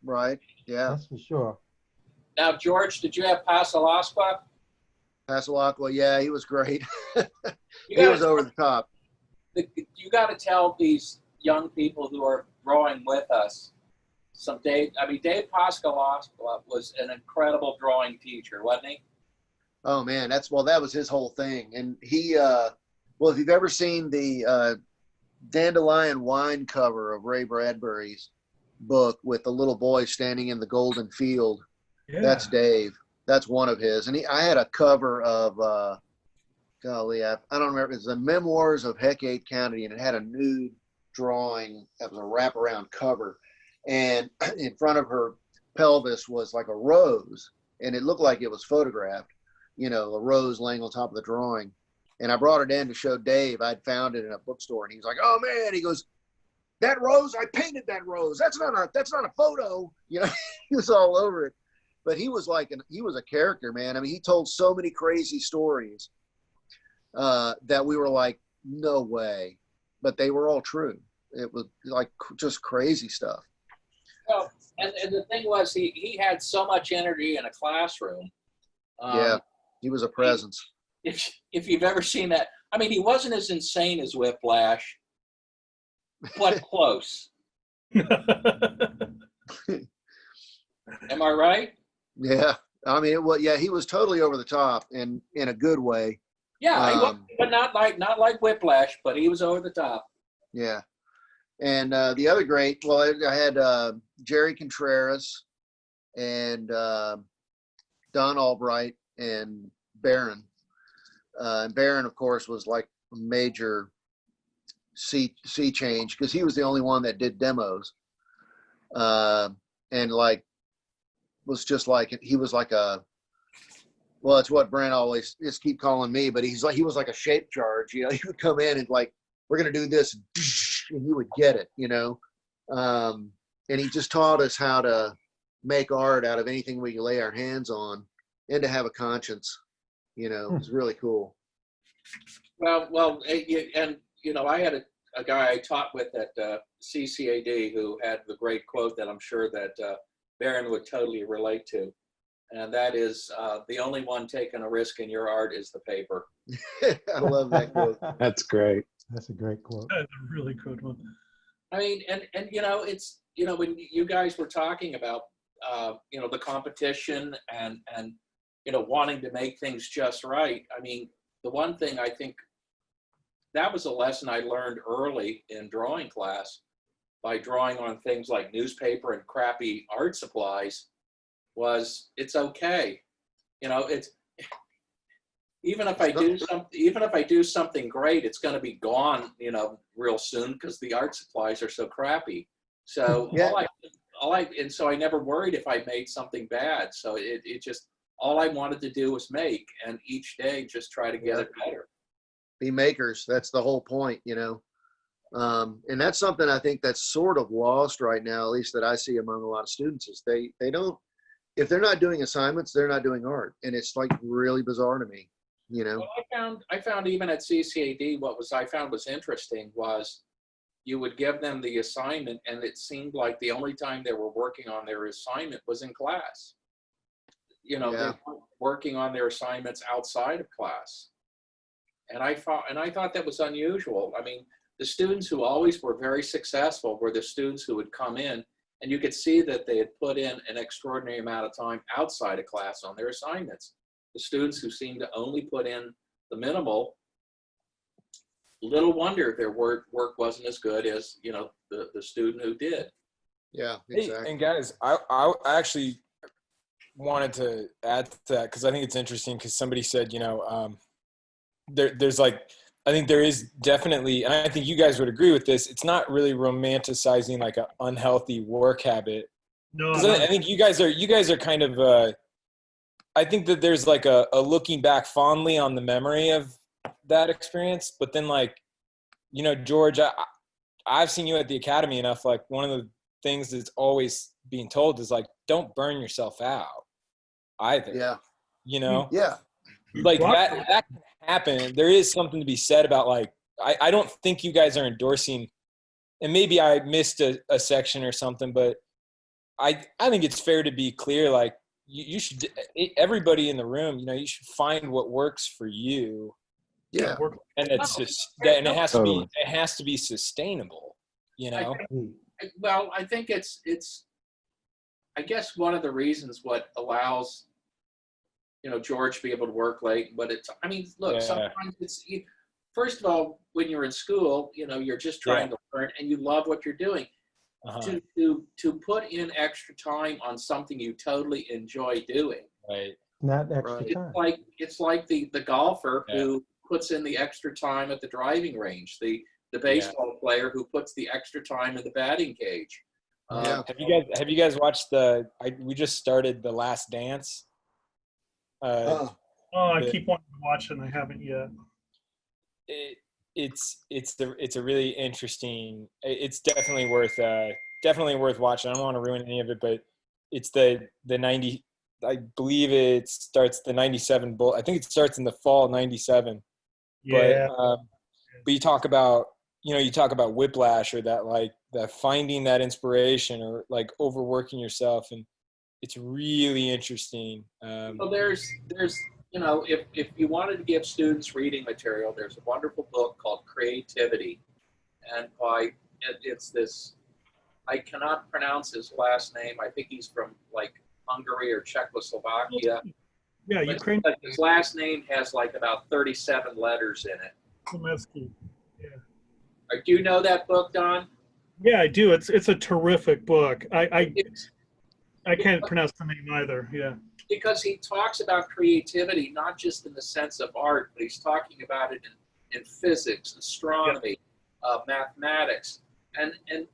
Right. Yeah. That's for sure. Now, George, did you have Pasalasqua? Pasalacqua, yeah, he was great. You He gotta was over the top. you got to tell these young people who are drawing with us Dave Pasalasqua was an incredible drawing teacher, wasn't he? Oh man, that was his whole thing. And he, well, if you've ever seen the Dandelion Wine cover of Ray Bradbury's book with the little boy standing in the golden field, that's Dave. That's one of his. And I had a cover of, golly, I don't remember. It's the Memoirs of Hecate County, and it had a nude drawing that was a wraparound cover. And in front of her pelvis was like a rose, and it looked like it was photographed, a rose laying on top of the drawing. And I brought it in to show Dave. I'd found it in a bookstore, and he was like, "Oh man," he goes, "that rose, I painted that rose. That's not a photo." He was all over it. But he was he was a character, man. I mean, he told so many crazy stories that we were like, no way. But they were all true. It was like just crazy stuff. Well, and the thing was, he had so much energy in a classroom. Yeah, he was a presence. If you've ever seen that, I mean, he wasn't as insane as Whiplash, but close. Am I right? Yeah, I mean, he was totally over the top and in a good way. Yeah, but not like Whiplash, but he was over the top. Yeah, and the other great, I had Jerry Contreras and Don Albright and Barron. And Barron, of course, was like a major sea change because he was the only one that did demos, and was just like he was like it's what Brent always just keep calling me, but he was like a shape charge. He would come in and like, we're gonna do this, and he would get it, and he just taught us how to make art out of anything we could lay our hands on, and to have a conscience. It was really cool. Well, and I had a guy I taught with at CCAD who had the great quote that I'm sure that Barron would totally relate to, and that is, the only one taking a risk in your art is the paper. I love that quote. That's great. That's a great quote. That's a really good one. I mean, and it's, when you guys were talking about, the competition and wanting to make things just right. I mean, the one thing I think that was a lesson I learned early in drawing class by drawing on things like newspaper and crappy art supplies was it's okay. It's even if I do something great, it's going to be gone, real soon because the art supplies are so crappy. So yeah. And so I never worried if I made something bad. So it just, all I wanted to do was make, and each day just try to get it better. Be makers. That's the whole point, and that's something I think that's sort of lost right now, at least that I see among a lot of students, is they don't, if they're not doing assignments, they're not doing art. And it's like really bizarre to me, Well, I found even at CCAD, I found was interesting was you would give them the assignment, and it seemed like the only time they were working on their assignment was in class. They weren't working on their assignments outside of class. And I thought that was unusual. I mean, the students who always were very successful were the students who would come in, and you could see that they had put in an extraordinary amount of time outside of class on their assignments. The students who seemed to only put in the minimal, little wonder their work wasn't as good as, the student who did. Yeah, exactly. Hey, and guys, I actually wanted to add to that because I think it's interesting because somebody said, there's like, I think there is definitely, and I think you guys would agree with this, it's not really romanticizing like an unhealthy work habit. No, I think you guys are kind of, I think that there's like a looking back fondly on the memory of that experience, but then like, George, I've seen you at the academy enough, like one of the things that's always being told is like, don't burn yourself out either. Yeah. Yeah. Like that can happen. There is something to be said about like, I don't think you guys are endorsing, and maybe I missed a section or something, but I think it's fair to be clear. Like, you should, everybody in the room, you know, you should find what works for you. Yeah. And it's just, and it has to be sustainable, you know? Well, I think it's, I guess one of the reasons what allows, you know, George to be able to work late, but it's, I mean, look, sometimes it's, first of all, when you're in school, you know, you're just trying to learn and you love what you're doing. To put in extra time on something you totally enjoy doing. Right. Not extra time. It's like the golfer who puts in the extra time at the driving range, the baseball player who puts the extra time in the batting cage. Have you guys watched we just started The Last Dance? I keep wanting to watch it and I haven't yet. It's a really interesting, it's definitely worth watching. I don't want to ruin any of it, but it's the 90, I believe it starts the 97 bull. I think it starts in the fall of 97. Yeah. But you talk about whiplash, or that finding that inspiration, or like overworking yourself, and it's really interesting. Well, there's you know, if you wanted to give students reading material, there's a wonderful book called Creativity, and it's this, I cannot pronounce his last name. I think he's from like Hungary or Czechoslovakia. Yeah, Ukraine. His last name has like about 37 letters in it. Yeah. Do you know that book, Don? Yeah, I do. It's a terrific book. I can't pronounce the name either. Yeah. Because he talks about creativity, not just in the sense of art, but he's talking about it in physics, astronomy, mathematics. And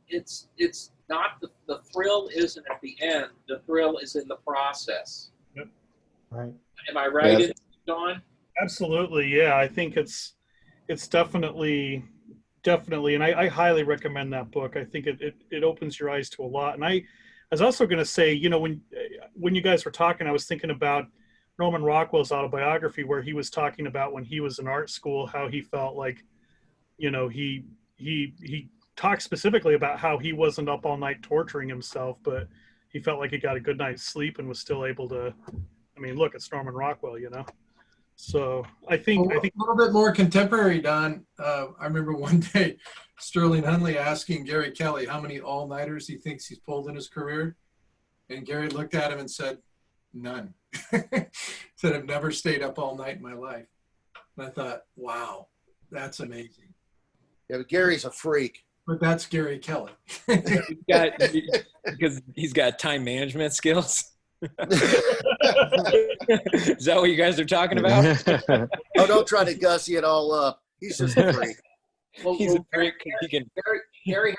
it's not the thrill isn't at the end. The thrill is in the process. Yep. Right. Am I right, Don? Absolutely. Yeah. I think it's definitely, and I highly recommend that book. I think it opens your eyes to a lot. And I was also going to say, you know, when you guys were talking, I was thinking about Norman Rockwell's autobiography, where he was talking about when he was in art school, how he felt like, you know, he talked specifically about how he wasn't up all night torturing himself, but he felt like he got a good night's sleep and was still able to, I mean, look, it's Norman Rockwell, you know? So I think a little bit more contemporary, Don. I remember one day Sterling Hunley asking Gary Kelly how many all-nighters he thinks he's pulled in his career. And Gary looked at him and said, none. Said, I've never stayed up all night in my life. And I thought, wow, that's amazing. Yeah, but Gary's a freak. But that's Gary Kelly. Because he's got time management skills. Is that what you guys are talking about? Oh, don't try to gussy it all up. He's just a freak. Well, Gary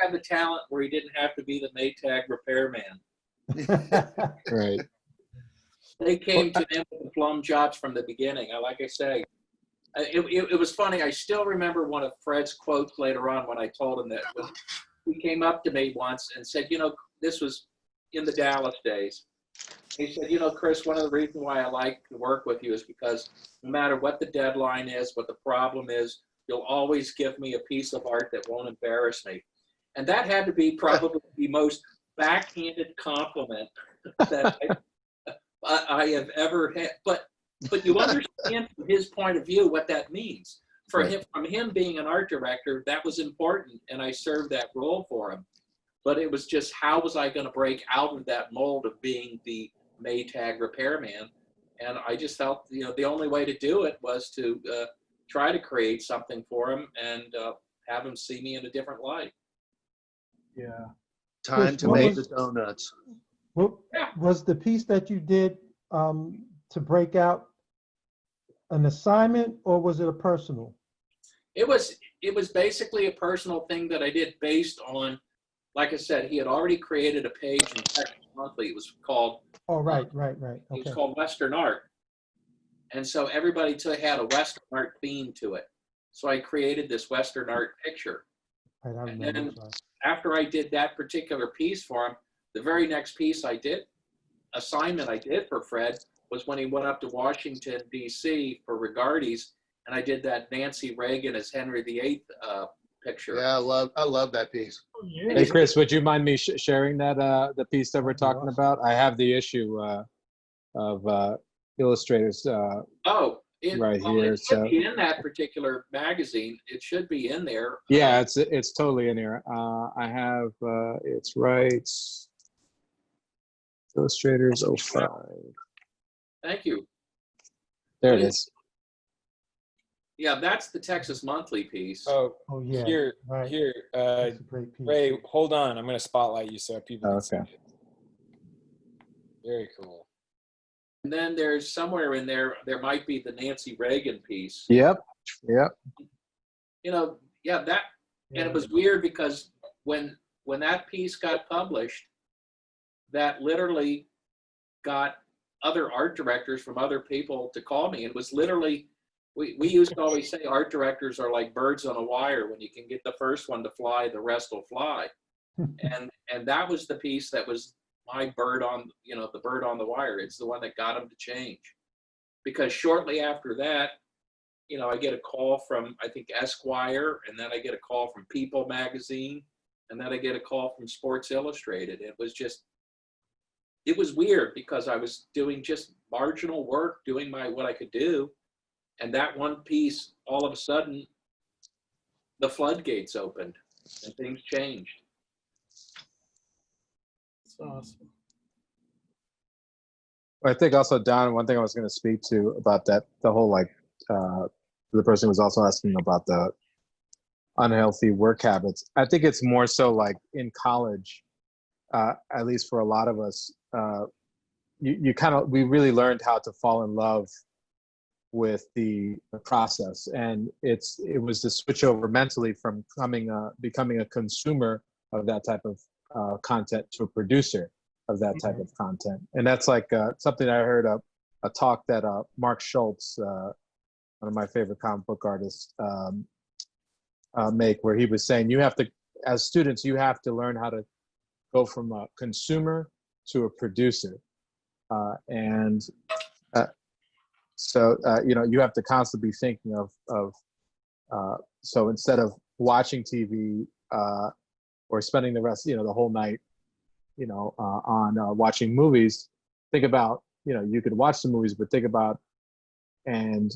had the talent where he didn't have to be the Maytag repairman. Right. They came to him with the plum jobs from the beginning. Like I say, it was funny. I still remember one of Fred's quotes later on when I told him that. He came up to me once and said, you know, this was in the Dallas days. He said, you know, Chris, one of the reasons why I like to work with you is because no matter what the deadline is, what the problem is, you'll always give me a piece of art that won't embarrass me. And that had to be probably the most backhanded compliment that I have ever had. But you understand from his point of view what that means. For him, from him being an art director, that was important, and I served that role for him. But it was just, how was I going to break out of that mold of being the Maytag repairman? And I just felt, you know, the only way to do it was to try to create something for him and have him see me in a different light. Yeah. Time to make the donuts. What was the piece that you did to break out an assignment, or was it a personal? It was basically a personal thing that I did based on, like I said, he had already created a page in Texas Monthly. It was called. Oh, right. Okay. It was called Western Art, and so everybody had a Western art theme to it. So I created this Western art picture. Right, and then after I did that particular piece for him, the very next piece assignment I did for Fred was when he went up to Washington, D.C. for Regardes, and I did that Nancy Reagan as Henry VIII picture. Yeah, I love that piece. Oh, yeah. Hey, Chris, would you mind me sharing that the piece that we're talking about? I have the issue of illustrators Oh, right well, here. it should So be in that particular magazine. It should be in there. yeah, it's totally in here. I have it's right. Illustrators 05. Thank you. There But it is. Yeah, that's the Texas Monthly piece. Oh, Oh, yeah. here, Right. here, That's a great piece. Ray, hold on. I'm going to spotlight you so people can see Okay. it. Very cool. And then there's somewhere in there might be the Nancy Reagan piece. Yep. Yep. You know, yeah, that, and it was weird because when that piece got published, that literally got other art directors from other people to call me. It was literally, we used to always say art directors are like birds on a wire. When you can get the first one to fly, the rest will fly. and that was the piece that was my bird on, the bird on the wire. It's the one that got him to change. Because shortly after that, I get a call from, I think, Esquire, and then I get a call from People magazine, and then I get a call from Sports Illustrated. It was weird because I was doing just marginal work, doing what I could do. And that one piece, all of a sudden, the floodgates opened and things changed. It's awesome. I think also, Don, one thing I was going to speak to about that, the whole the person was also asking about the unhealthy work habits. I think it's more so like in college, at least for a lot of us, we really learned how to fall in love with the process, and it was the switch over mentally from becoming a consumer of that type of content to a producer of that type of content. And that's like something I heard a talk that Mark Schultz, one of my favorite comic book artists, make, where he was saying as students you have to learn how to go from a consumer to a producer, so you have to constantly be thinking of so instead of watching TV or spending the rest the whole night on watching movies, think about you could watch the movies, but think about and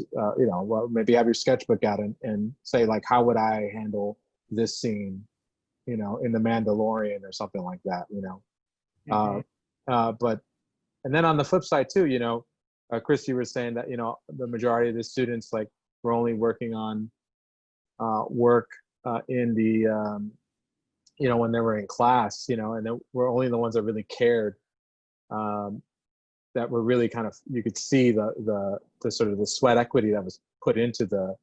maybe have your sketchbook out and say, like, how would I handle this scene in The Mandalorian or something like that, but and then on the flip side too, Christy was saying that the majority of the students were only working on work in the when they were in class, and they were only the ones that really cared, that were really kind of, you could see the sort of the sweat equity that was put into the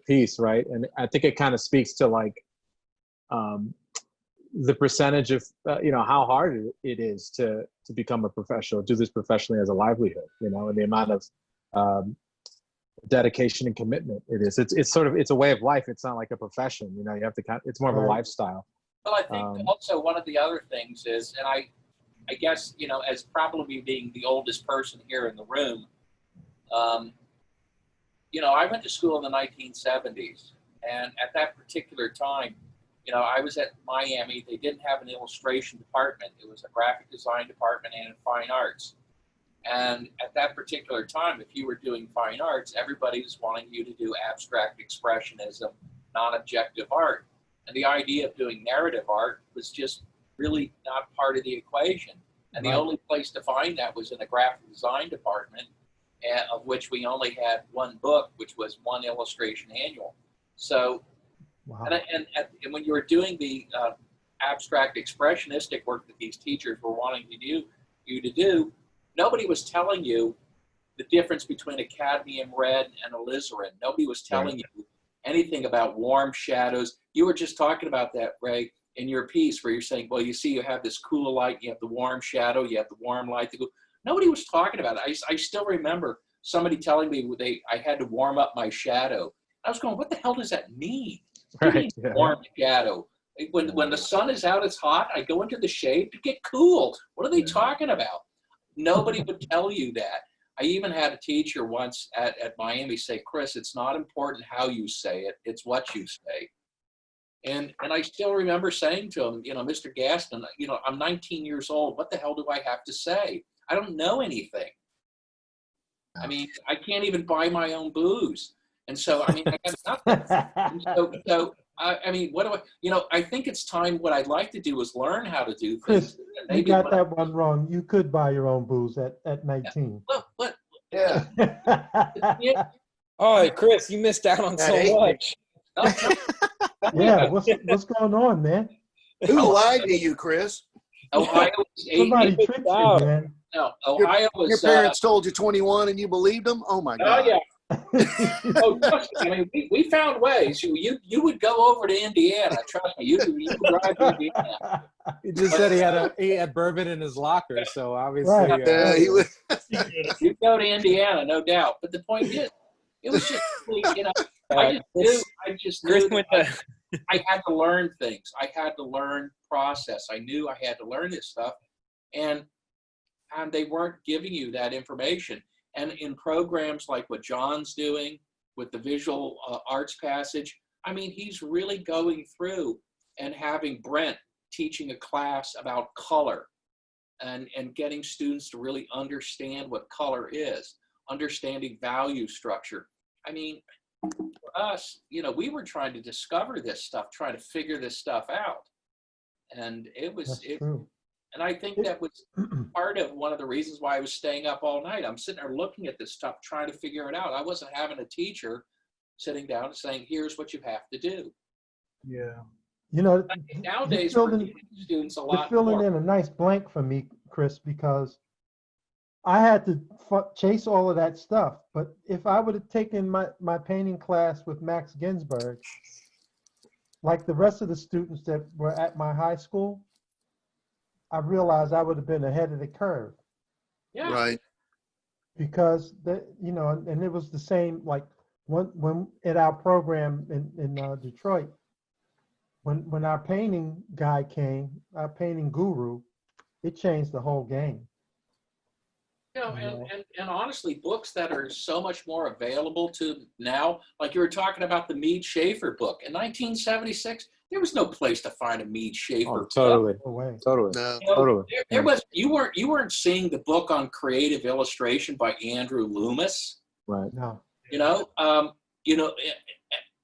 piece, right? And I think it kind of speaks to the percentage of how hard it is to become a professional, do this professionally as a livelihood, and the amount of dedication and commitment it is. It's a way of life. It's not like a profession, you have to it's more of a lifestyle. Well, I think also one of the other things is, and I guess, as probably being the oldest person here in the room, I went to school in the 1970s, and at that particular time, I was at Miami. They didn't have an illustration department. It was a graphic design department and fine arts. And at that particular time, if you were doing fine arts, everybody was wanting you to do abstract expressionism, non-objective art. And the idea of doing narrative art was just really not part of the equation. And the only place to find that was in a graphic design department, of which we only had one book, which was one illustration annual. So, and when you were doing the abstract expressionistic work that these teachers were wanting you to do, nobody was telling you the difference between a cadmium red and alizarin. Nobody was telling you anything about warm shadows. You were just talking about that, Ray, in your piece, where you're saying, well, you see, you have this cool light, you have the warm shadow, you have the warm light. Nobody was talking about it. I still remember somebody telling me I had to warm up my shadow. I was going, what the hell does that mean? Right. Warm shadow. When the sun is out, it's hot. I go into the shade to get cool. What are they talking about? Nobody would tell you that. I even had a teacher once at Miami say, Chris, it's not important how you say it, it's what you say. And I still remember saying to him, Mr. Gaston, I'm 19 years old. What the hell do I have to say? I don't know anything. I mean, I can't even buy my own booze. And so, I mean, I got nothing. And so I mean, what do I, you know, I think it's time. What I'd like to do is learn how to do things. Chris, And you got that one wrong. You could buy your own booze at 19. What? Yeah. Yeah. Oh, Chris, you missed out on so much. Yeah, what's going on, man? Who lied to you, Chris? Ohio was 18. Somebody tricked you, man. No, Ohio was. Your parents told you 21 and you believed them? Oh my God. Oh yeah. Oh, trust me. I mean, we found ways. You would go over to Indiana. Trust me. You would drive to Indiana. He just said he had bourbon in his locker, so obviously. Right. Yeah, he was. You go to Indiana, no doubt. But the point is, it was just, you know, I just knew that I had to learn things. I had to learn process. I knew I had to learn this stuff, and they weren't giving you that information. And in programs like what John's doing with the visual arts passage, I mean, he's really going through and having Brent teaching a class about color and getting students to really understand what color is, understanding value structure. I mean, for us, you know, we were trying to discover this stuff, trying to figure this stuff out. And it was, True. and I think that was part of one of the reasons why I was staying up all night. I'm sitting there looking at this stuff, trying to figure it out. I wasn't having a teacher sitting down and saying, here's what you have to do. Yeah. You know, Nowadays, you're we're filling, teaching students a you're lot filling more. in a nice blank for me, Chris, because I had to chase all of that stuff. But if I would have taken my painting class with Max Ginsberg, like the rest of the students that were at my high school, I realized I would have been ahead of the curve. Yeah. Right. Because you know, and it was the same like when at our program in Detroit, when our painting guy came, our painting guru, it changed the whole game. You know, and honestly, books that are so much more available to now, like you were talking about the Mead Schaefer book. In 1976, there was no place to find a Mead Schaefer book. Totally. No way. Totally. No. You know, Totally. there was, you weren't seeing the book on creative illustration by Andrew Loomis. Right. No. You know,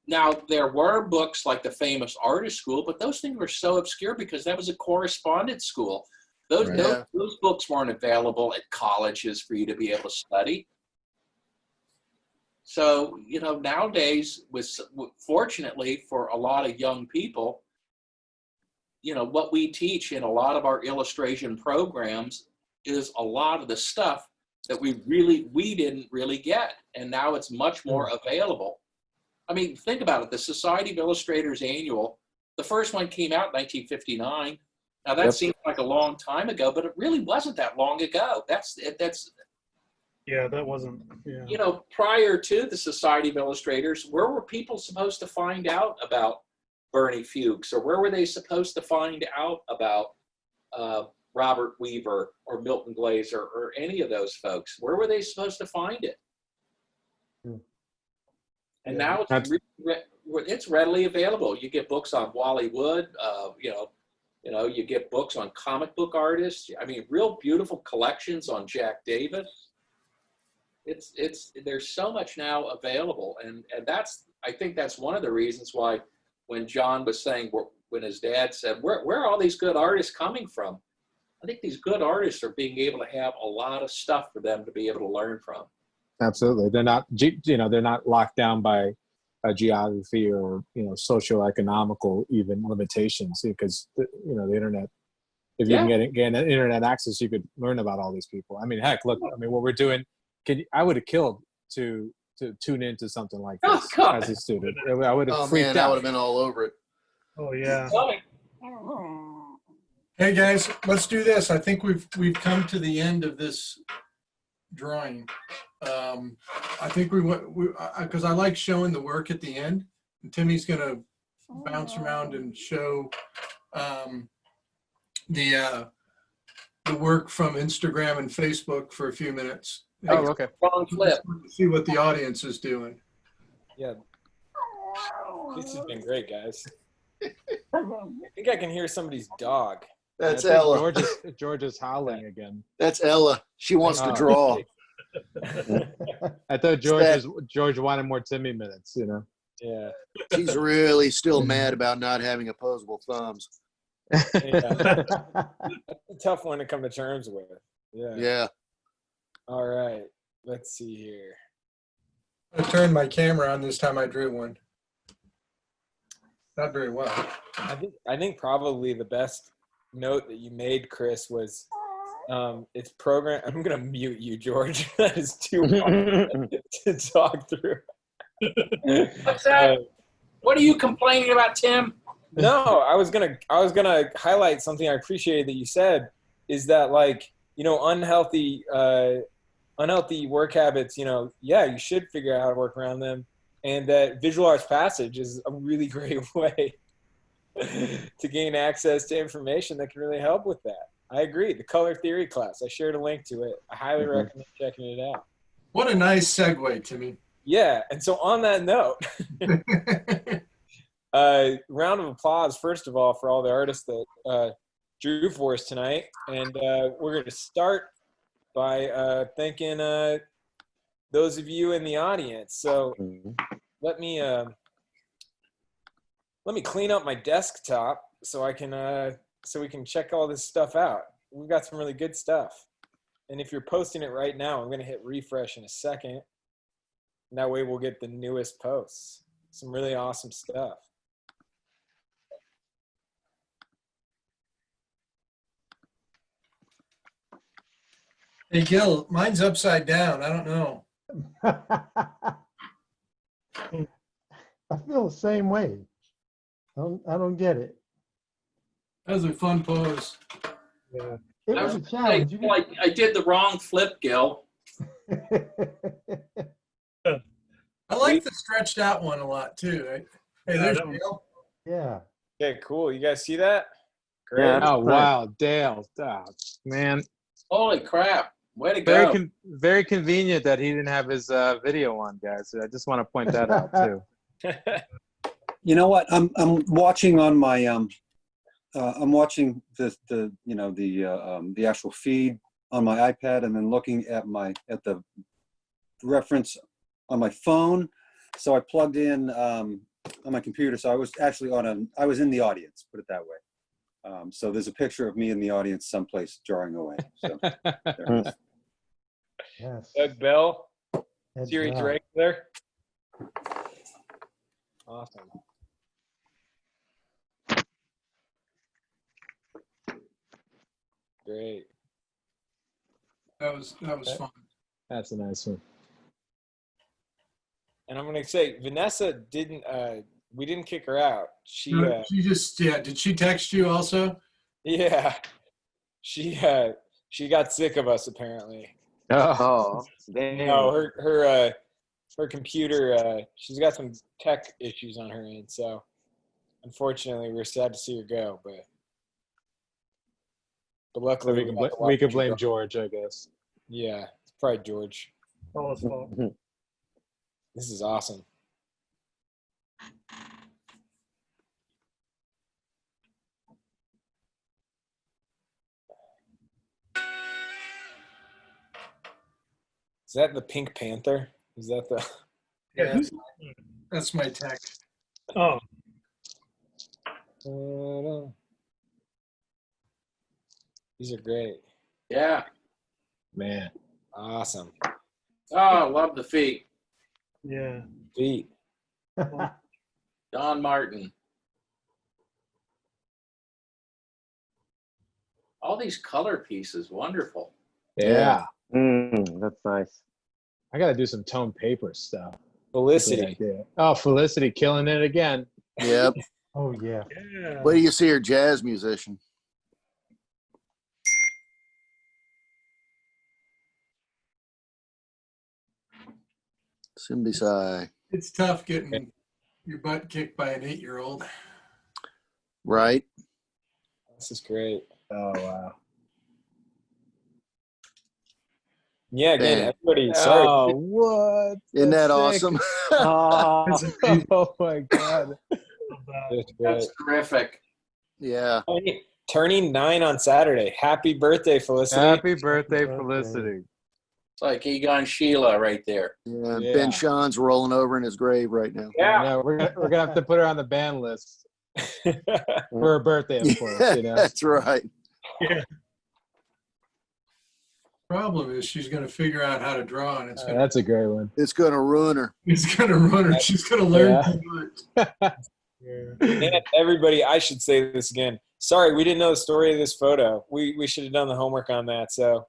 now there were books like the famous Artist School, but those things were so obscure because that was a correspondence school. Those books weren't available at colleges for you to be able to study. So, you know, nowadays, fortunately for a lot of young people, you know, what we teach in a lot of our illustration programs is a lot of the stuff that we didn't really get. And now it's much more available. I mean, think about it. The Society of Illustrators Annual, the first one came out in 1959. Now that seems like a long time ago, but it really wasn't that long ago. Yeah, that wasn't. Yeah. You know, prior to the Society of Illustrators, where were people supposed to find out about Bernie Fuchs, or where were they supposed to find out about Robert Weaver or Milton Glaser or any of those folks? Where were they supposed to find it? And now it's readily available. You get books on Wally Wood. You know, you get books on comic book artists. I mean, real beautiful collections on Jack Davis. There's so much now available, and I think that's one of the reasons why when John was saying, when his dad said, where are all these good artists coming from? I think these good artists are being able to have a lot of stuff for them to be able to learn from. Absolutely. They're not, they're not locked down by geography or, socioeconomical even limitations, because, the internet, if you can get internet access, you could learn about all these people. I mean, heck, look, what we're doing, I would have killed to tune into something like this as a student. I would have freaked out. I would have been all over it. Oh yeah. Hey guys, let's do this. I think we've come to the end of this drawing. I think because I like showing the work at the end. And Timmy's gonna bounce around and show the work from Instagram and Facebook for a few minutes. Oh, okay. Wrong flip. See what the audience is doing. Yeah. This has been great, guys. I think I can hear somebody's dog. That's I think Ella. George is howling again. That's Ella. She wants to Oh. draw. I thought George wanted more Timmy minutes, you know. Yeah. She's really still mad about not having opposable thumbs. Yeah. That's a tough one to come to terms with. Yeah. Yeah. All right. Let's see here. I turned my camera on this time I drew one. Not very well. I think probably the best note that you made, Chris, was it's program. I'm gonna mute you, George. That is too hard to talk through. What's that? What are you complaining about, Tim? No, I was gonna highlight something I appreciated that you said, is that, like, you know, unhealthy work habits, you know, yeah, you should figure out how to work around them, and that visual arts passage is a really great way to gain access to information that can really help with that. I agree. The color theory class, I shared a link to it. I highly recommend checking it out. What a nice segue, Timmy. Yeah, and so on that note, round of applause, first of all, for all the artists that drew for us tonight. And we're going to start by thanking those of you in the audience. So let me clean up my desktop so I can so we can check all this stuff out. We've got some really good stuff. And if you're posting it right now, I'm going to hit refresh in a second. And that way we'll get the newest posts. Some really awesome stuff. Hey, Gil, mine's upside down. I don't know. I feel the same way. I don't get it. That was a fun pose. Yeah. It was a I challenge. I did the wrong flip, Gil. I like the stretched out one a lot too. Right? Hey, there's Gil. Yeah. Okay, cool. You guys see that? Great. Yeah. Oh wow, Dale, man. Holy crap. Way to go. Very convenient that he didn't have his video on, guys. I just want to point that out too. You know what? I'm watching on my I'm watching the actual feed on my iPad, and then looking at the reference on my phone. So I plugged in on my computer. So I was actually I was in the audience, put it that way. So there's a picture of me in the audience someplace drawing away. So there it is. Yes. Doug Bell, Good Siri job. Drake there. Awesome. Great. That was fun. That's a nice one. And I'm gonna say Vanessa didn't. We didn't kick her out. She just Did she text you also? Yeah. She got sick of us apparently. Oh, damn. No, her computer. She's got some tech issues on her end, so unfortunately we're sad to see her go. But luckily We could blame George, I guess. Yeah, it's probably George. All his fault. This is awesome. Is that the Pink Panther? Is that the? Yeah, that's my text. Oh. These are great. Yeah. Man. Awesome. Oh, I love the feet. Yeah. Feet. Don Martin. All these color pieces, wonderful. Yeah. That's nice. I got to do some tone paper stuff. Felicity. Oh, Felicity killing it again. Yep. Oh yeah. Wait till you see her jazz musician. Simbisai. It's tough getting your butt kicked by an 8-year-old. Right. This is great. Oh wow. Yeah, again, Man. everybody. Sorry. Oh, what? Isn't that That's sick. awesome? Oh, oh my God. That's great. That's terrific. Yeah. I mean, turning 9 on Saturday. Happy birthday, Felicity. Happy birthday, birthday. Felicity. It's like Egon Sheila right there. Yeah, Yeah. Ben Sean's rolling over in his grave right now. I know, we're gonna have to put her on the ban list for her birthday, of course. You know. That's right. Problem is she's going to figure out how to draw, and it's going That's a great one. It's going to ruin her. to run her. She's going to learn Yeah. too much. And everybody, I should say this again. Sorry, we didn't know the story of this photo. We should have done the homework on that. So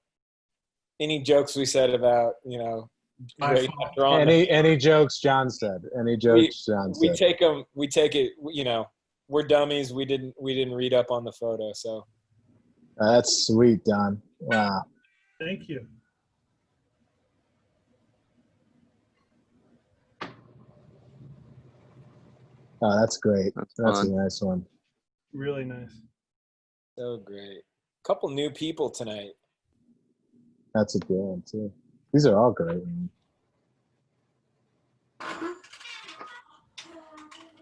any jokes we said about, My Ray fault. not drawing Any jokes John said? Any jokes John we said? take them. We take it. We're dummies. We didn't read up on the photo. So That's sweet, Don. Wow. Thank you. Oh, that's great. That's That's a fun. nice one. Really nice. so great. Couple new people tonight. That's a good one too. These are all great.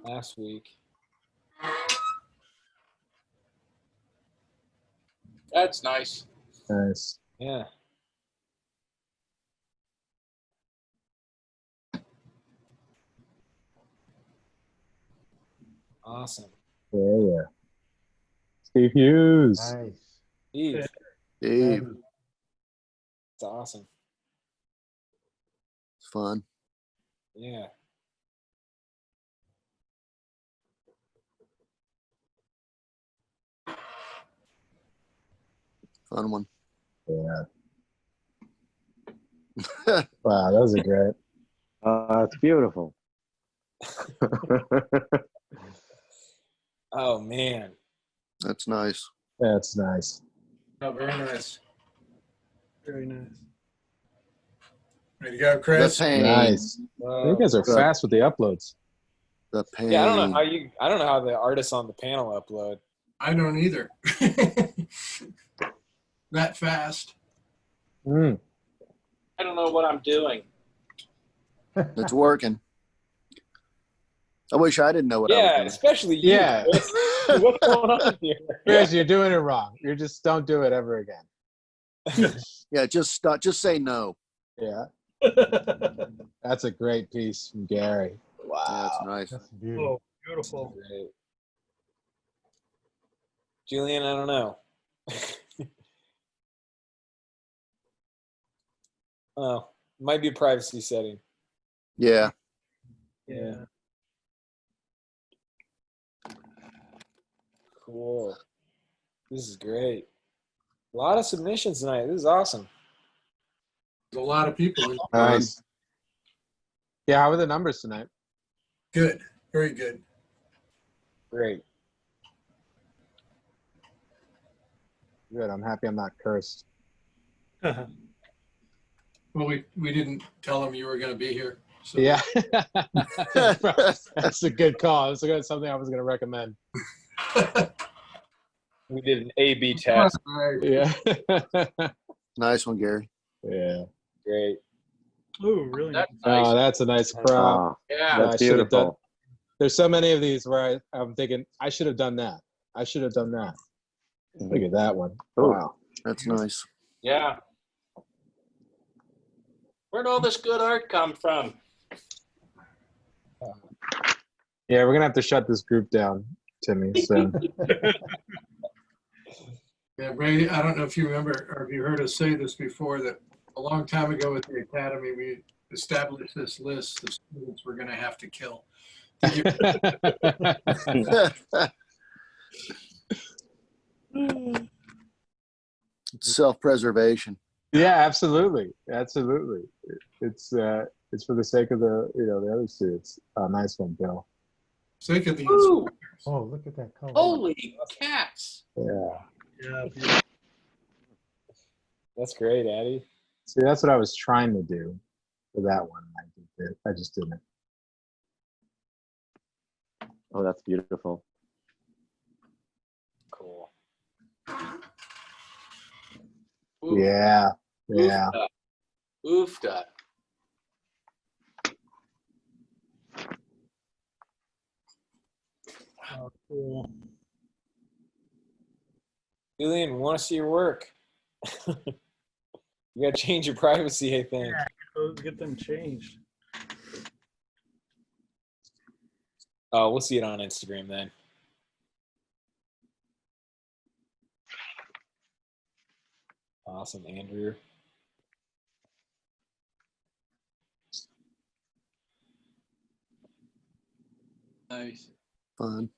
Last week. That's nice. Nice. Yeah. Awesome. Yeah. Steve Hughes. Nice. Steve, Dave, it's awesome. it's fun. Yeah. Fun one. Yeah. Wow, those are great. It's beautiful. Oh man. That's nice. That's nice. Oh, very nice. Very nice. Ready to go, The Chris? pain. Nice. You guys are Good. fast with the uploads. The pain. Yeah, I don't know how the artists on the panel upload. I don't either. That fast. Mm. I don't know what I'm doing. It's working. I wish I didn't know what I Yeah, was especially you. Yeah. Chris. What's going on here? Chris, you're doing it wrong. You just don't do it ever again. doing. Yeah, just stop. Just say no. Yeah. That's a great piece from Gary. Wow. Yeah, that's nice. That's beautiful. Oh, beautiful. Great. Julian, I don't know. Oh, might be a privacy setting. Yeah. Yeah. Cool. This is great. A lot of submissions tonight. This is awesome. There's a lot of people. Nice. Yeah, how are the numbers tonight? Good. Very good. Great. Good. I'm happy I'm not cursed. Well, we didn't tell them you were going to be here. So. Yeah. That's a good call. It's something I was going to recommend. We did an A/B test. Yeah. Nice one, Gary. Yeah. Great. Ooh, really nice. That's nice. Oh, that's a nice crop. Yeah. I That's should have done. beautiful. There's so many of these where I'm thinking I should have done that. I should have done that. Look at that one. Ooh. Wow. That's nice. Yeah. Where'd all this good art come from? Yeah, we're gonna have to shut this group down, Timmy. So Yeah, Ray, I don't know if you remember or if you heard us say this before, that a long time ago with the Academy, we established this list of students we're going to have to kill. It's self-preservation. yeah, absolutely, absolutely. It's for the sake of the the other students. Nice one, Bill. Sake of the Ooh, Oh, look at that color. holy cats. Yeah. Yeah, beautiful. That's great, Addie. See, that's what I was trying to do for that one. I just didn't. Oh, that's beautiful. Cool. Ooh, Yeah. Yeah. Oofda. Oh, cool. Julian, we want to see your work. You got to change your privacy, I think. Yeah, get them changed. Oh, we'll see it on Instagram then. Awesome, Andrew. Nice. Fun.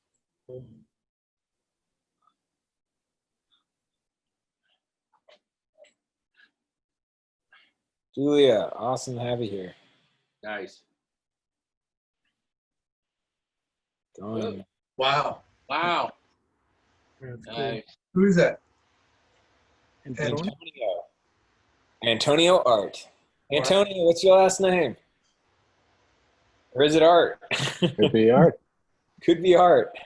Julia, awesome to have you here. Nice. Done. Wow. Wow. That's cool. Nice. Who is that? Antonio? Antonio Art. Antonio, what's your last name? Or is it Art? Could be art. Could be Art.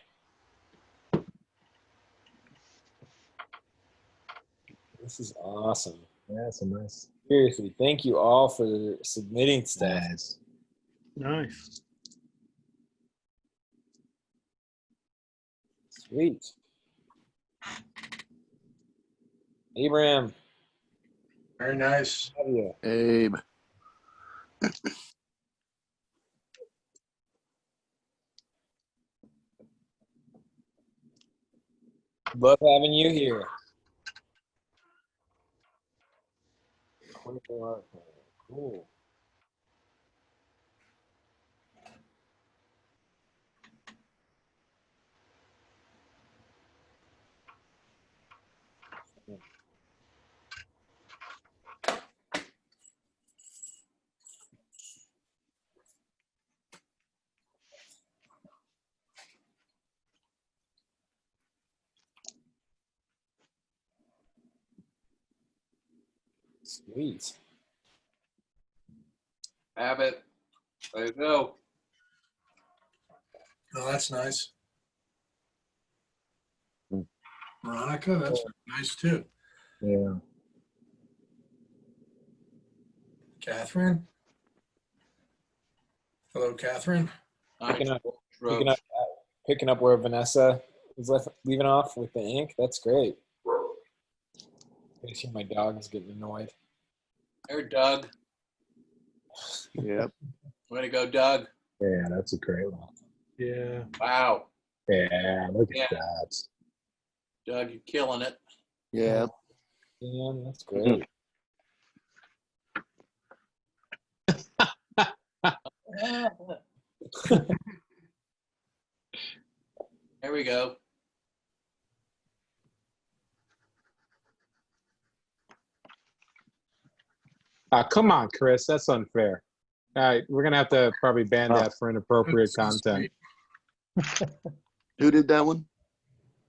This is awesome. Yeah, so nice. Seriously, thank you all for submitting stuff. Nice. Nice. Sweet. Abraham, Very nice. have you? Abe. Love having you here. Cool. Sweet. Have it. There you go. Oh, that's nice. Hmm. Veronica, that's nice too. Yeah. Catherine. Hello, Catherine. Picking up, Nice. picking up where Vanessa was leaving off with the ink. That's great. I see my dog is getting annoyed. There, Doug. Yep. Way to go, Doug. Yeah, that's a great one. Yeah. Wow. Yeah, look Yeah. at that. Doug, you're killing it. Yeah. Yeah, that's great. There we go. Come on, Chris. That's unfair. All right, we're gonna have to probably ban that for inappropriate That's so content. sweet. Who did that one?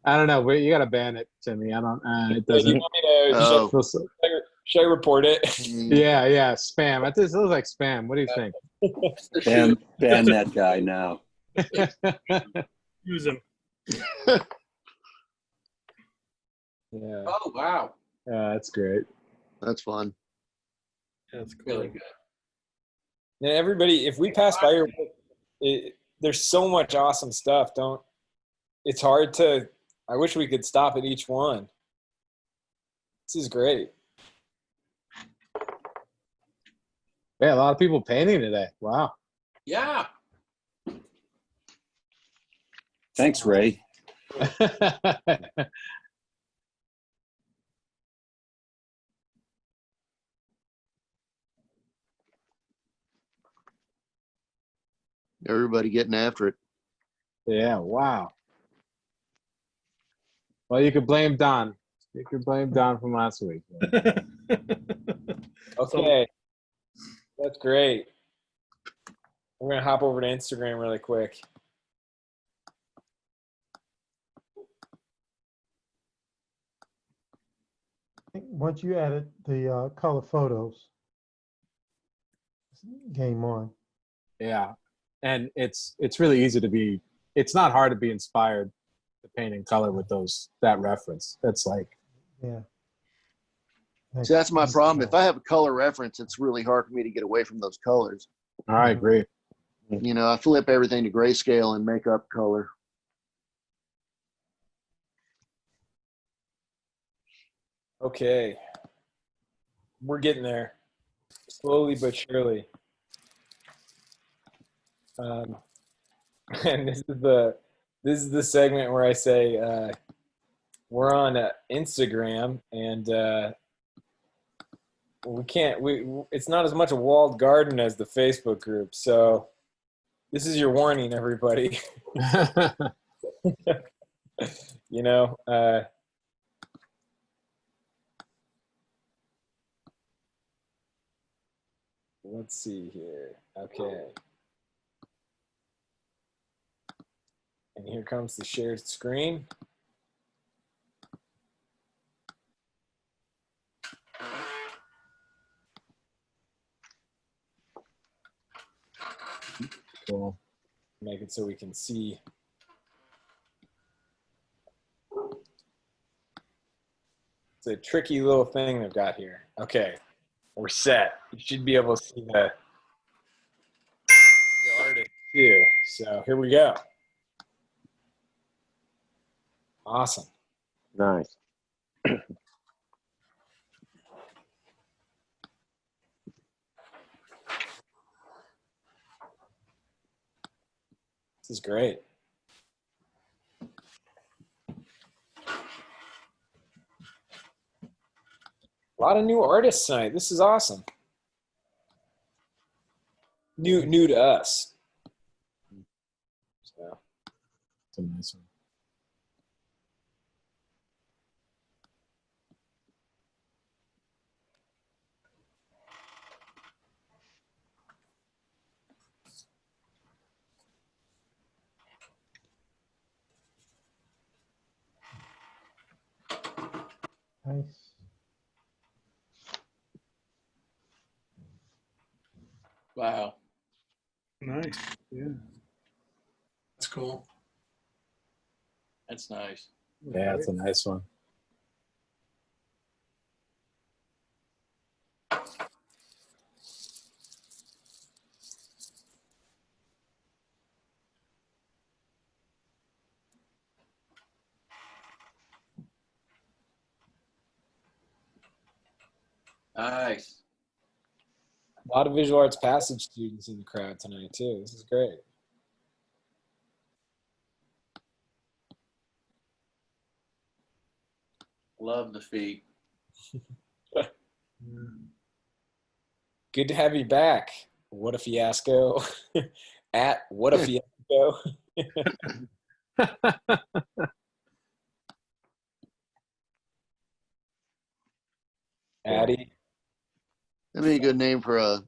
I don't know. You gotta ban it, Timmy. I don't. It You doesn't. want me to Oh. should I report it? Yeah. Spam. I think it looks like spam. What do you think? Ban that guy now. Use them. Yeah. Oh, wow. That's great. That's fun. That's cool. Really good. Now, everybody, if we pass by your work, there's so much awesome stuff. It's hard to, I wish we could stop at each one. This is great. Yeah, a lot of people painting today. Wow. Yeah. Thanks, Ray. Everybody getting after it. Yeah. Wow. Well, you could blame Don. You could blame Don from last week. Okay. That's great. We're going to hop over to Instagram really quick. Once you added the color photos, game on. Yeah, and it's really easy to be. It's not hard to be inspired to paint in color with that reference. That's like. Yeah. See, that's my problem. If I have a color reference, it's really hard for me to get away from those colors. I agree. You know, I flip everything to grayscale and make up color. Okay. We're getting there. Slowly but surely. And this is the segment where I say we're on Instagram, and it's not as much a walled garden as the Facebook group. So this is your warning, everybody. You know, let's see here. Okay. And here comes the shared screen. Cool. Make it so we can see. It's a tricky little thing they've got here. Okay, we're set. You should be able to see the artist too. So here we go. Awesome. Nice. This is great. A lot of new artists tonight. This is awesome. New to us. So. It's a nice one. Nice. Wow. Nice. Yeah. That's cool. That's nice. Yeah, it's a nice one. Nice. A lot of visual arts passage students in the crowd tonight too. This is great. Love the feet. Good to have you back. What a fiasco. At what a fiasco. Addie. That'd be a good name for a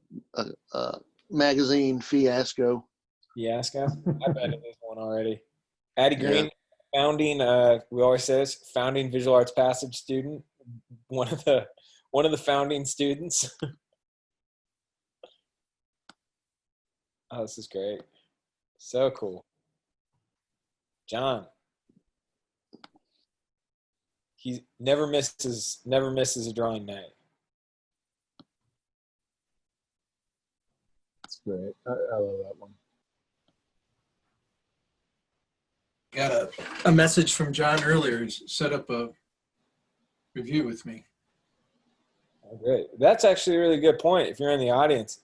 magazine, Fiasco. Fiasco? I bet it is one already. Addie Green, Yeah. founding, we always say this, founding visual arts passage student. One of the founding students. Oh, this is great. So cool. John. He never misses a drawing night. It's great. I love that one. Got a message from John earlier. He's set up a review with me. Oh, great. That's actually a really good point. If you're in the audience,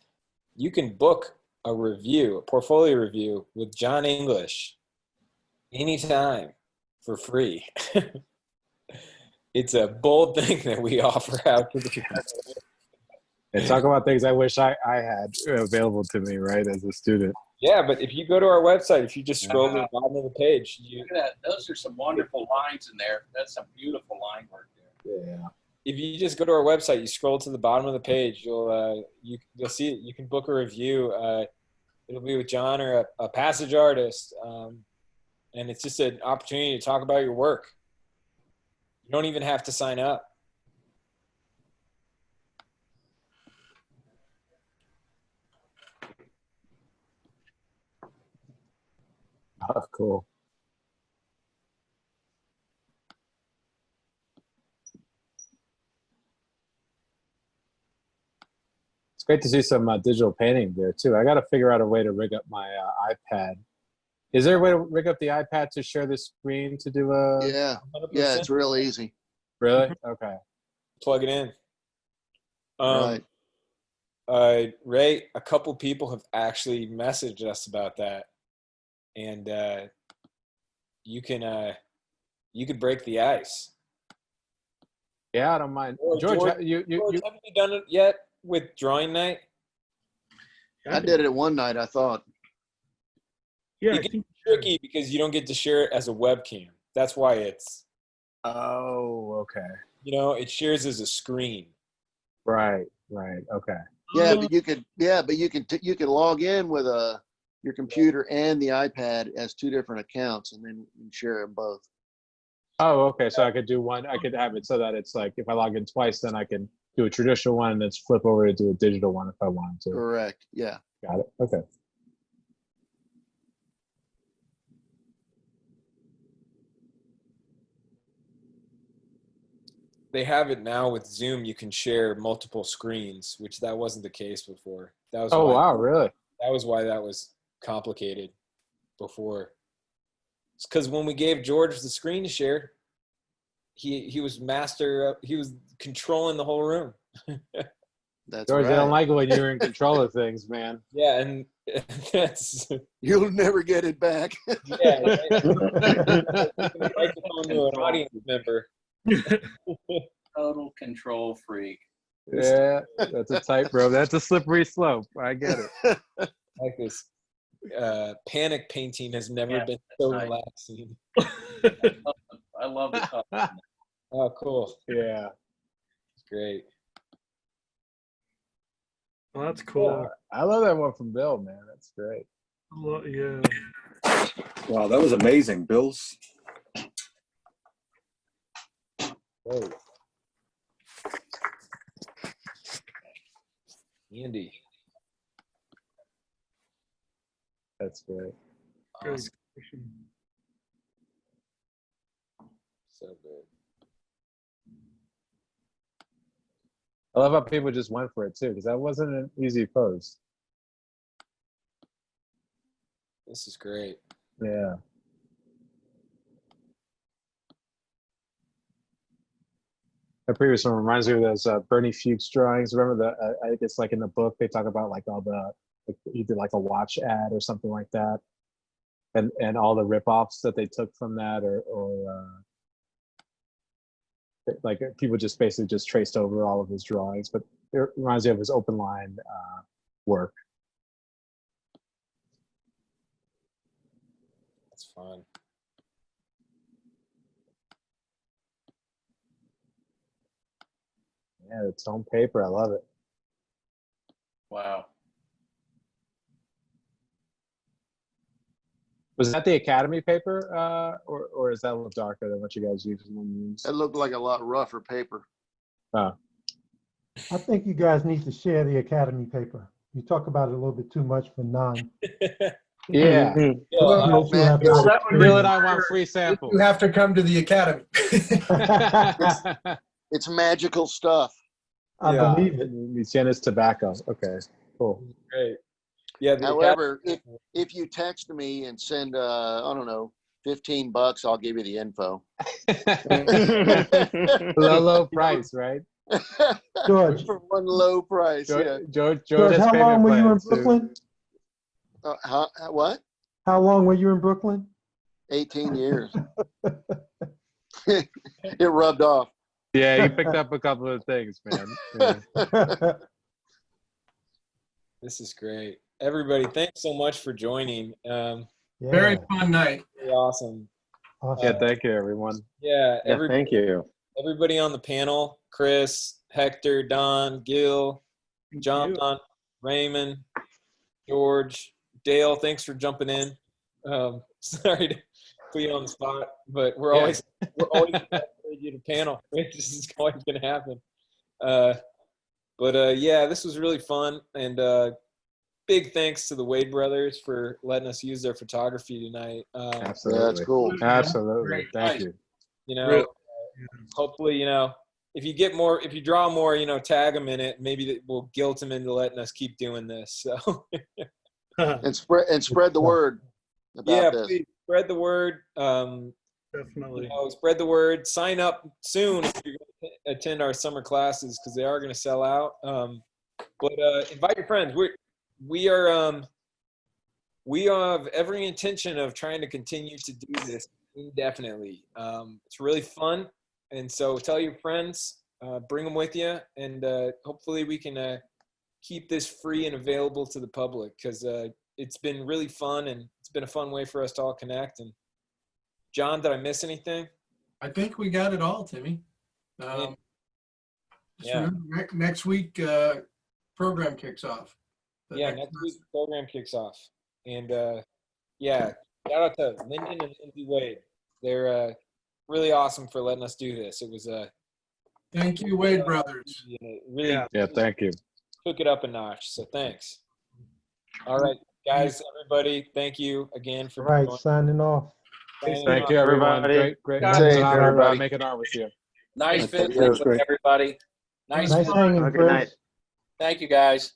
you can book a review, a portfolio review with John English anytime for free. It's a bold thing that we offer out to the community. And talk about things I wish I had available to me, right, as a student. Yeah, but if you go to our website, if you just scroll to the bottom of the page, Look at that. Those are some wonderful lines in there. That's some beautiful line work there. Yeah. if you just go to our website, you scroll to the bottom of the page, you'll see it. You can book a review. It'll be with John or a passage artist, and it's just an opportunity to talk about your work. You don't even have to sign up. Oh, cool. It's great to see some digital painting there too. I got to figure out a way to rig up my iPad. Is there a way to rig up the iPad to share the screen to do a? Yeah, 100%. yeah, it's real easy. Really? Okay. plug it in. Right. Ray, a couple people have actually messaged us about that, and you could break the ice. Yeah, I don't mind. Or George, George, you haven't you done it yet with drawing night? I did it one night, I thought. Yeah, I It gets think tricky because you don't get to share it as a webcam. That's why it's, Oh, okay. it shares as a screen. Right. Okay. Yeah, but you could you could log in with your computer and the iPad as two different accounts, and then you can share them both. Oh, okay. So I could do one. I could have it so that it's like if I log in twice, then I can do a traditional one and then flip over to do a digital one if I wanted to. Correct. Yeah. Got it. Okay. They have it now with Zoom. You can share multiple screens, which that wasn't the case before. That was Oh, why, wow. Really? That was why that was complicated before. It's because when we gave George the screen to share, he was he was controlling the whole room. That's George, right. I don't like it when you're in control of things, man. Yeah, and that's You'll never get it back. yeah. Right? Microphone to an audience member. Total control freak. Yeah, that's a tightrope. That's a slippery slope. I get it. Like this panic painting has never been that's so right. relaxing. I love the color. Oh, cool. Yeah. Great. well, that's cool. I love that one from Bill, man. That's great. Yeah. Wow, that was amazing, Bills. Great. Andy. That's great. Awesome. So good. I love how people just went for it too, because that wasn't an easy pose. This is great. Yeah. The previous one reminds me of those Bernie Fuchs drawings. Remember I guess like in the book they talk about like all the he did like a watch ad or something like that, and all the ripoffs that they took from that, or like people just basically just traced over all of his drawings. But it reminds me of his open line work. That's fun. Yeah, it's on paper. I love it. Wow. Was that the Academy paper, or is that a little darker than what you guys usually use? It looked like a lot rougher paper. Oh. I think you guys need to share the Academy paper. You talk about it a little bit too much for none. Yeah. Those who have Bill, not Bill and I want free samples. You have to come to the academy. It's magical stuff. I Yeah. believe it. Luciana's tobacco. Okay, cool. Great. Yeah. However, if you text me and send I don't know, $15, I'll give you the info. Low price, right? George, For one low price. Yeah. George George, has how payment long were you in plans, too. Brooklyn? What? How long were you in Brooklyn? 18 years. It rubbed off. Yeah, you picked up a couple of things, man. Yeah. This is great. Everybody, thanks so much for joining. Very fun night. Really awesome. Yeah, thank you, everyone. Yeah, Thank you. everybody on the panel, Chris, Hector, Don, Gil, John, Raymond, George, Dale, thanks for jumping in. Sorry to put you on the spot, but we're always going to you to panel. This is always going to happen. But yeah, this was really fun, and big thanks to the Wade brothers for letting us use their photography tonight. Absolutely. Yeah, that's cool. Absolutely. Thank you. You know, hopefully, you know, if you draw more, you know, tag them in it. Maybe we'll guilt them into letting us keep doing this. So and spread the word about this. Please spread the word. Definitely. You know, spread the word. Sign up soon if you're attend our summer classes because they are going to sell out. But invite your friends. We have every intention of trying to continue to do this indefinitely. It's really fun, and so tell your friends, bring them with you, and hopefully we can keep this free and available to the public because it's been really fun and it's been a fun way for us to all connect. And John, did I miss anything? I think we got it all, Timmy. Just remember, next week program kicks off. Next week program kicks off. And shout out to Lyndon and Lindsay Wade. They're really awesome for letting us do this. It was thank you, Wade brothers. Really, thank you. Took it up a notch. So thanks. All right, guys, everybody, thank you again for Right, joining. signing off. Thank you, everyone. Great Same, everybody. making art with you. Nice Okay, visiting that was with great. everybody. Nice. Nice hanging, Have a good Chris. night. Thank you, guys.